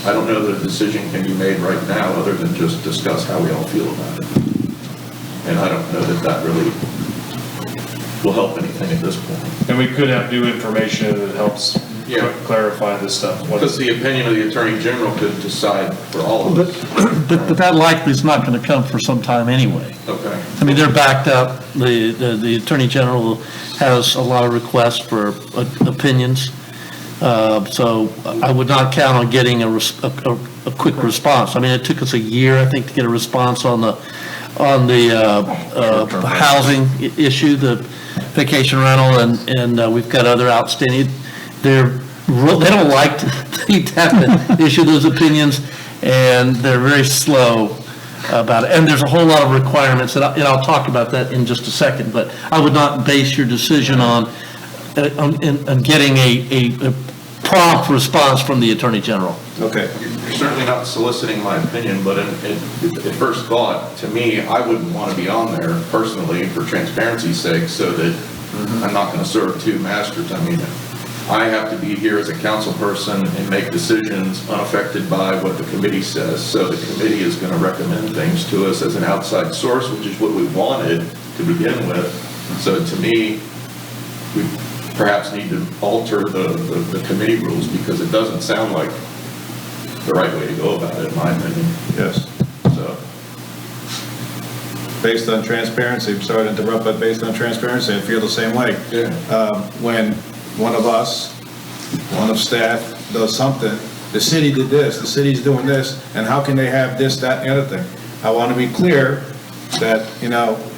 I don't know that a decision can be made right now other than just discuss how we all feel about it. And I don't know that that really will help anything at this point. And we could have new information that helps clarify this stuff. Because the opinion of the Attorney General could decide for all of us. But that likely is not going to come for some time anyway. Okay. I mean, they're backed up. The Attorney General has a lot of requests for opinions. So I would not count on getting a quick response. I mean, it took us a year, I think, to get a response on the housing issue, the vacation rental, and we've got other outstanding. They don't like to have to issue those opinions, and they're very slow about it. And there's a whole lot of requirements, and I'll talk about that in just a second, but I would not base your decision on getting a prompt response from the Attorney General. Okay. You're certainly not soliciting my opinion, but at first thought, to me, I wouldn't want to be on there personally for transparency's sake, so that I'm not going to serve two masters. I mean, I have to be here as a council person and make decisions unaffected by what the committee says. So the committee is going to recommend things to us as an outside source, which is what we wanted to begin with. So to me, we perhaps need to alter the committee rules, because it doesn't sound like the right way to go about it, in my opinion. Yes. So, Based on transparency, I'm sorry to interrupt, but based on transparency, I feel the same way. yeah. When one of us, one of staff does something, the city did this, the city's doing this, and how can they have this, that, and the other thing? I want to be clear that,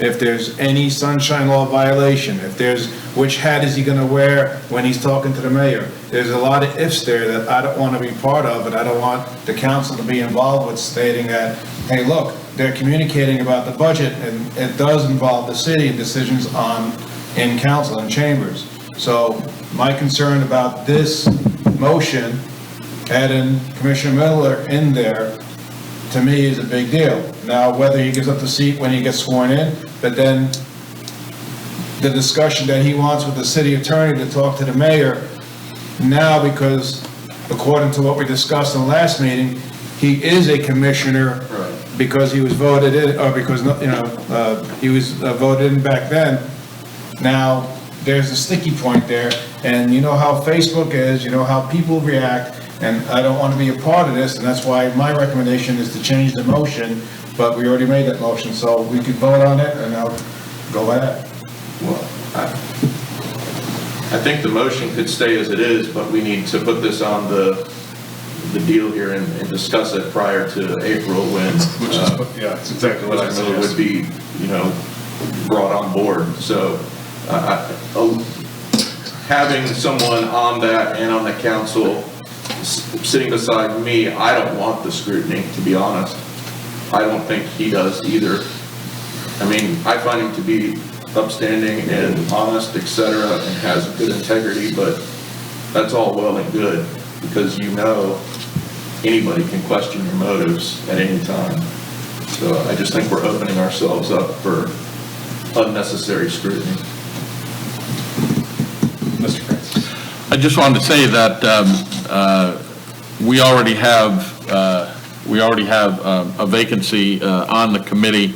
if there's any sunshine law violation, if there's, which hat is he going to wear when he's talking to the mayor? There's a lot of ifs there that I don't want to be part of, and I don't want the council to be involved with, stating that, hey, look, they're communicating about the budget, and it does involve the city and decisions in council and chambers. So my concern about this motion, adding Commissioner Miller in there, to me is a big deal. Now, whether he gives up the seat when he gets sworn in, but then the discussion that he wants with the city attorney to talk to the mayor, now, because according to what we discussed in the last meeting, he is a commissioner because he was voted in, or because, he was voted in back then. Now, there's a sticky point there, and you know how Facebook is, you know how people react, and I don't want to be a part of this, and that's why my recommendation is to change the motion, but we already made that motion, so we could vote on it, and I'll go ahead. Well, I think the motion could stay as it is, but we need to put this on the deal here and discuss it prior to April, when It's exactly what I said. Miller would be, brought on board. So having someone on that and on the council sitting beside me, I don't want the scrutiny, to be honest. I don't think he does either. I mean, I find him to be upstanding and honest, etc., and has good integrity, but that's all well and good, because anybody can question your motives at any time. So I just think we're opening ourselves up for unnecessary scrutiny. Mr. Francis. I just wanted to say that we already have a vacancy on the committee,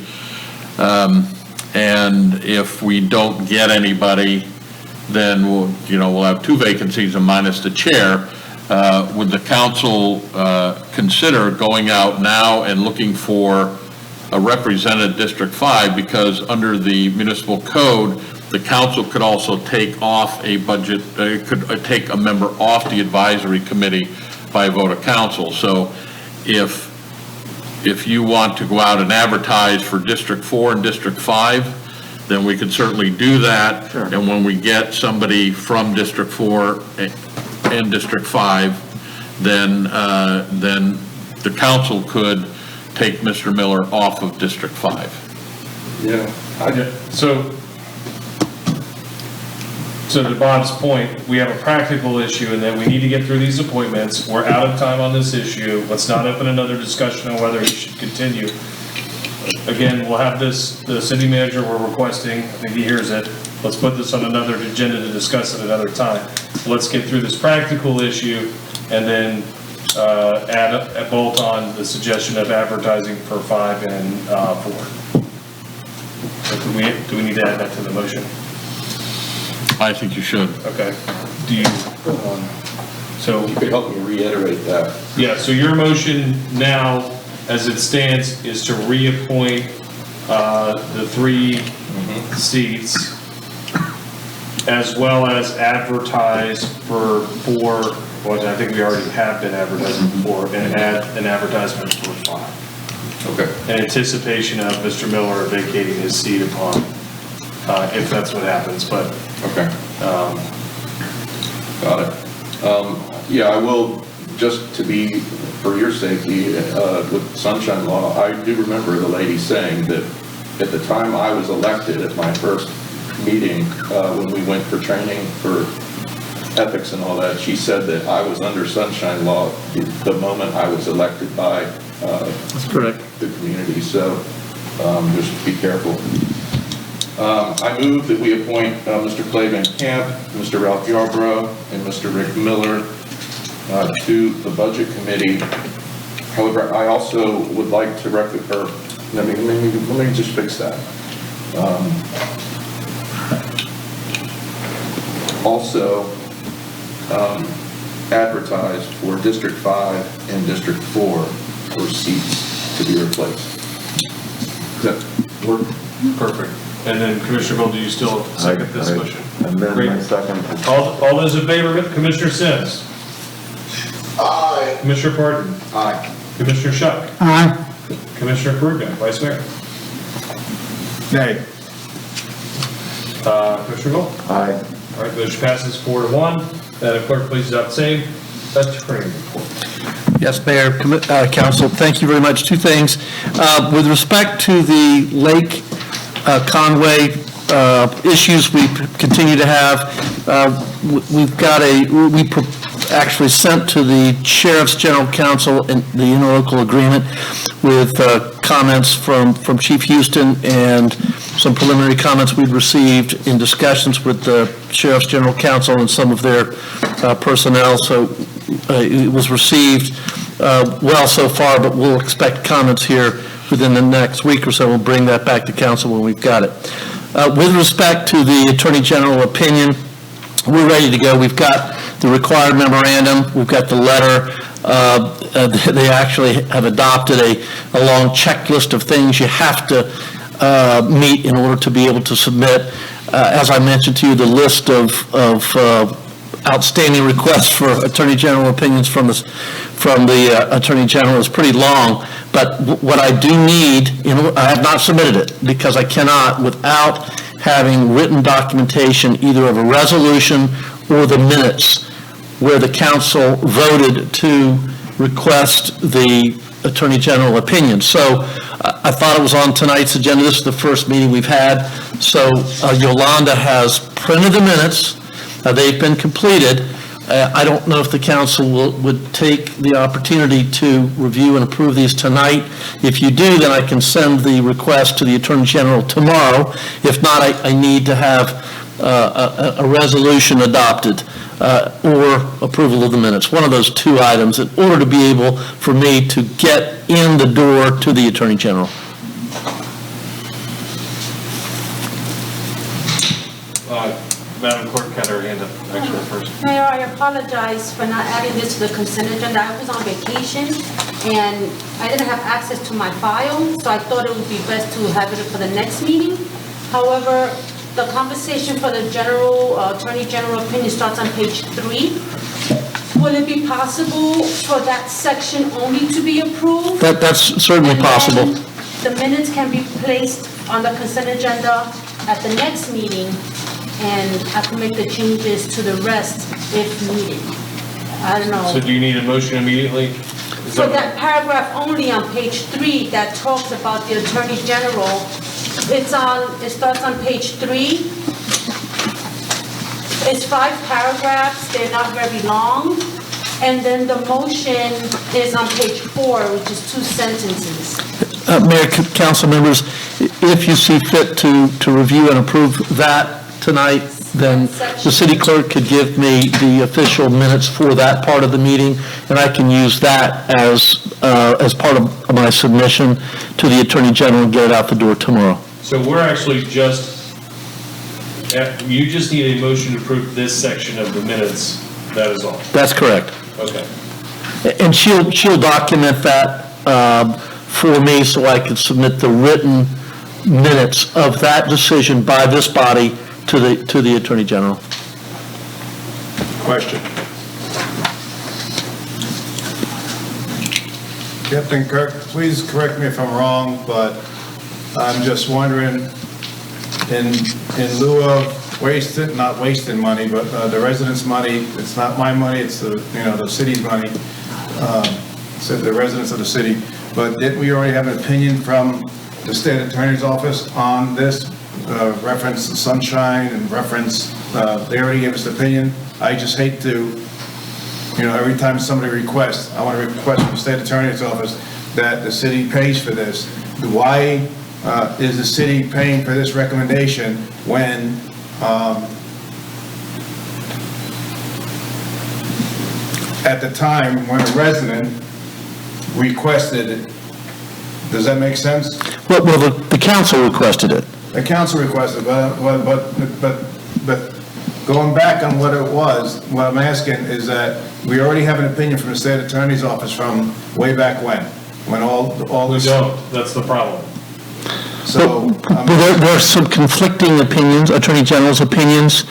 and if we don't get anybody, then we'll have two vacancies and minus the chair. would the council consider going out now and looking for a represented District 5? Because under the municipal code, the council could also take off a budget, could take a member off the advisory committee by a vote of council. So if you want to go out and advertise for District 4 and District 5, then we could certainly do that. Sure. And when we get somebody from District 4 and District 5, then the council could take Mr. Miller off of District 5. Yeah. So to Bob's point, we have a practical issue in that we need to get through these appointments. We're out of time on this issue. Let's not open another discussion on whether he should continue. Again, we'll have this, the city manager we're requesting, I think he hears it. Let's put this on another agenda to discuss it another time. Let's get through this practical issue and then add bolt on the suggestion of advertising for 5 and 4. So do we need to add that to the motion? I think you should. Okay. Do you, so. You could help me reiterate that. Yeah, so your motion now, as it stands, is to reappoint the 3 seats, as well as advertise for 4, well, I think we already have been advertising for 4, and add an advertisement for 5. Okay. In anticipation of Mr. Miller vacating his seat upon, if that's what happens, but. Okay. Got it. Yeah, I will, just to be, for your safety, with Sunshine Law, I do remember the lady saying that at the time I was elected at my first meeting, when we went for training for ethics and all that, she said that I was under Sunshine Law the moment I was elected by That's correct. the community, so just be careful. I move that we appoint Mr. Clay Van Camp, Mr. Ralph Yarborough, and Mr. Rick Miller to the Budget Committee. However, I also would like to let me just fix that. Also, advertise for District 5 and District 4 for seats to be replaced. Does that work? Perfect. And then Commissioner Belle, do you still second this motion? And then Great. my second. All those in favor of it, Commissioner Sims, Aye. Commissioner Parton, Aye. Commissioner Shuck, Aye. Commissioner Perugia, Vice Mayor. Nay. Commissioner Belle? Aye. All right, motion passes 4-1. Madam Clerk, please adopt same. Attorney report. Yes, Mayor, Council, thank you very much. 2 things. With respect to the Lake Conway issues we continue to have, we've got we actually sent to the Sheriff's General Counsel and the interlocal agreement with comments from Chief Houston and some preliminary comments we'd received in discussions with the Sheriff's General Counsel and some of their personnel. So it was received well so far, but we'll expect comments here within the next week or so. We'll bring that back to council when we've got it. With respect to the Attorney General opinion, we're ready to go. We've got the required memorandum. We've got the letter. They actually have adopted a long checklist of things you have to meet in order to be able to submit. As I mentioned to you, the list of outstanding requests for Attorney General opinions from the Attorney General is pretty long. But what I do need, I have not submitted it because I cannot without having written documentation either of a resolution or the minutes where the council voted to request the Attorney General opinion. So I thought it was on tonight's agenda. This is the first meeting we've had. So Yolanda has printed the minutes. They've been completed. I don't know if the council would take the opportunity to review and approve these tonight. If you do, then I can send the request to the Attorney General tomorrow. If not, I need to have a resolution adopted or approval of the minutes, one of those 2 items, in order to be able for me to get in the door to the Attorney General. Madam Clerk had her hand up actually first. Mayor, I apologize for not adding this to the consent agenda. I was on vacation and I didn't have access to my file, so I thought it would be best to have it for the next meeting. However, the conversation for the Attorney General opinion starts on page 3. Will it be possible for that section only to be approved? That's certainly And possible. then the minutes can be placed on the consent agenda at the next meeting, and I can make the changes to the rest if needed. I don't know. So do you need a motion immediately? Is For that paragraph only on page 3 that talks about the Attorney General, it starts on page 3. It's 5 paragraphs, they're not very long. And then the motion is on page 4, which is 2 sentences. Mayor, council members, if you see fit to review and approve that tonight, then the city clerk could give me the official minutes for that part of the meeting, and I can use that as part of my submission to the Attorney General and get it out the door tomorrow. So we're actually you just need a motion to approve this section of the minutes, that is all? That's correct. Okay. And she'll document that for me so I can submit the written minutes of that decision by this body to the Attorney General. Question. Captain Kirk, please correct me if I'm wrong, but I'm just wondering, in lieu of not wasting money, but the residents' money, it's not my money, it's the city's money, so the residents of the city, but didn't we already have an opinion from the state attorney's office on this, reference to sunshine and reference, they already gave us the opinion? I just hate to, every time somebody requests, I want to request from the state attorney's office that the city pays for this. Why is the city paying for this recommendation when at the time when a resident requested it? Does that make sense? Well, the council requested it. The council requested, but going back on what it was, what I'm asking is that we already have an opinion from the state attorney's office from way back when all this. We don't, that's the problem. So. There are some conflicting opinions, Attorney General's opinions,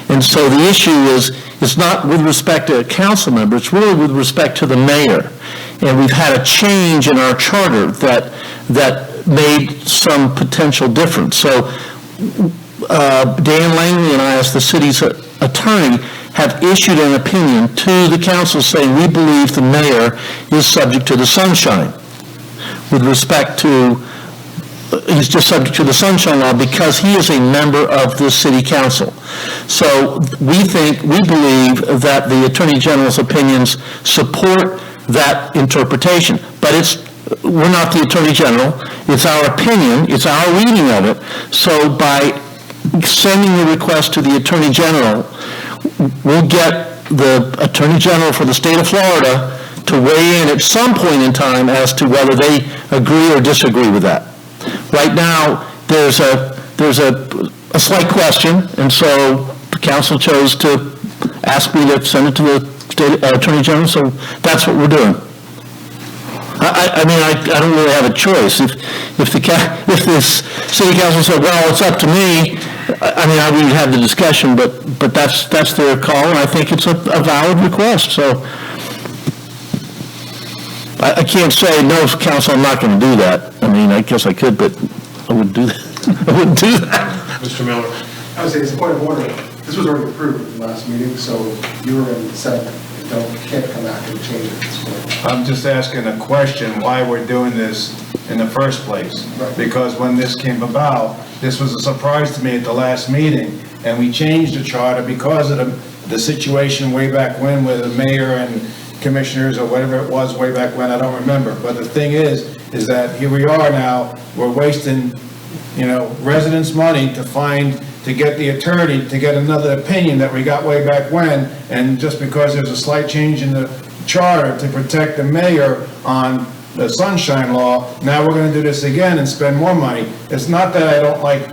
and so the issue is, it's not with respect to a council member, it's really with respect to the mayor. And we've had a change in our charter that made some potential difference. So Dan Langley and I, as the city's attorney, have issued an opinion to the council saying we believe the mayor is subject to the sunshine. With respect to, he's just subject to the sunshine law because he is a member of the city council. So we believe that the Attorney General's opinions support that interpretation. But we're not the Attorney General. It's our opinion. It's our reading of it. So by sending the request to the Attorney General, we'll get the Attorney General for the state of Florida to weigh in at some point in time as to whether they agree or disagree with that. Right now, there's a slight question, and so the council chose to ask me to send it to the state Attorney General, so that's what we're doing. I mean, I don't really have a choice. If this city council said, well, it's up to me, I mean, I would have the discussion, but that's their call, and I think it's a valid request. So I can't say, no, council, I'm not going to do that. I mean, I guess I could, but I wouldn't do that. I wouldn't do that. Mr. Miller. I would say, it's a point of order. This was already approved in the last meeting, so you were in said, can't come back and change it at this point. I'm just asking a question, why we're doing this in the first place. Right. Because when this came about, this was a surprise to me at the last meeting, and we changed the charter because of the situation way back when with the mayor and commissioners or whatever it was way back when, I don't remember. But the thing is that here we are now, we're wasting, residents' money to get the attorney to get another opinion that we got way back when, and just because there's a slight change in the charter to protect the mayor on the sunshine law, now we're going to do this again and spend more money. It's not that I don't like,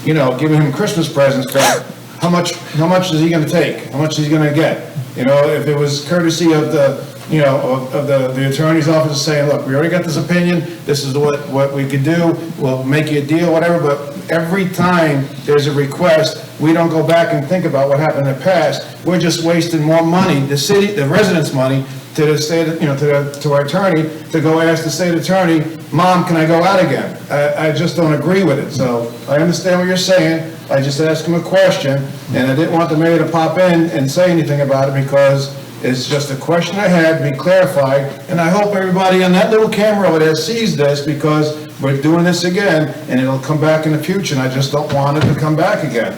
giving him Christmas presents, but how much is he gonna take? How much is he gonna get? You know, if it was courtesy of the, you know, of the attorney's office saying, look, we already got this opinion, this is what we could do, we'll make you a deal, whatever, but every time there's a request, we don't go back and think about what happened in the past. We're just wasting more money, the city, the residents' money, to the state, you know, to our attorney, to go ask the state attorney, Mom, can I go out again? I just don't agree with it. So I understand what you're saying. I just asked him a question, and I didn't want the mayor to pop in and say anything about it because it's just a question I had to be clarified. And I hope everybody on that little camera over there sees this because we're doing this again, and it'll come back in the future, and I just don't want it to come back again.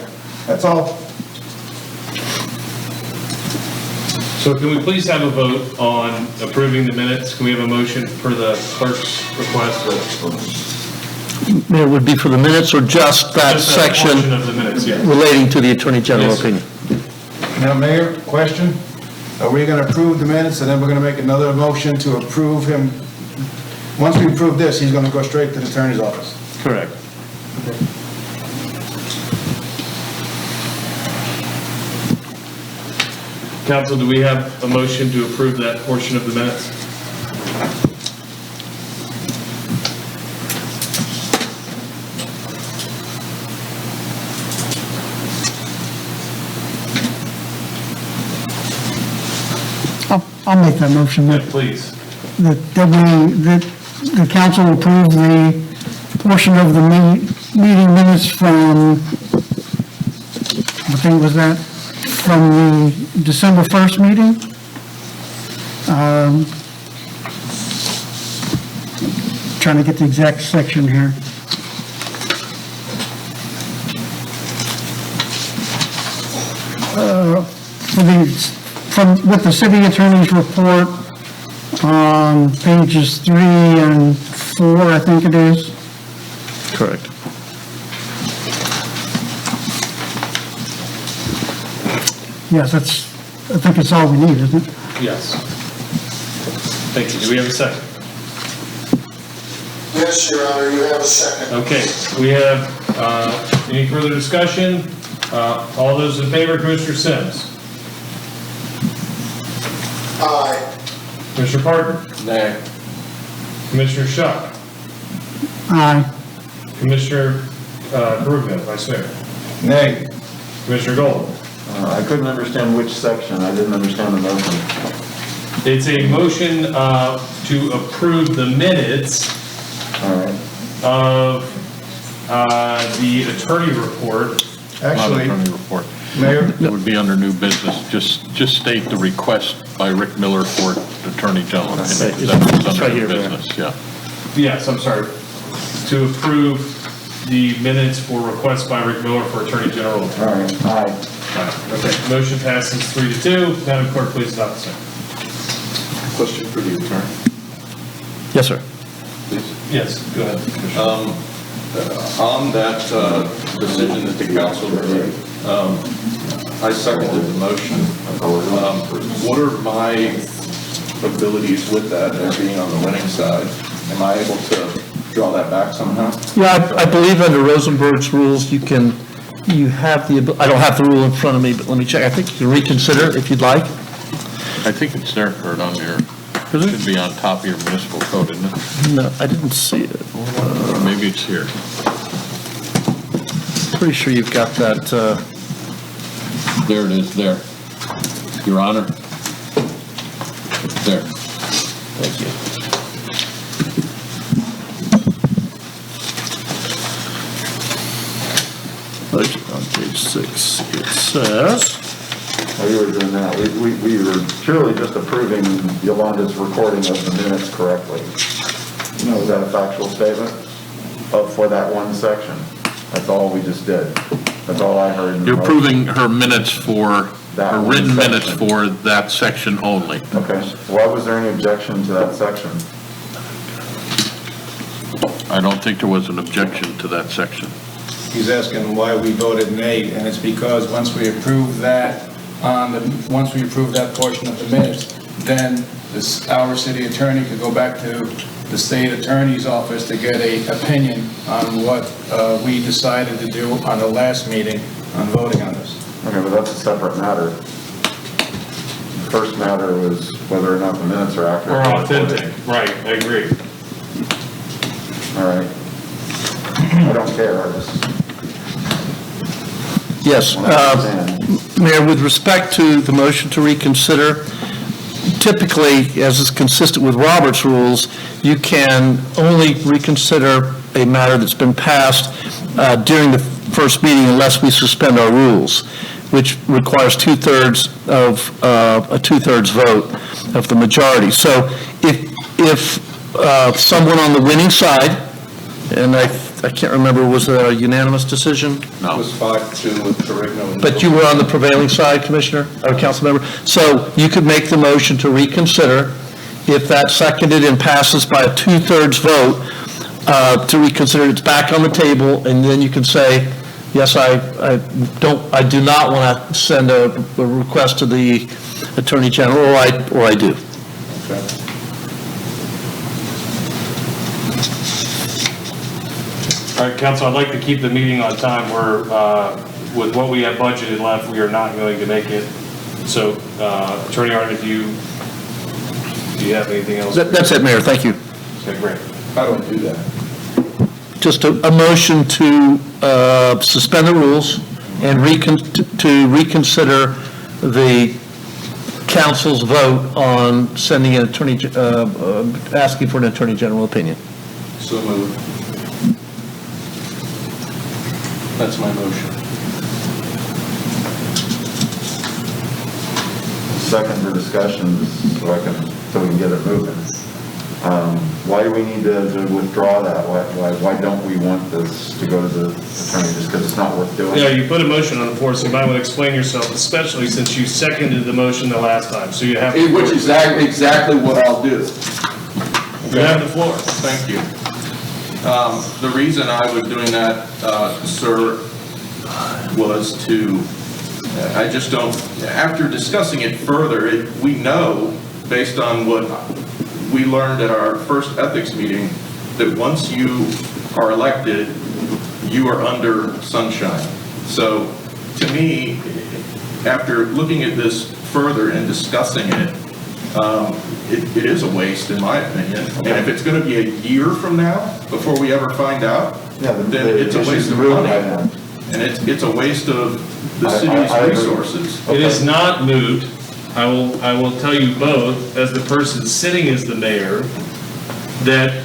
That's all. So can we please have a vote on approving the minutes? Can we have a motion for the clerk's request? It would be for the minutes or just that Just section portion of the minutes, yes. relating to the Attorney General Yes, sir. opinion? Now, Mayor, question? Are we going to approve the minutes, and then we're going to make another motion to approve him? Once we approve this, he's going to go straight to the attorney's office. Correct. Council, do we have a motion to approve that portion of the minutes? I'll make that motion Yeah, that please. that the council approve the portion of the meeting minutes from, what thing was that? From the December 1st meeting. Trying to get the exact section here. With the city attorney's report on pages 3 and 4, I think it is. Correct. Yes, I think it's all we need, isn't it? Yes. Thank you. Do we have a second? Yes, Your Honor, you have a second. Okay, we have, any further discussion? All those in favor, Commissioner Sims? Aye. Commissioner Parker? Nay. Commissioner Shuck? Aye. Commissioner Perugia, Vice Mayor? Nay. Commissioner Gold? I couldn't understand which section, I didn't understand the motion. It's a motion to approve the minutes All right. of the attorney report. Not Actually, attorney report. Mayor, It would be under new business. Just state the request by Rick Miller for Attorney General opinion. That's under new business, yeah. Yes, I'm sorry. To approve the minutes for request by Rick Miller for Attorney General. All right, aye. Okay, motion passes 3-2. Madam Clerk, please adopt the same. Question for the attorney, Yes, sir. please. Yes, go ahead, Commissioner. On that decision that the council made, I seconded the motion. What are my abilities with that as being on the winning side? Am I able to draw that back somehow? Yeah, I believe under Rosenberg's rules, you have the, I don't have the rule in front of me, but let me check. I think you can reconsider if you'd like. I think it's there, Kurt, on your, it should be on top of your municipal code, isn't it? No, I didn't see it. Maybe it's here. Pretty sure you've got that, There it is, there. Your Honor. There. thank you. Budget on page 6, it says, While you were doing that, we were purely just approving Yolanda's recording of the minutes correctly. Was that a factual statement for that one section? That's all we just did. That's all I heard. in the You're motion. approving her minutes for, That her one written section. minutes for that section only. Okay. Why was there any objection to that section? I don't think there was an objection to that section. he's asking why we voted nay, and it's because once we approve that once we approve that portion of the minutes, then our city attorney could go back to the state attorney's office to get a opinion on what we decided to do on the last meeting on voting on this. Okay, but that's a separate matter. The first matter was whether or not the minutes are accurate. Or authentic, right, I agree. All right. I don't care, I just Yes, want to understand. Mayor, with respect to the motion to reconsider, typically, as is consistent with Robert's rules, you can only reconsider a matter that's been passed during the first meeting unless we suspend our rules, which requires two-thirds vote of the majority. So if someone on the winning side, and I can't remember, was there a unanimous decision? It was 5-2 with Carigno. But you were on the prevailing side, Commissioner, or council member? So you could make the motion to reconsider. If that's seconded and passes by a two-thirds vote, to reconsider, it's back on the table, and then you can say, yes, I do not want to send a request to the Attorney General, or I do. Okay. All right, council, I'd like to keep the meeting on time. We're, with what we have budgeted left, we are not going to make it. So, Attorney Arden, do you have anything else? That's it, Mayor, thank you. Okay, great. How do I do that? Just a motion to suspend the rules and to reconsider the council's vote on sending an attorney, asking for an Attorney General opinion. So moved. That's my motion. Second for discussion, so we can get it moving. Why do we need to withdraw that? Why don't we want this to go to the attorney, just because it's not worth doing? Yeah, you put a motion on the floor, so you might want to explain yourself, especially since you seconded the motion the last time, so you have. Which is exactly what I'll do. You have the floor. Thank you. The reason I was doing that, sir, was to, I just don't, after discussing it further, we know, based on what we learned at our first ethics meeting, that once you are elected, you are under sunshine. So, to me, after looking at this further and discussing it, it is a waste, in my opinion. And if it's going to be a year from now, before we ever find out, then it's a waste of money. And it's a waste of the city's resources. It is not moot. I will tell you both, as the person sitting as the mayor, that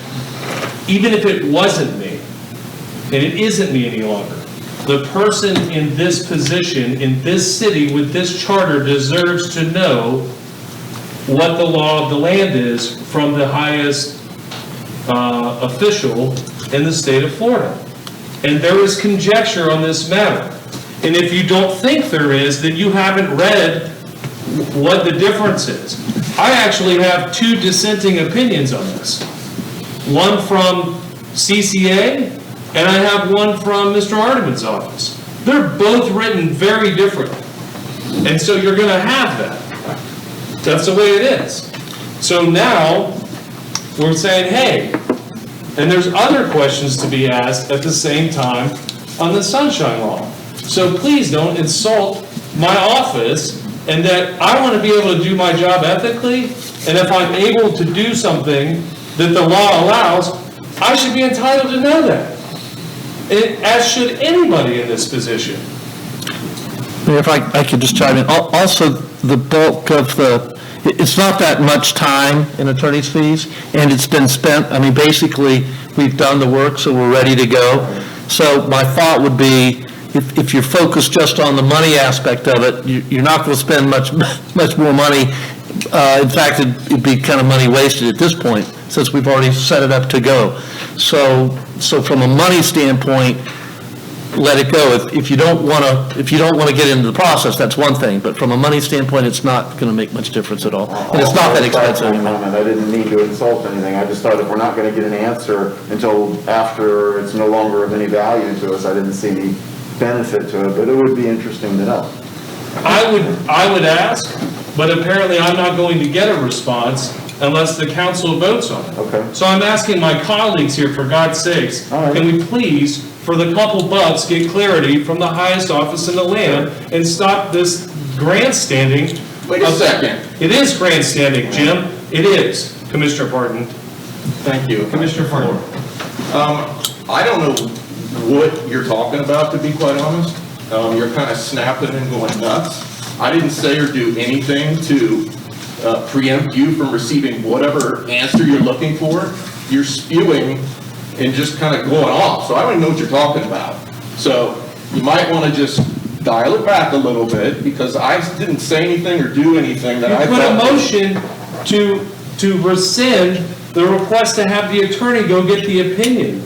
even if it wasn't me, and it isn't me any longer, the person in this position, in this city, with this charter, deserves to know what the law of the land is from the highest official in the state of Florida. And there is conjecture on this matter. And if you don't think there is, then you haven't read what the difference is. I actually have two dissenting opinions on this. One from CCA, and I have one from Mr. Hardiman's office. They're both written very differently. And so you're going to have that. That's the way it is. So now, we're saying, hey, and there's other questions to be asked at the same time on the Sunshine Law. So please don't insult my office, and that I want to be able to do my job ethically, and if I'm able to do something that the law allows, I should be entitled to know that. As should anybody in this position. If I could just chime in, also the bulk of it's not that much time in attorney's fees, and it's been spent, I mean, basically, we've done the work, so we're ready to go. So my thought would be, if you're focused just on the money aspect of it, you're not going to spend much more money. In fact, it'd be kind of money wasted at this point, since we've already set it up to go. So from a money standpoint, let it go. If you don't want to get into the process, that's one thing. But from a money standpoint, it's not going to make much difference at all, and it's not that expensive. I didn't mean to insult anything. I just thought if we're not going to get an answer until after it's no longer of any value to us, I didn't see any benefit to it. But it would be interesting to know. I would ask, but apparently I'm not going to get a response unless the council votes on it. Okay. So I'm asking my colleagues here, for God's sakes, can we please for the couple bucks, get clarity from the highest office in the land and stop this grandstanding. Wait a second. It is grandstanding, Jim. It is, Commissioner Parton. Thank you. Commissioner Parton. I don't know what you're talking about, to be quite honest. You're kind of snapping and going nuts. I didn't say or do anything to preempt you from receiving whatever answer you're looking for. You're spewing and just kind of going off, so I don't even know what you're talking about. So you might want to just dial it back a little bit, because I didn't say anything or do anything that I You thought... put a motion to rescind the request to have the attorney go get the opinion.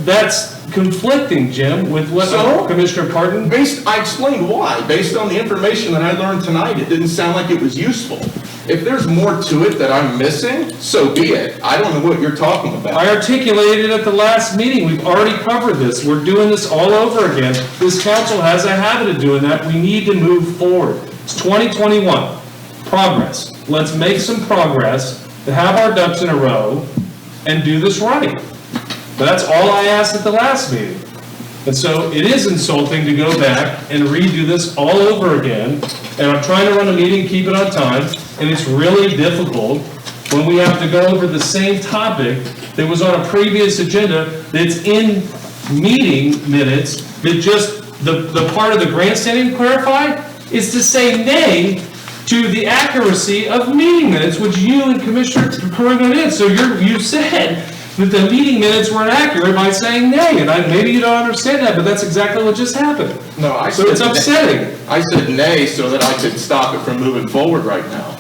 That's conflicting, Jim, with what Commissioner Parton... I explained why. Based on the information that I learned tonight, it didn't sound like it was useful. If there's more to it that I'm missing, so be it. I don't know what you're talking about. I articulated at the last meeting. We've already covered this. We're doing this all over again. This council has a habit of doing that. We need to move forward. It's 2021. Progress. Let's make some progress to have our ducks in a row and do this right. But that's all I asked at the last meeting. And so it is insulting to go back and redo this all over again. And I'm trying to run a meeting, keep it on time, and it's really difficult when we have to go over the same topic that was on a previous agenda that's in meeting minutes, that just the part of the grandstanding clarified is to say nay to the accuracy of meeting minutes, which you and Commissioner Corrigan did. So you said that the meeting minutes were inaccurate by saying nay, and maybe you don't understand that, but that's exactly what just happened. No, I So said it's upsetting. I said nay so that I could stop it from moving forward right now.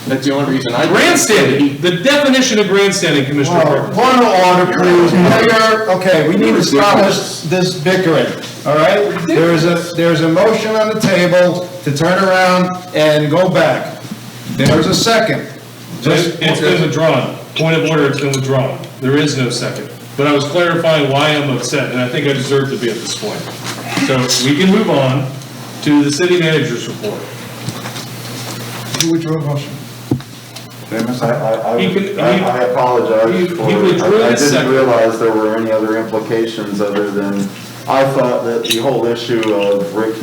That's the only reason I... Grandstanding, the definition of grandstanding, Commissioner Corrigan. Point of order, please. Mayor, okay, we need to stop this bickering, all right? There's a motion on the table to turn around and go back. There's a second. It's been withdrawn. Point of order, it's been withdrawn. There is no second. But I was clarifying why I'm upset, and I think I deserve to be at this point. So we can move on to the city manager's report. Who withdrew a motion? I apologize for, I didn't realize there were any other implications other than, I thought that the whole issue of Rick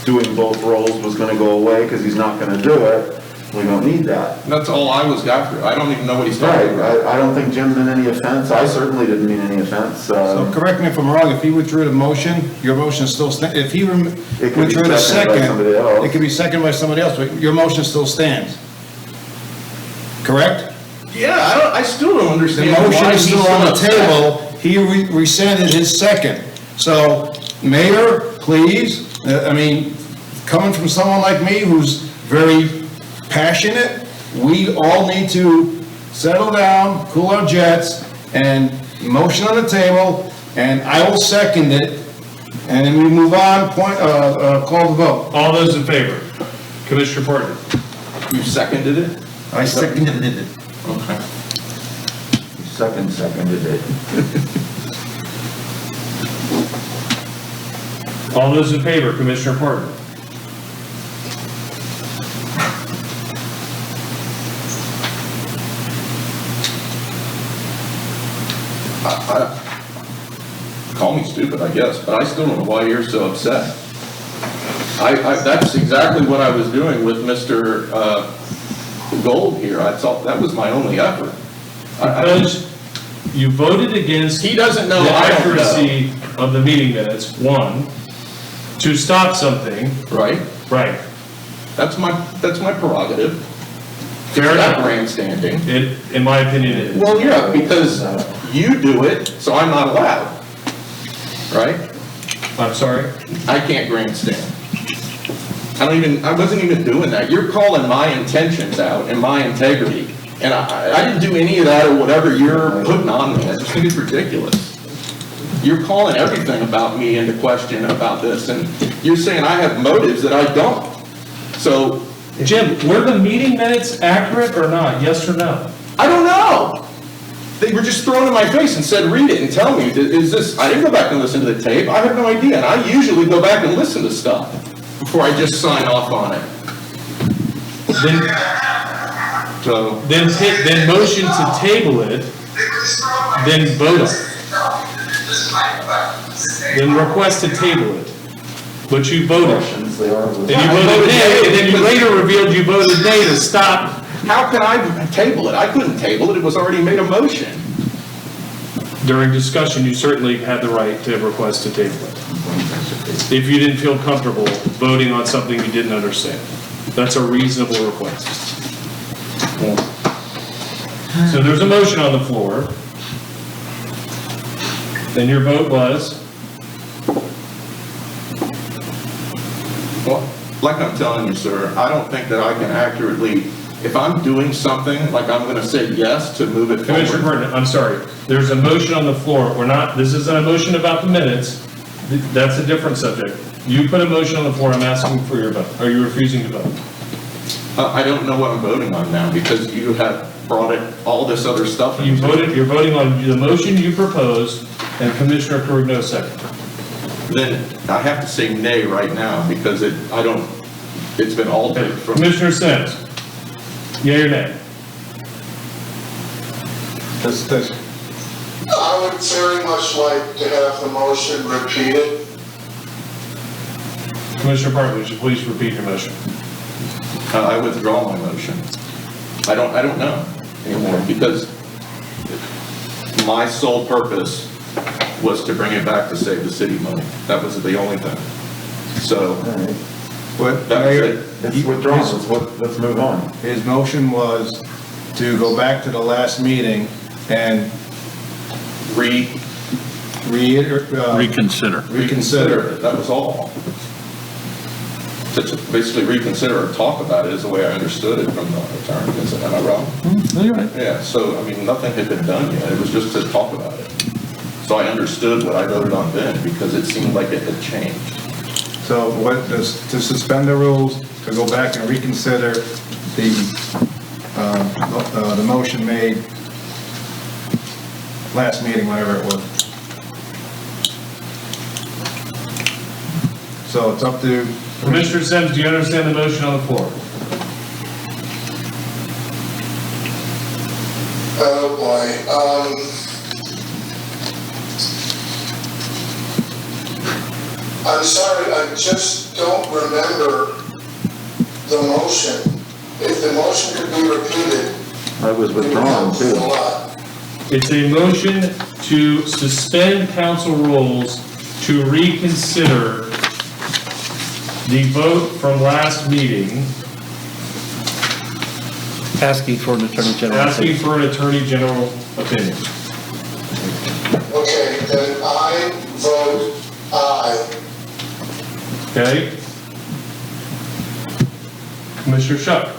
doing both roles was gonna go away because he's not gonna do it. We don't need that. That's all I was after. I don't even know what he's talking Right, about. I don't think Jim meant any offense. I certainly didn't mean any offense. So correct me if I'm wrong, if he withdrew the motion, your motion still stands. If he It could be withdrew the seconded by second, somebody else. it could be seconded by somebody else, but your motion still stands. Correct? Yeah, I still don't The understand motion why is he's still so on the upset. table, he rescinded his second. So, Mayor, please, coming from someone like me who's very passionate, we all need to settle down, cool our jets, and motion on the table, and I will second it, and then we move on, call the vote. All those in favor? Commissioner Parton? You seconded it? I seconded it. Okay. Seconded it. All those in favor? Commissioner Parton? Call me stupid, I guess, but I still don't know why you're so upset. That's exactly what I was doing with Mr. Gold here. I thought that was my only effort. Because you voted against He doesn't know, the I don't know. accuracy of the meeting minutes, one, to stop something. Right? Right. That's my prerogative. Fair Not enough. grandstanding. It, in my opinion, it is. Well, yeah, because you do it, so I'm not allowed. Right? I'm sorry? I can't grandstand. I wasn't even doing that. You're calling my intentions out and my integrity. And I didn't do any of that or whatever you're putting on me. I just think it's ridiculous. You're calling everything about me into question about this, and you're saying I have motives that I don't. So, Jim, were the meeting minutes accurate or not? Yes or no? I don't know. They were just thrown in my face and said, read it and tell me, is this, I didn't go back and listen to the tape. I have no idea. And I usually go back and listen to stuff before I just sign off on it. Then motion to table it, then vote on it. Then request to table it. But you voted. Questions, they are. And you voted nay, and then you later revealed you voted nay to stop. How could I table it? I couldn't table it, it was already made a motion. During discussion, you certainly had the right to request to table it. If you didn't feel comfortable voting on something you didn't understand. That's a reasonable request. So there's a motion on the floor. Then your vote was? Well, like I'm telling you, sir, I don't think that I can accurately, if I'm doing something, like I'm gonna say yes to move it Commissioner forward. Burton, I'm sorry. There's a motion on the floor. We're not, this isn't a motion about the minutes. That's a different subject. You put a motion on the floor, I'm asking for your vote. Are you refusing to vote? I don't know what I'm voting on now, because you have brought it, all this other stuff. You voted, you're voting on the motion you proposed, and Commissioner Carugno second. Then I have to say nay right now, because it's been altered from. Commissioner Sims, yea or nay? I would very much like to have the motion repeated. Commissioner Parker, would you please repeat your motion? I withdraw my motion. I don't know anymore, because my sole purpose was to bring it back to save the city money. That was the only thing. So, What, that was Mayor, it. It's withdrawn, let's move on. his motion was to go back to the last meeting and Reconsider. reconsider. That was all. To basically reconsider or talk about it is the way I understood it from the attorney. Am I wrong? No, you're right. Yeah, so, I mean, nothing had been done yet. It was just to talk about it. So I understood what I voted on then, because it seemed like it had changed. So what, to suspend the rules, to go back and reconsider the motion made last meeting, whatever it was. So it's up to, Commissioner Sims, do you understand the motion on the floor? Oh, boy. I'm sorry, I just don't remember the motion. If the motion could be repeated. I was it would withdrawn help too. a lot. It's a motion to suspend council rules to reconsider the vote from last meeting, Asking for an Attorney General. asking for an Attorney General opinion. Okay, then I vote aye. Okay? Commissioner Shuck?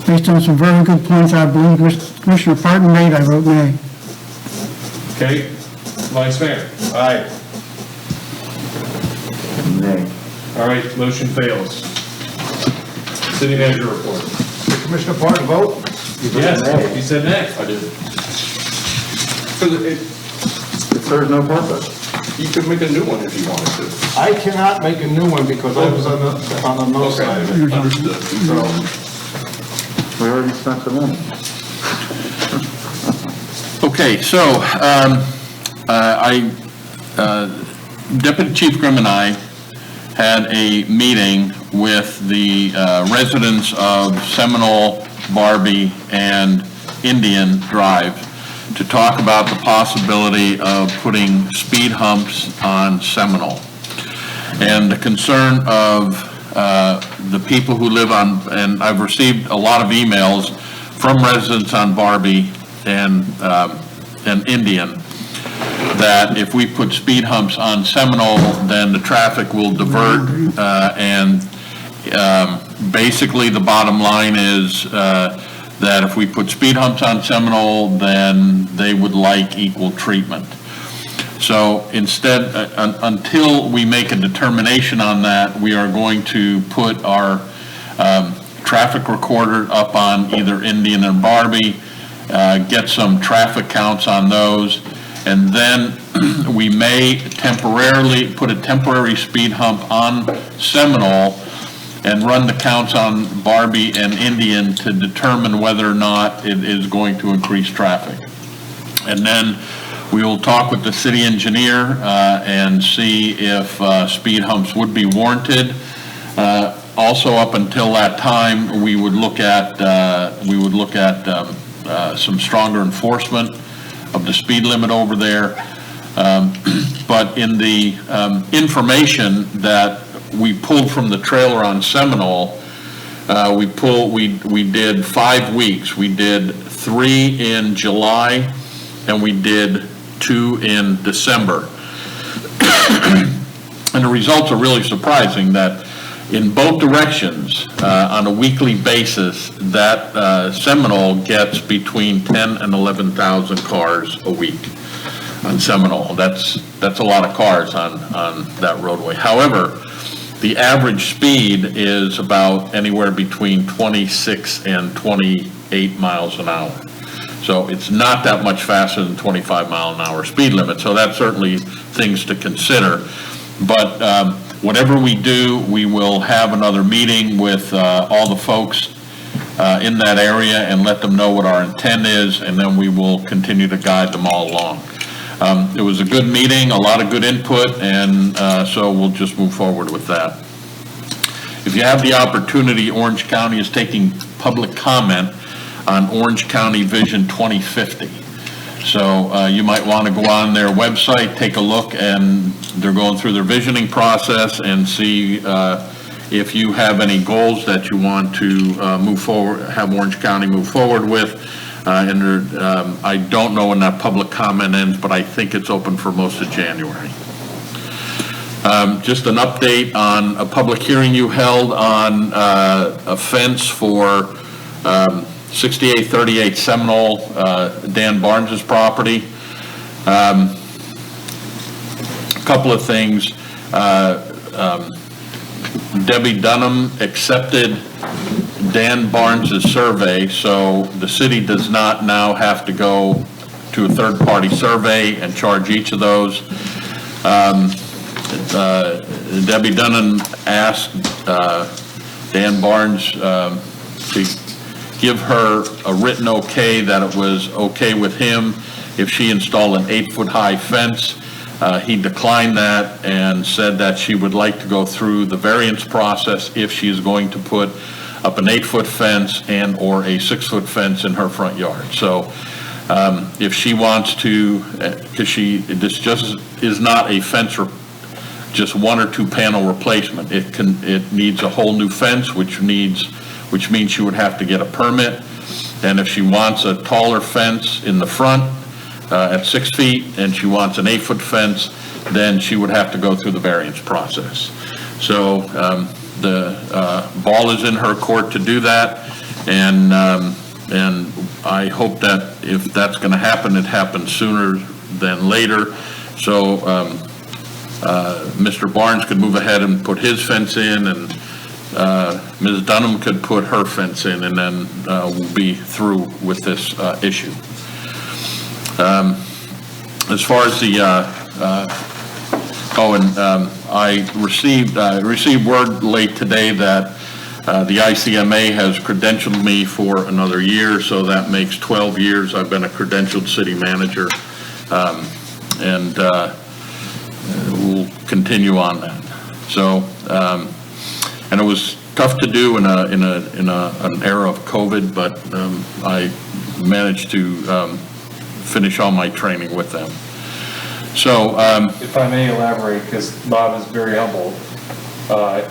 Based on some very good points I believe Commissioner Parton made, I vote nay. Okay? Vice Mayor? aye. Nay. All right, motion fails. City manager report. Did Commissioner Parton vote? Yes, he said nay. I did. Because It serves no purpose. you could make a new one if you wanted to. I cannot make a new one because I was on the no side of it. Understood. We already spent the money. Okay, so, Deputy Chief Grimm and I had a meeting with the residents of Seminole, Barbie, and Indian Drive to talk about the possibility of putting speed humps on Seminole. And the concern of the people who live on, and I've received a lot of emails from residents on Barbie and Indian, that if we put speed humps on Seminole, then the traffic will divert, and basically the bottom line is that if we put speed humps on Seminole, then they would like equal treatment. So instead, until we make a determination on that, we are going to put our traffic recorder up on either Indian or Barbie, get some traffic counts on those, and then we may temporarily put a temporary speed hump on Seminole and run the counts on Barbie and Indian to determine whether or not it is going to increase traffic. And then we will talk with the city engineer and see if speed humps would be warranted. Also, up until that time, we would look at some stronger enforcement of the speed limit over there. But in the information that we pulled from the trailer on Seminole, we did 5 weeks. We did 3 in July, and we did 2 in December. And the results are really surprising that in both directions, on a weekly basis, that Seminole gets between 10 and 11,000 cars a week on Seminole. That's a lot of cars on that roadway. However, the average speed is about anywhere between 26 and 28 miles an hour. So it's not that much faster than 25-mile-an-hour speed limit. So that's certainly things to consider. But whatever we do, we will have another meeting with all the folks in that area and let them know what our intent is, and then we will continue to guide them all along. It was a good meeting, a lot of good input, and so we'll just move forward with that. If you have the opportunity, Orange County is taking public comment on Orange County Vision 2050. So you might want to go on their website, take a look, and they're going through their visioning process and see if you have any goals that you want to move forward, have Orange County move forward with. I don't know when that public comment ends, but I think it's open for most of January. Just an update on a public hearing you held on a fence for 6838 Seminole, Dan Barnes's property. A couple of things. Debbie Dunham accepted Dan Barnes's survey, so the city does not now have to go to a third-party survey and charge each of those. Debbie Dunham asked Dan Barnes to give her a written okay that it was okay with him if she installed an 8-foot-high fence. He declined that and said that she would like to go through the variance process if she is going to put up an 8-foot fence and or a 6-foot fence in her front yard. So if she wants to, because this just is not a fence or just 1 or 2 panel replacement. It needs a whole new fence, which means she would have to get a permit. And if she wants a taller fence in the front at 6 feet and she wants an 8-foot fence, then she would have to go through the variance process. So the ball is in her court to do that, and I hope that if that's going to happen, it happens sooner than later. So Mr. Barnes could move ahead and put his fence in, and Ms. Dunham could put her fence in, and then we'll be through with this issue. As far as the I received word late today that the ICMA has credentialed me for another year, so that makes 12 years I've been a credentialed city manager, and we'll continue on that. So, and it was tough to do in an era of COVID, but I managed to finish all my training with them. So, if I may elaborate, because Bob is very humble,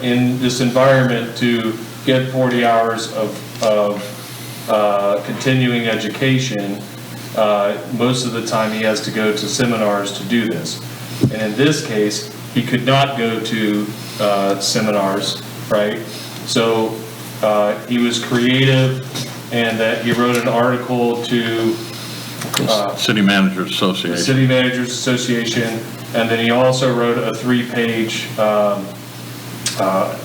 in this environment to get 40 hours of continuing education, most of the time he has to go to seminars to do this. And in this case, he could not go to seminars, right? So he was creative, and that he wrote an article to City Managers Association. City Managers Association, and then he also wrote a 3-page,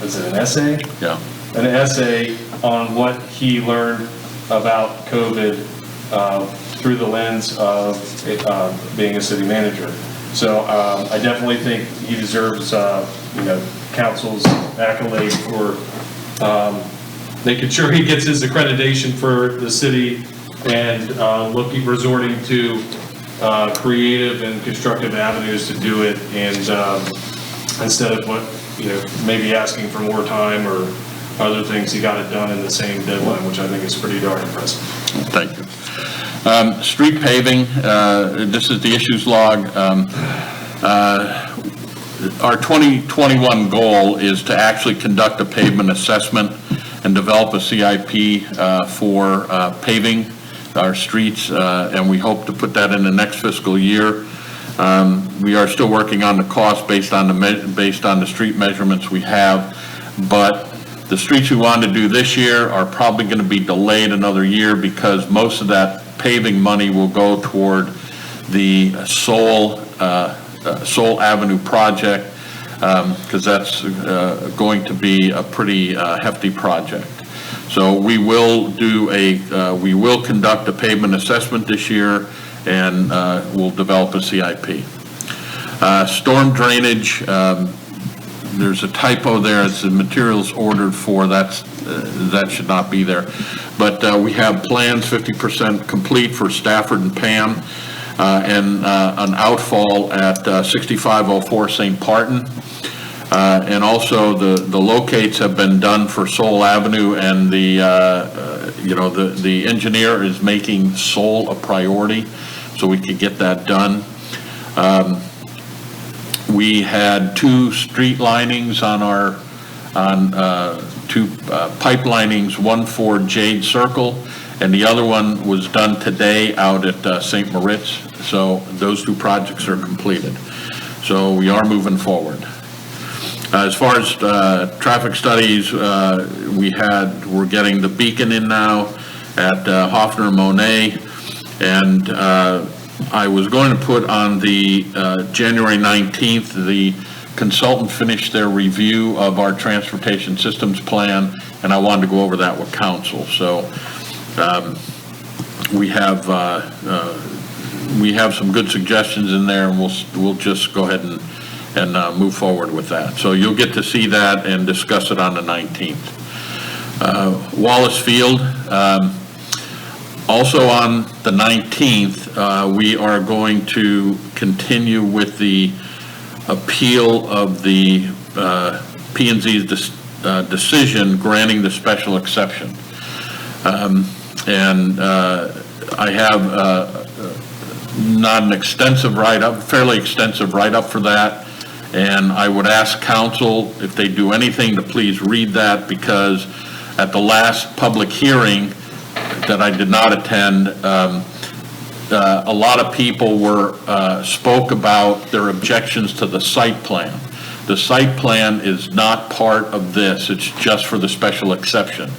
is it an essay? Yeah. An essay on what he learned about COVID through the lens of being a city manager. So I definitely think he deserves, council's accolade for making sure he gets his accreditation for the city and resorting to creative and constructive avenues to do it, and instead of maybe asking for more time or other things, he got it done in the same deadline, which I think is pretty darn impressive. Thank you. Street paving, this is the issues log. Our 2021 goal is to actually conduct a pavement assessment and develop a CIP for paving our streets, and we hope to put that in the next fiscal year. We are still working on the cost based on the street measurements we have, but the streets we want to do this year are probably going to be delayed another year because most of that paving money will go toward the Soul Avenue project, because that's going to be a pretty hefty project. So we will conduct a pavement assessment this year, and we'll develop a CIP. Storm drainage, there's a typo there. It's the materials ordered for, that should not be there. But we have plans 50% complete for Stafford and Pam, and an outfall at 6504 St. Parton. And also the locates have been done for Soul Avenue, and the engineer is making Soul a priority so we could get that done. We had two street linings two pipe linings, one for Jade Circle, and the other one was done today out at St. Moritz. So those two projects are completed. So we are moving forward. As far as traffic studies, we're getting the beacon in now at Hoffner Monet, and I was going to put on the January 19th, the consultant finished their review of our transportation systems plan, and I wanted to go over that with council. So we have some good suggestions in there, and we'll just go ahead and move forward with that. So you'll get to see that and discuss it on the 19th. Wallace Field, also on the 19th, we are going to continue with the appeal of the P&Z's decision granting the special exception. I have not an extensive write-up, fairly extensive write-up for that. And I would ask council, if they do anything, to please read that, because at the last public hearing that I did not attend, a lot of people spoke about their objections to the site plan. The site plan is not part of this, it's just for the special exception.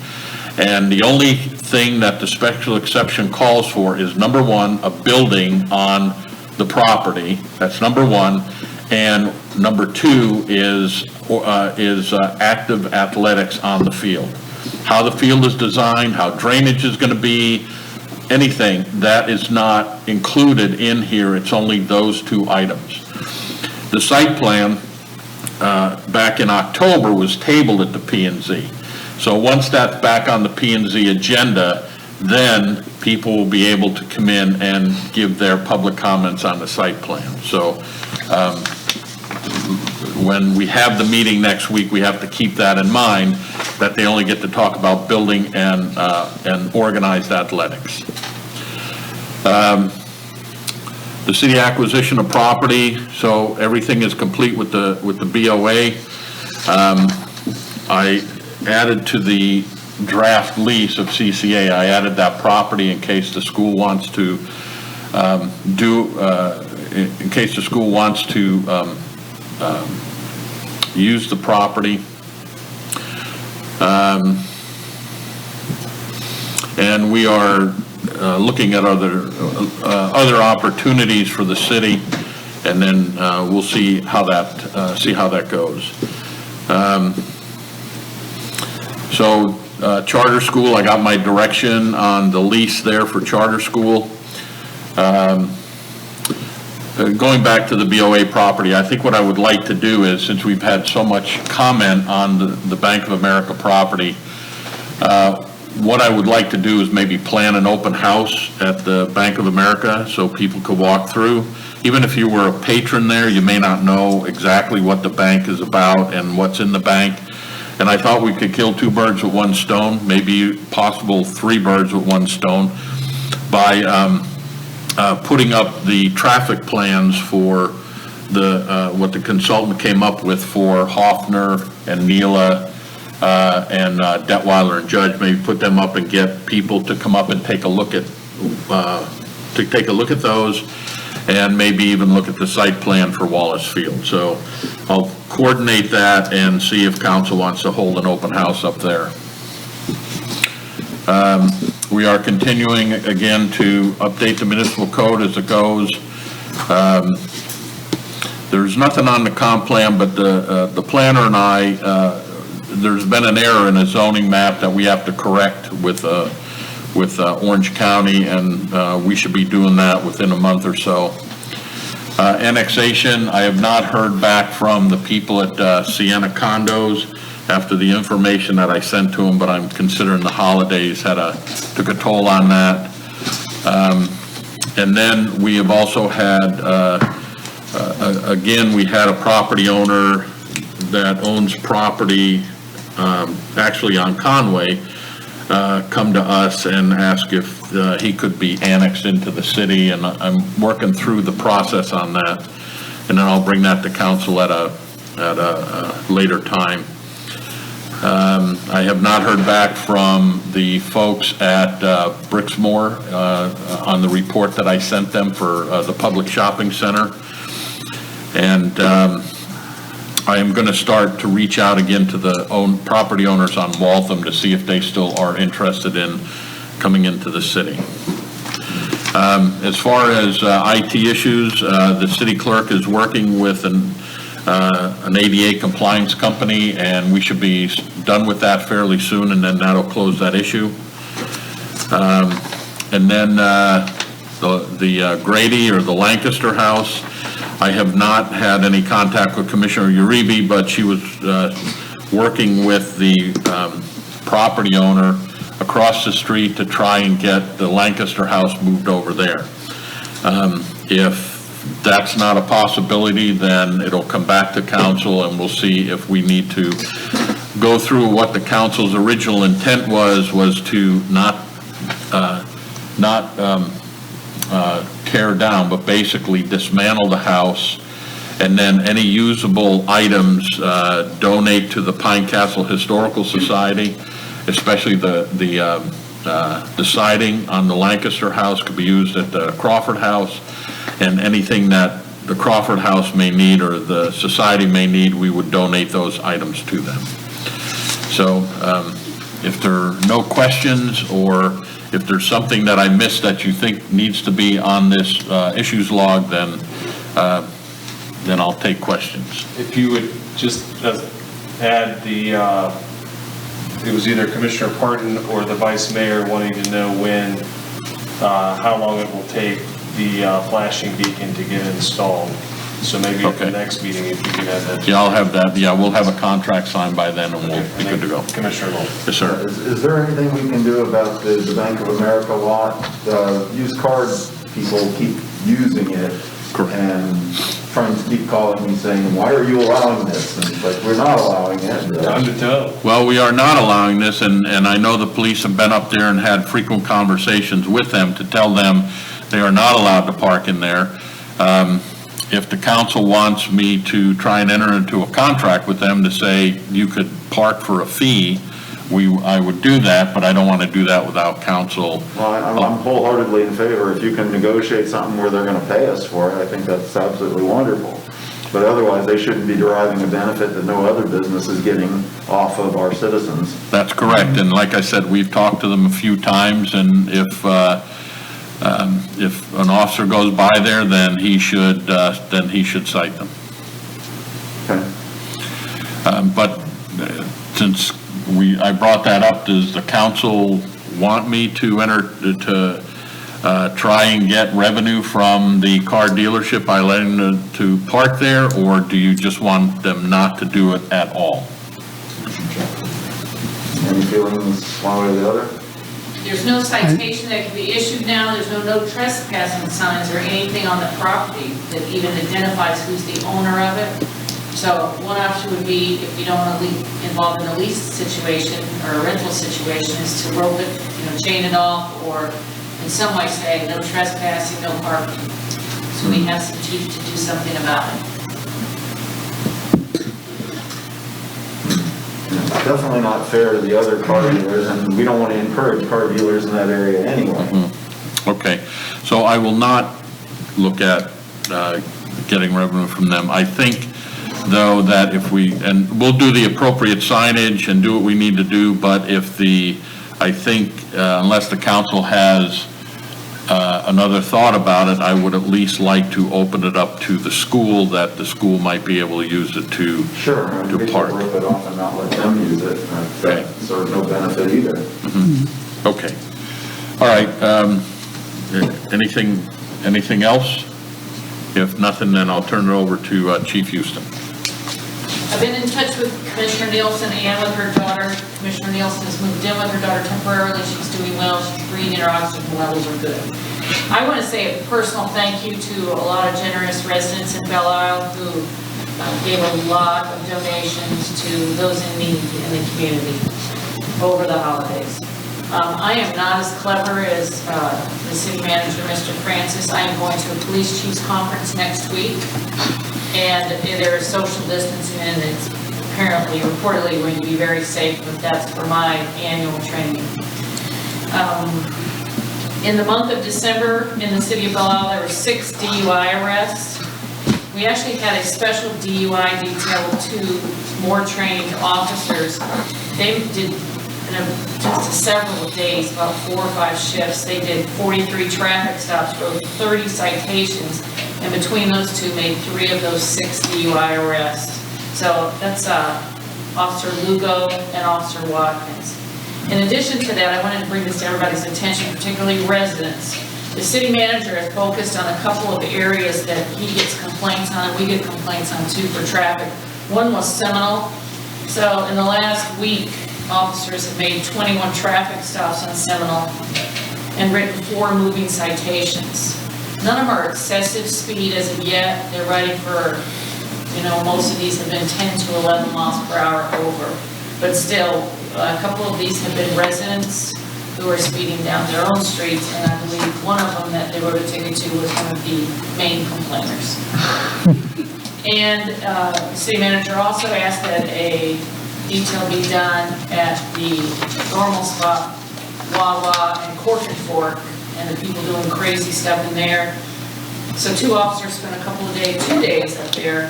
And the only thing that the special exception calls for is, number one, a building on the property, that's number one. And number two is active athletics on the field. How the field is designed, how drainage is going to be, anything, that is not included in here. It's only those two items. The site plan back in October was tabled at the P&Z. So once that's back on the P&Z agenda, then people will be able to come in and give their public comments on the site plan. So when we have the meeting next week, we have to keep that in mind, that they only get to talk about building and organized athletics. The city acquisition of property, so everything is complete with the BOA. I added to the draft lease of CCA, I added that property in case the school wants to use the property. And we are looking at other opportunities for the city, and then we'll see how that goes. So charter school, I got my direction on the lease there for charter school. Going back to the BOA property, I think what I would like to do is, since we've had so much comment on the Bank of America property, what I would like to do is maybe plan an open house at the Bank of America so people could walk through. Even if you were a patron there, you may not know exactly what the bank is about and what's in the bank. And I thought we could kill 2 birds with 1 stone, maybe possible 3 birds with 1 stone, by putting up the traffic plans for the what the consultant came up with for Hoffner and Neela and Detweiler and Judge. Maybe put them up and get people to come up and take a look at those, and maybe even look at the site plan for Wallace Field. So I'll coordinate that and see if council wants to hold an open house up there. We are continuing again to update the municipal code as it goes. There's nothing on the comp plan, but the planner and I, there's been an error in a zoning map that we have to correct with Orange County, and we should be doing that within a month or so. Annexation, I have not heard back from the people at Sienna Condos after the information that I sent to them, but I'm considering the holidays took a toll on that. And then we have also had, again, we had a property owner that owns property actually on Conway come to us and ask if he could be annexed into the city, and I'm working through the process on that, and then I'll bring that to council at a later time. I have not heard back from the folks at Brixmore on the report that I sent them for the public shopping center, and I am going to start to reach out again to the property owners on Waltham to see if they still are interested in coming into the city. As far as IT issues, the city clerk is working with an ADA compliance company, and we should be done with that fairly soon, and then that'll close that issue. And then the Grady or the Lancaster house, I have not had any contact with Commissioner Uribe, but she was working with the property owner across the street to try and get the Lancaster house moved over there. If that's not a possibility, then it'll come back to council, and we'll see if we need to go through what the council's original intent was to not tear down, but basically dismantle the house, and then any usable items donate to the Pine Castle Historical Society, especially the siding on the Lancaster house could be used at the Crawford house, and anything that the Crawford house may need or the society may need, we would donate those items to them. So if there are no questions, or if there's something that I missed that you think needs to be on this issues log, then I'll take questions. If you would just add it was either Commissioner Parton or the Vice Mayor wanting to know how long it will take the flashing beacon to get installed. So maybe at the next meeting, if you could have that. Yeah, I'll have that. Yeah, we'll have a contract signed by then, and we'll be good to go. Commissioner Lowell. Yes, sir. Is there anything we can do about the Bank of America lot? Used car people keep using it. Correct. And friends keep calling me saying, why are you allowing this? And it's like, we're not allowing it. Time to tell. Well, we are not allowing this, and I know the police have been up there and had frequent conversations with them to tell them they are not allowed to park in there. If the council wants me to try and enter into a contract with them to say you could park for a fee, I would do that, but I don't want to do that without council. Well, I'm wholeheartedly in favor. If you can negotiate something where they're going to pay us for it, I think that's absolutely wonderful. But otherwise, they shouldn't be deriving a benefit that no other business is getting off of our citizens. That's correct, and like I said, we've talked to them a few times, and if an officer goes by there, then he should cite them. Okay. But since I brought that up, does the council want me to try and get revenue from the car dealership by letting them to park there, or do you just want them not to do it at all? Any feelings one way or the other? there's no citation that can be issued now, there's no trespassing signs or anything on the property that even identifies who's the owner of it. So one option would be, if you don't want to involve in a lease situation or a rental situation, is to rope it, chain it off, or in some way say no trespassing, no parking. So we have some teeth to do something about it. Definitely not fair to the other car dealers, and we don't want to encourage car dealers in that area anyway. Okay, so I will not look at getting revenue from them. I think, though, that if and we'll do the appropriate signage and do what we need to do, but I think unless the council has another thought about it, I would at least like to open it up to the school, that the school might be able to use it to park. Rip it off and not let them use it. That serves no benefit either. Mm-hmm. Okay. All right. Anything else? If nothing, then I'll turn it over to Chief Houston. I've been in touch with Commissioner Nielsen and with her daughter. Commissioner Nielsen has moved in with her daughter temporarily. She's doing well. She's breathing. Her oxygen levels are good. I want to say a personal thank you to a lot of generous residents in Belle Isle who gave a lot of donations to those in need in the community over the holidays. I am not as clever as the city manager, Mr. Francis. I am going to a police chief's conference next week, and there is social distancing, and it's apparently, reportedly, going to be very safe, but that's for my annual training. In the month of December, in the city of Belle Isle, there were 6 DUI arrests. We actually had a special DUI detail with 2 more trained officers. They did, in just several days, about 4 or 5 shifts, they did 43 traffic stops, wrote 30 citations, and between those 2 made 3 of those 6 DUI arrests. So that's Officer Lugo and Officer Watkins. In addition to that, I wanted to bring this to everybody's attention, particularly residents. The city manager has focused on a couple of areas that he gets complaints on, and we get complaints on too for traffic. One was Seminole. So in the last week, officers have made 21 traffic stops on Seminole and written 4 moving citations. None of them are excessive speed as of yet. They're writing for, most of these have been 10 to 11 miles per hour over. But still, a couple of these have been residents who are speeding down their own streets, and I believe one of them that they wrote a ticket to was one of the main complainers. And the city manager also asked that a detail be done at the normal spot, Wawa and Cork and Fork, and the people doing crazy stuff in there. So 2 officers spent a couple of days, 2 days up there,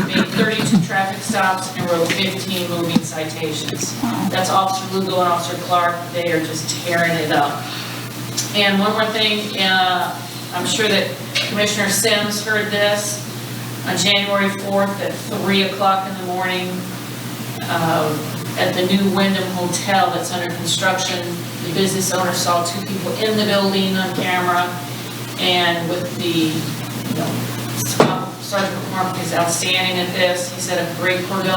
made 32 traffic stops and wrote 15 moving citations. That's Officer Lugo and Officer Clark. They are just tearing it up. And one more thing, I'm sure that Commissioner Sims heard this. On January 4th at 3 o'clock in the morning, at the new Wyndham Hotel that's under construction, the business owner saw 2 people in the building on camera, and with the, Sergeant McCormick is outstanding at this. He set up a great cordon,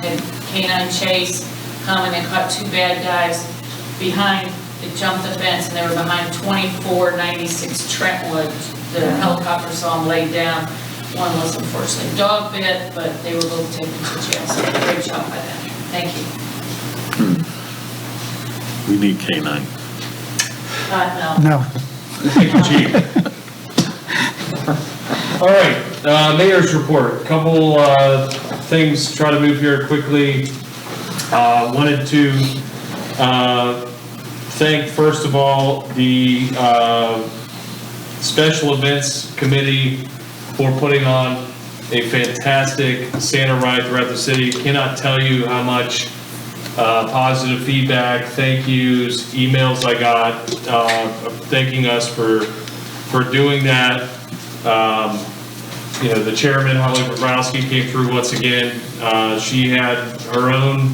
had canine chase, come and caught 2 bad guys behind. They jumped the fence, and they were behind 2496 Trentwood. The helicopter saw them laid down. One was unfortunately dog bit, but they were both taken to jail. So great job by them. Thank you. We need K9. No. No. Thank you, Chief. All right, mayor's report. Couple things, try to move here quickly. Wanted to thank, first of all, the Special Events Committee for putting on a fantastic Santa ride throughout the city. Cannot tell you how much positive feedback, thank yous, emails I got thanking us for doing that. The chairman, Holly Bobrowski, came through once again. She had her own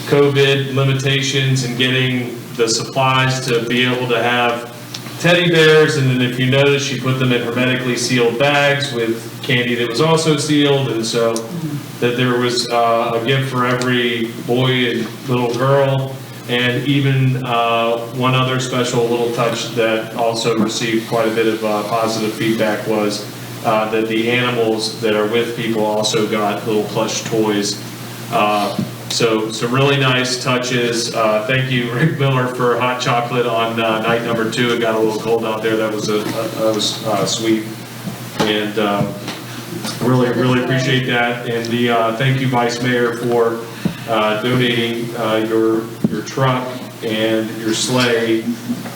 COVID limitations in getting the supplies to be able to have teddy bears, and then if you notice, she put them in hermetically sealed bags with candy that was also sealed, and so that there was a gift for every boy and little girl. And even one other special little touch that also received quite a bit of positive feedback was that the animals that are with people also got little plush toys. So some really nice touches. Thank you, Rick Miller, for hot chocolate on night number 2. It got a little cold out there. That was sweet. And really appreciate that. And thank you, Vice Mayor, for donating your truck and your sleigh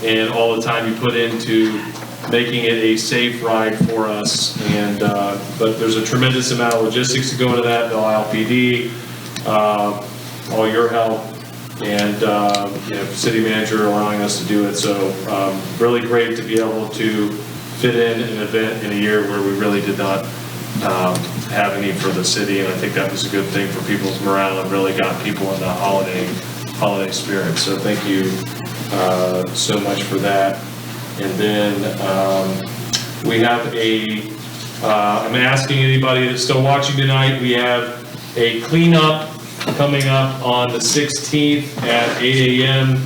and all the time you put into making it a safe ride for us. And but there's a tremendous amount of logistics to go into that. Belle Isle PD, all your help, and city manager allowing us to do it. So really great to be able to fit in an event in a year where we really did not have any for the city, and I think that was a good thing for people's morale and really got people in the holiday spirit. So thank you so much for that. And then we have I'm asking anybody that's still watching tonight, we have a cleanup coming up on the 16th at 8 a.m.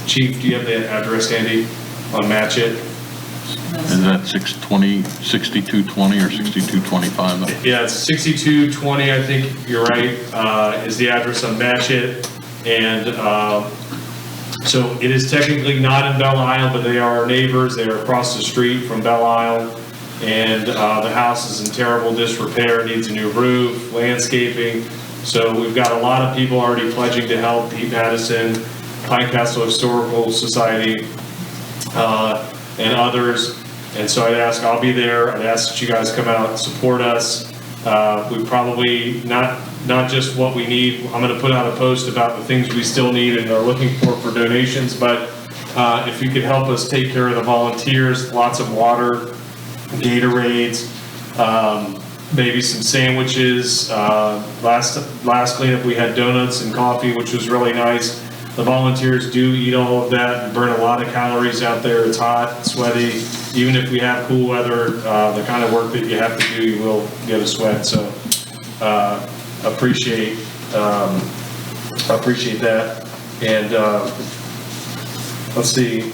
Chief, do you have the address handy on Match It? Is that 620, 6220 or 6225? Yeah, it's 6220, I think you're right, is the address on Match It. And so it is technically not in Belle Isle, but they are our neighbors. They are across the street from Belle Isle. And the house is in terrible disrepair, needs a new roof, landscaping. So we've got a lot of people already pledging to help. Pete Madison, Pine Castle Historical Society, and others. And so I'll be there. I'd ask that you guys come out and support us. We probably, not just what we need. I'm going to put out a post about the things we still need and are looking for donations, but if you could help us take care of the volunteers, lots of water, Gatorades, maybe some sandwiches. Last cleanup we had donuts and coffee, which was really nice. The volunteers do eat all of that and burn a lot of calories out there. It's hot, sweaty. Even if we have cool weather, the kind of work that you have to do, you will get a sweat. So appreciate that. And let's see.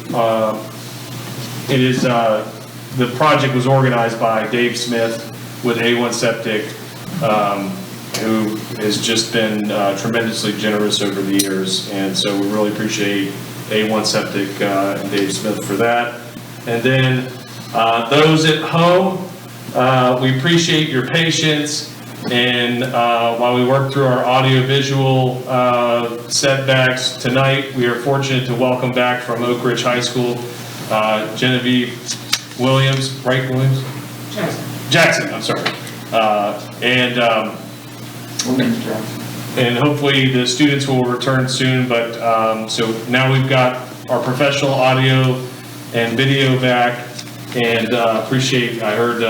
It is the project was organized by Dave Smith with A1 Septic, who has just been tremendously generous over the years. And so we really appreciate A1 Septic and Dave Smith for that. And then those at home, we appreciate your patience. And while we work through our audio-visual setbacks tonight, we are fortunate to welcome back from Oak Ridge High School, Genevieve Williams, right, Williams? Jackson, I'm sorry. And hopefully the students will return soon, but so now we've got our professional audio and video back, and appreciate, I heard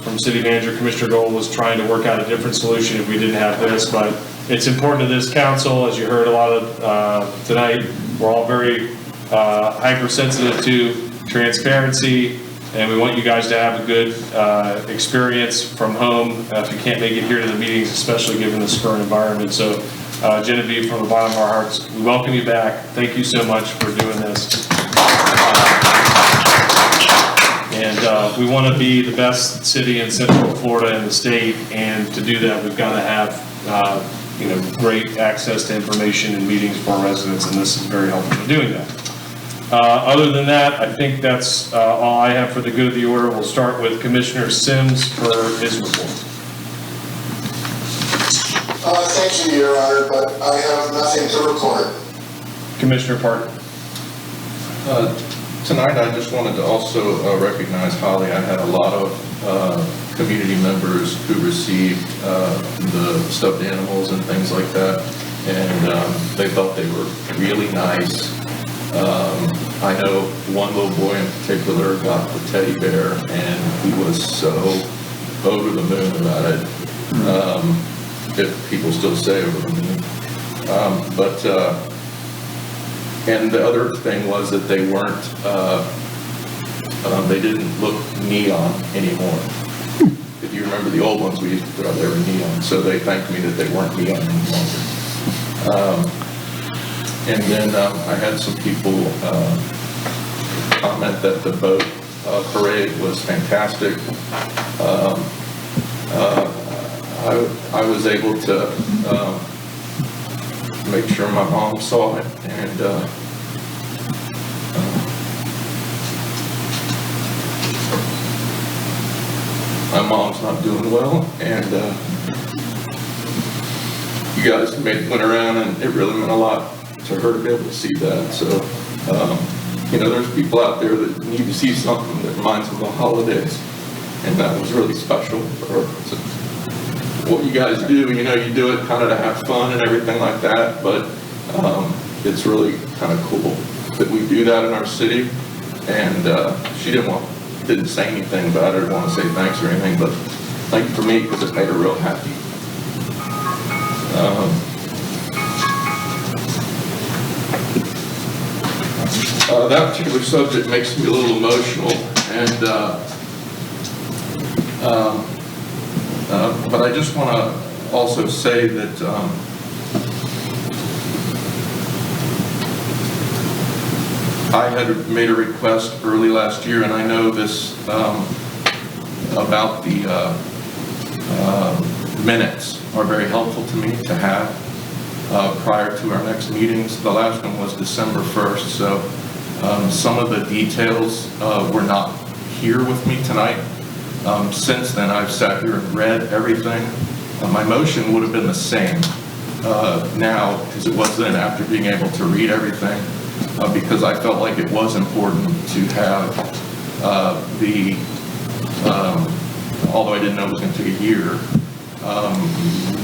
from City Manager Commissioner Gold was trying to work out a different solution if we didn't have this, but it's important to this council, as you heard a lot of tonight. We're all very hypersensitive to transparency, and we want you guys to have a good experience from home if you can't make it here to the meetings, especially given the current environment. So Genevieve, from the bottom of our hearts, we welcome you back. Thank you so much for doing this. And we want to be the best city in Central Florida and the state, and to do that, we've got to have great access to information and meetings for our residents, and this is very helpful in doing that. Other than that, I think that's all I have for the good of the order. We'll start with Commissioner Sims for his report. Thank you, Your Honor, but I have nothing to report. Commissioner Park. Tonight, I just wanted to also recognize Holly. I had a lot of community members who received the stuffed animals and things like that, and they thought they were really nice. I know one little boy in particular got the teddy bear, and he was so over the moon about it. If people still say over the moon. And the other thing was that they weren't, they didn't look neon anymore. If you remember the old ones we used to put out, they were neon. So they thanked me that they weren't neon any longer. And then I had some people comment that the boat parade was fantastic. I was able to make sure my mom saw it, and my mom's not doing well, and you guys went around, and it really meant a lot to her to be able to see that. So, you know, there's people out there that need to see something that reminds them of the holidays, and that was really special for her. So, what you guys do, you know, you do it kind of to have fun and everything like that, but it's really kind of cool that we do that in our city. And she didn't say anything about it or want to say thanks or anything, but thank you for me, because it made her real happy. That particular subject makes me a little emotional, and but I just want to also say that I had made a request early last year, and I know this about the minutes are very helpful to me to have prior to our next meetings. The last one was December 1st, so some of the details were not here with me tonight. Since then, I've sat here and read everything. My motion would have been the same now as it was then, after being able to read everything, because I felt like it was important to have although I didn't know it was going to take a year,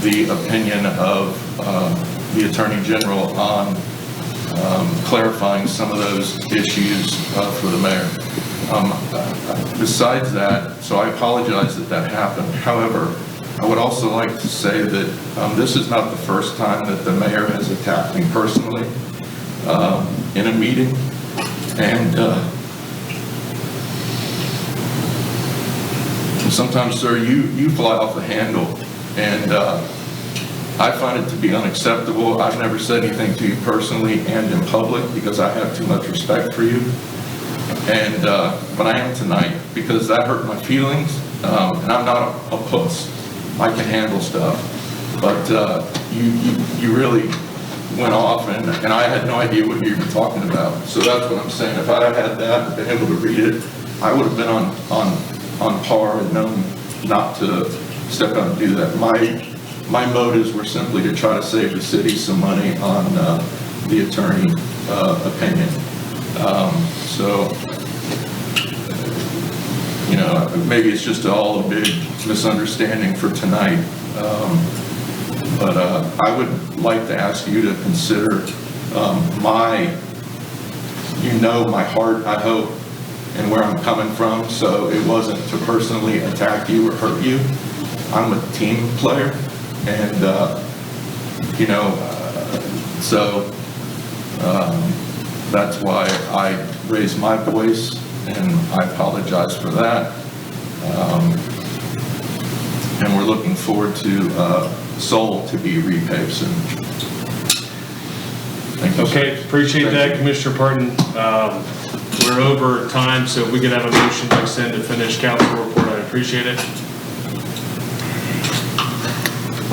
the opinion of the Attorney General on clarifying some of those issues for the mayor. Besides that, so I apologize that happened. However, I would also like to say that this is not the first time that the mayor has attacked me personally in a meeting, and sometimes, sir, you fly off the handle, and I find it to be unacceptable. I've never said anything to you personally and in public because I have too much respect for you, and but I am tonight because that hurt my feelings, and I'm not a puss. I can handle stuff, but you really went off, and I had no idea what you were talking about. So that's what I'm saying. If I'd have had that and been able to read it, I would have been on par and known not to step out and do that. My motives were simply to try to save the city some money on the attorney opinion. So, you know, maybe it's just all a big misunderstanding for tonight. But I would like to ask you to consider my heart, I hope, and where I'm coming from, so it wasn't to personally attack you or hurt you. I'm a team player, and you know, so that's why I raised my voice, and I apologize for that. And we're looking forward to Soul to be repaved soon. Thank you. Okay, appreciate that, Commissioner Parton. We're over time, so if we could have a motion to extend the finished council report, I'd appreciate it.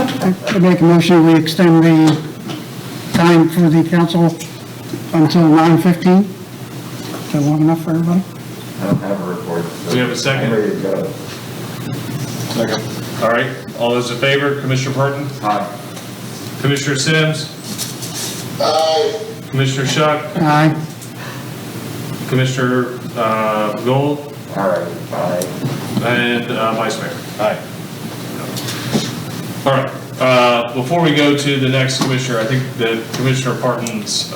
I make a motion, we extend the time for the council until 9:15. Is that long enough for everybody? I don't have a report. Do we have a second? I'm ready to go. Second. All right, all those in favor, Commissioner Parton? Aye. Commissioner Sims? Aye. Commissioner Shuck? Aye. Commissioner Gold? All right, aye. And Vice Mayor? Aye. All right, before we go to the next commissioner, I think that Commissioner Parton's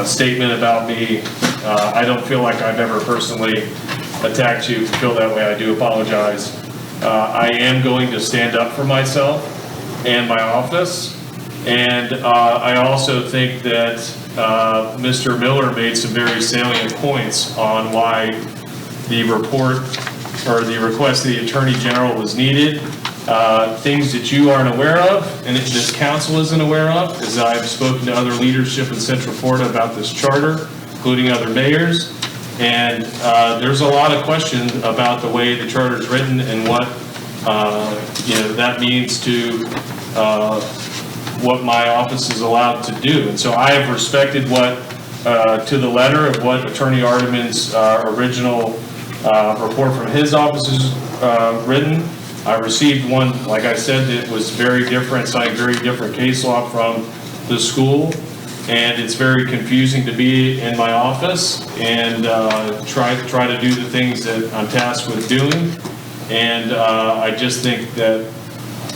statement about me, I don't feel like I've ever personally attacked you. If you feel that way, I do apologize. I am going to stand up for myself and my office, and I also think that Mr. Miller made some very salient points on why the report or the request of the Attorney General was needed. things that you aren't aware of and that this council isn't aware of, is that I've spoken to other leadership in Central Florida about this charter, including other mayors, and there's a lot of questions about the way the charter is written and what that means to what my office is allowed to do. And so I have respected what, to the letter of what Attorney Ardeman's original report from his office is written. I received one, like I said, that was very different, citing very different case law from the school. And it's very confusing to be in my office and try to do the things that I'm tasked with doing. And I just think that,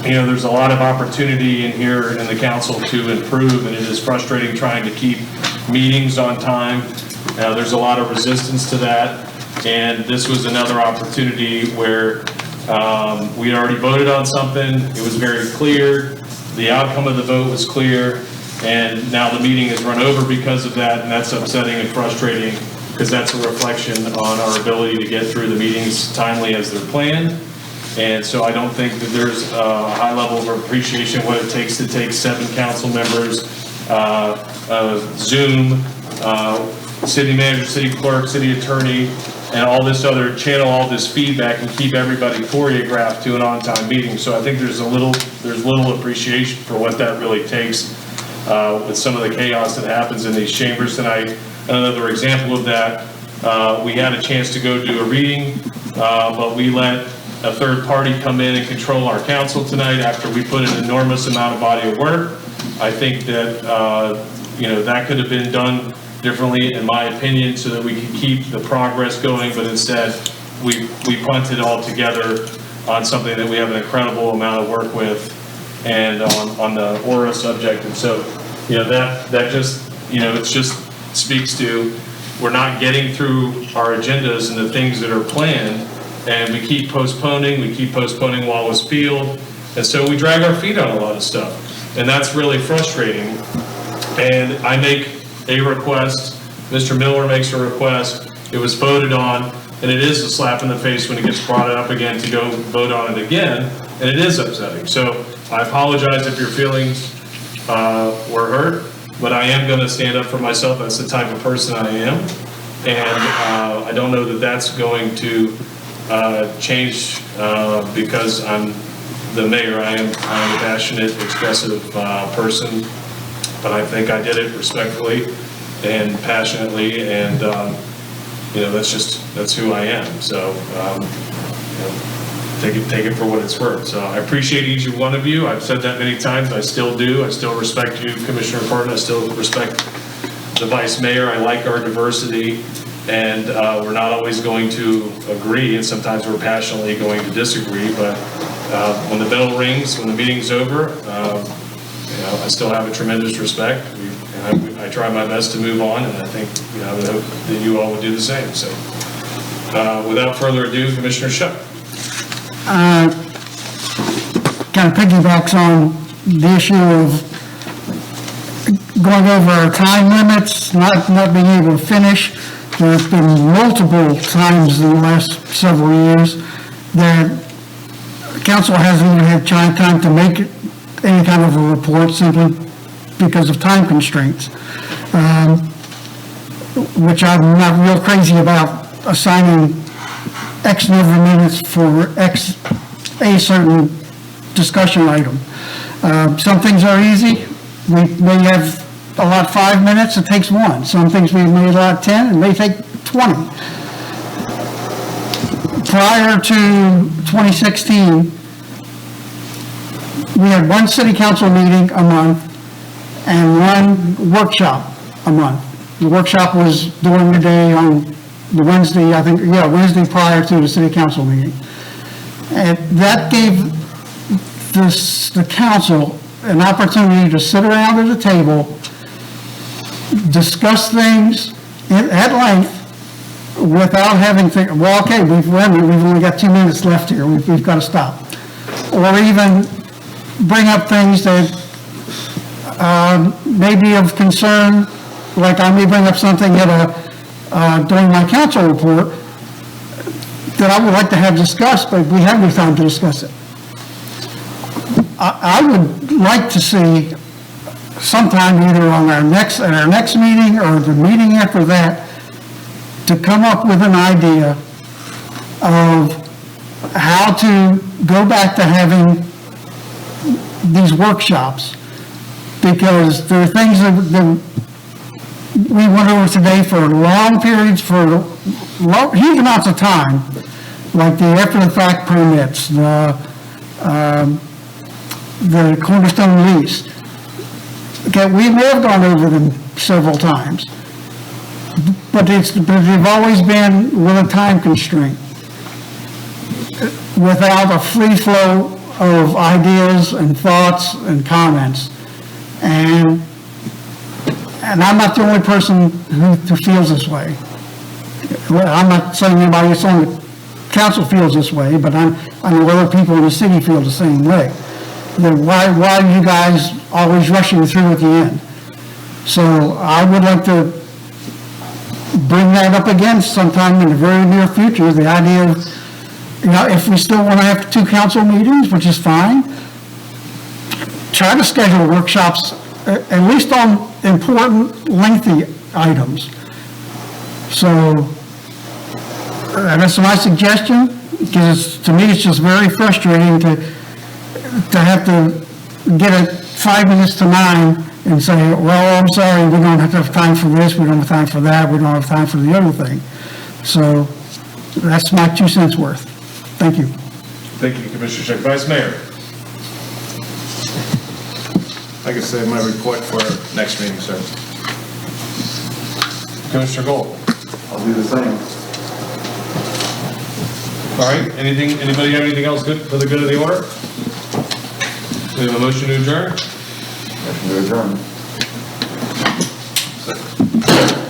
there's a lot of opportunity in here in the council to improve, and it is frustrating trying to keep meetings on time. There's a lot of resistance to that. And this was another opportunity where we had already voted on something. It was very clear. The outcome of the vote was clear. And now the meeting is run over because of that, and that's upsetting and frustrating because that's a reflection on our ability to get through the meetings timely as they're planned. And so I don't think that there's a high level of appreciation what it takes to take 7 council members, Zoom, city manager, city clerk, city attorney, and all this other, channel all this feedback and keep everybody choreographed to an on-time meeting. So I think there's little appreciation for what that really takes with some of the chaos that happens in these chambers tonight. Another example of that, we had a chance to go do a reading, but we let a third party come in and control our council tonight after we put an enormous amount of body of work. I think that, that could have been done differently, in my opinion, so that we could keep the progress going, but instead we punted all together on something that we have an incredible amount of work with and on the aura subject. And so, that just, it just speaks to we're not getting through our agendas and the things that are planned, and we keep postponing Wallace Field, and so we drag our feet on a lot of stuff, and that's really frustrating. And I make a request, Mr. Miller makes a request, it was voted on, and it is a slap in the face when it gets brought up again to go vote on it again, and it is upsetting. So I apologize if your feelings were hurt, but I am going to stand up for myself. That's the type of person I am, and I don't know that that's going to change because I'm the mayor. I am a passionate, expressive person, but I think I did it respectfully and passionately, and that's who I am. So take it for what it's worth. So I appreciate each one of you. I've said that many times. I still do. I still respect you, Commissioner Horton. I still respect the vice mayor. I like our diversity, and we're not always going to agree, and sometimes we're passionately going to disagree. But when the bell rings, when the meeting's over, I still have a tremendous respect. I try my best to move on, and I think I would hope that you all would do the same. So without further ado, Commissioner Shuck. Kind of piggybacks on the issue of going over our time limits, not being able to finish. There's been multiple times in the last several years that council hasn't even had time to make any kind of a report simply because of time constraints, which I'm not real crazy about assigning X number of minutes for a certain discussion item. Some things are easy. We may have allot 5 minutes, it takes 1. Some things we may allot 10, it may take 20. Prior to 2016, we had 1 city council meeting a month and 1 workshop a month. The workshop was during the day on the Wednesday, Wednesday prior to the city council meeting. And that gave the council an opportunity to sit around at a table, discuss things at length without having to, well, okay, we've only got 2 minutes left here, we've got to stop. Or even bring up things that may be of concern, like I may bring up something during my council report that I would like to have discussed, but we have no time to discuss it. I would like to see sometime either on at our next meeting or the meeting after that, to come up with an idea of how to go back to having these workshops. Because there are things that we went over today for long periods, for huge amounts of time, like the after-the-fact permits, the Cornerstone lease. Okay, we have gone over them several times, but they've always been with a time constraint, without a free flow of ideas and thoughts and comments. And I'm not the only person who feels this way. Well, I'm not saying anybody else on the council feels this way, but I know other people in the city feel the same way. Then why are you guys always rushing through at the end? So I would like to bring that up again sometime in the very near future, the idea of, if we still want to have 2 council meetings, which is fine, try to schedule workshops, at least on important, lengthy items. So that's my suggestion, because to me, it's just very frustrating to have to get it 5 minutes to 9 and say, well, I'm sorry, we don't have time for this, we don't have time for that, we don't have time for the other thing. So that's my 2 cents worth. Thank you. Thank you, Commissioner Check. Vice Mayor? I can save my report for next meeting, sir. Commissioner Gold? I'll do the same. All right, anybody have anything else good for the good of the order? We have a motion to adjourn? Motion to adjourn.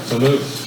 So moved.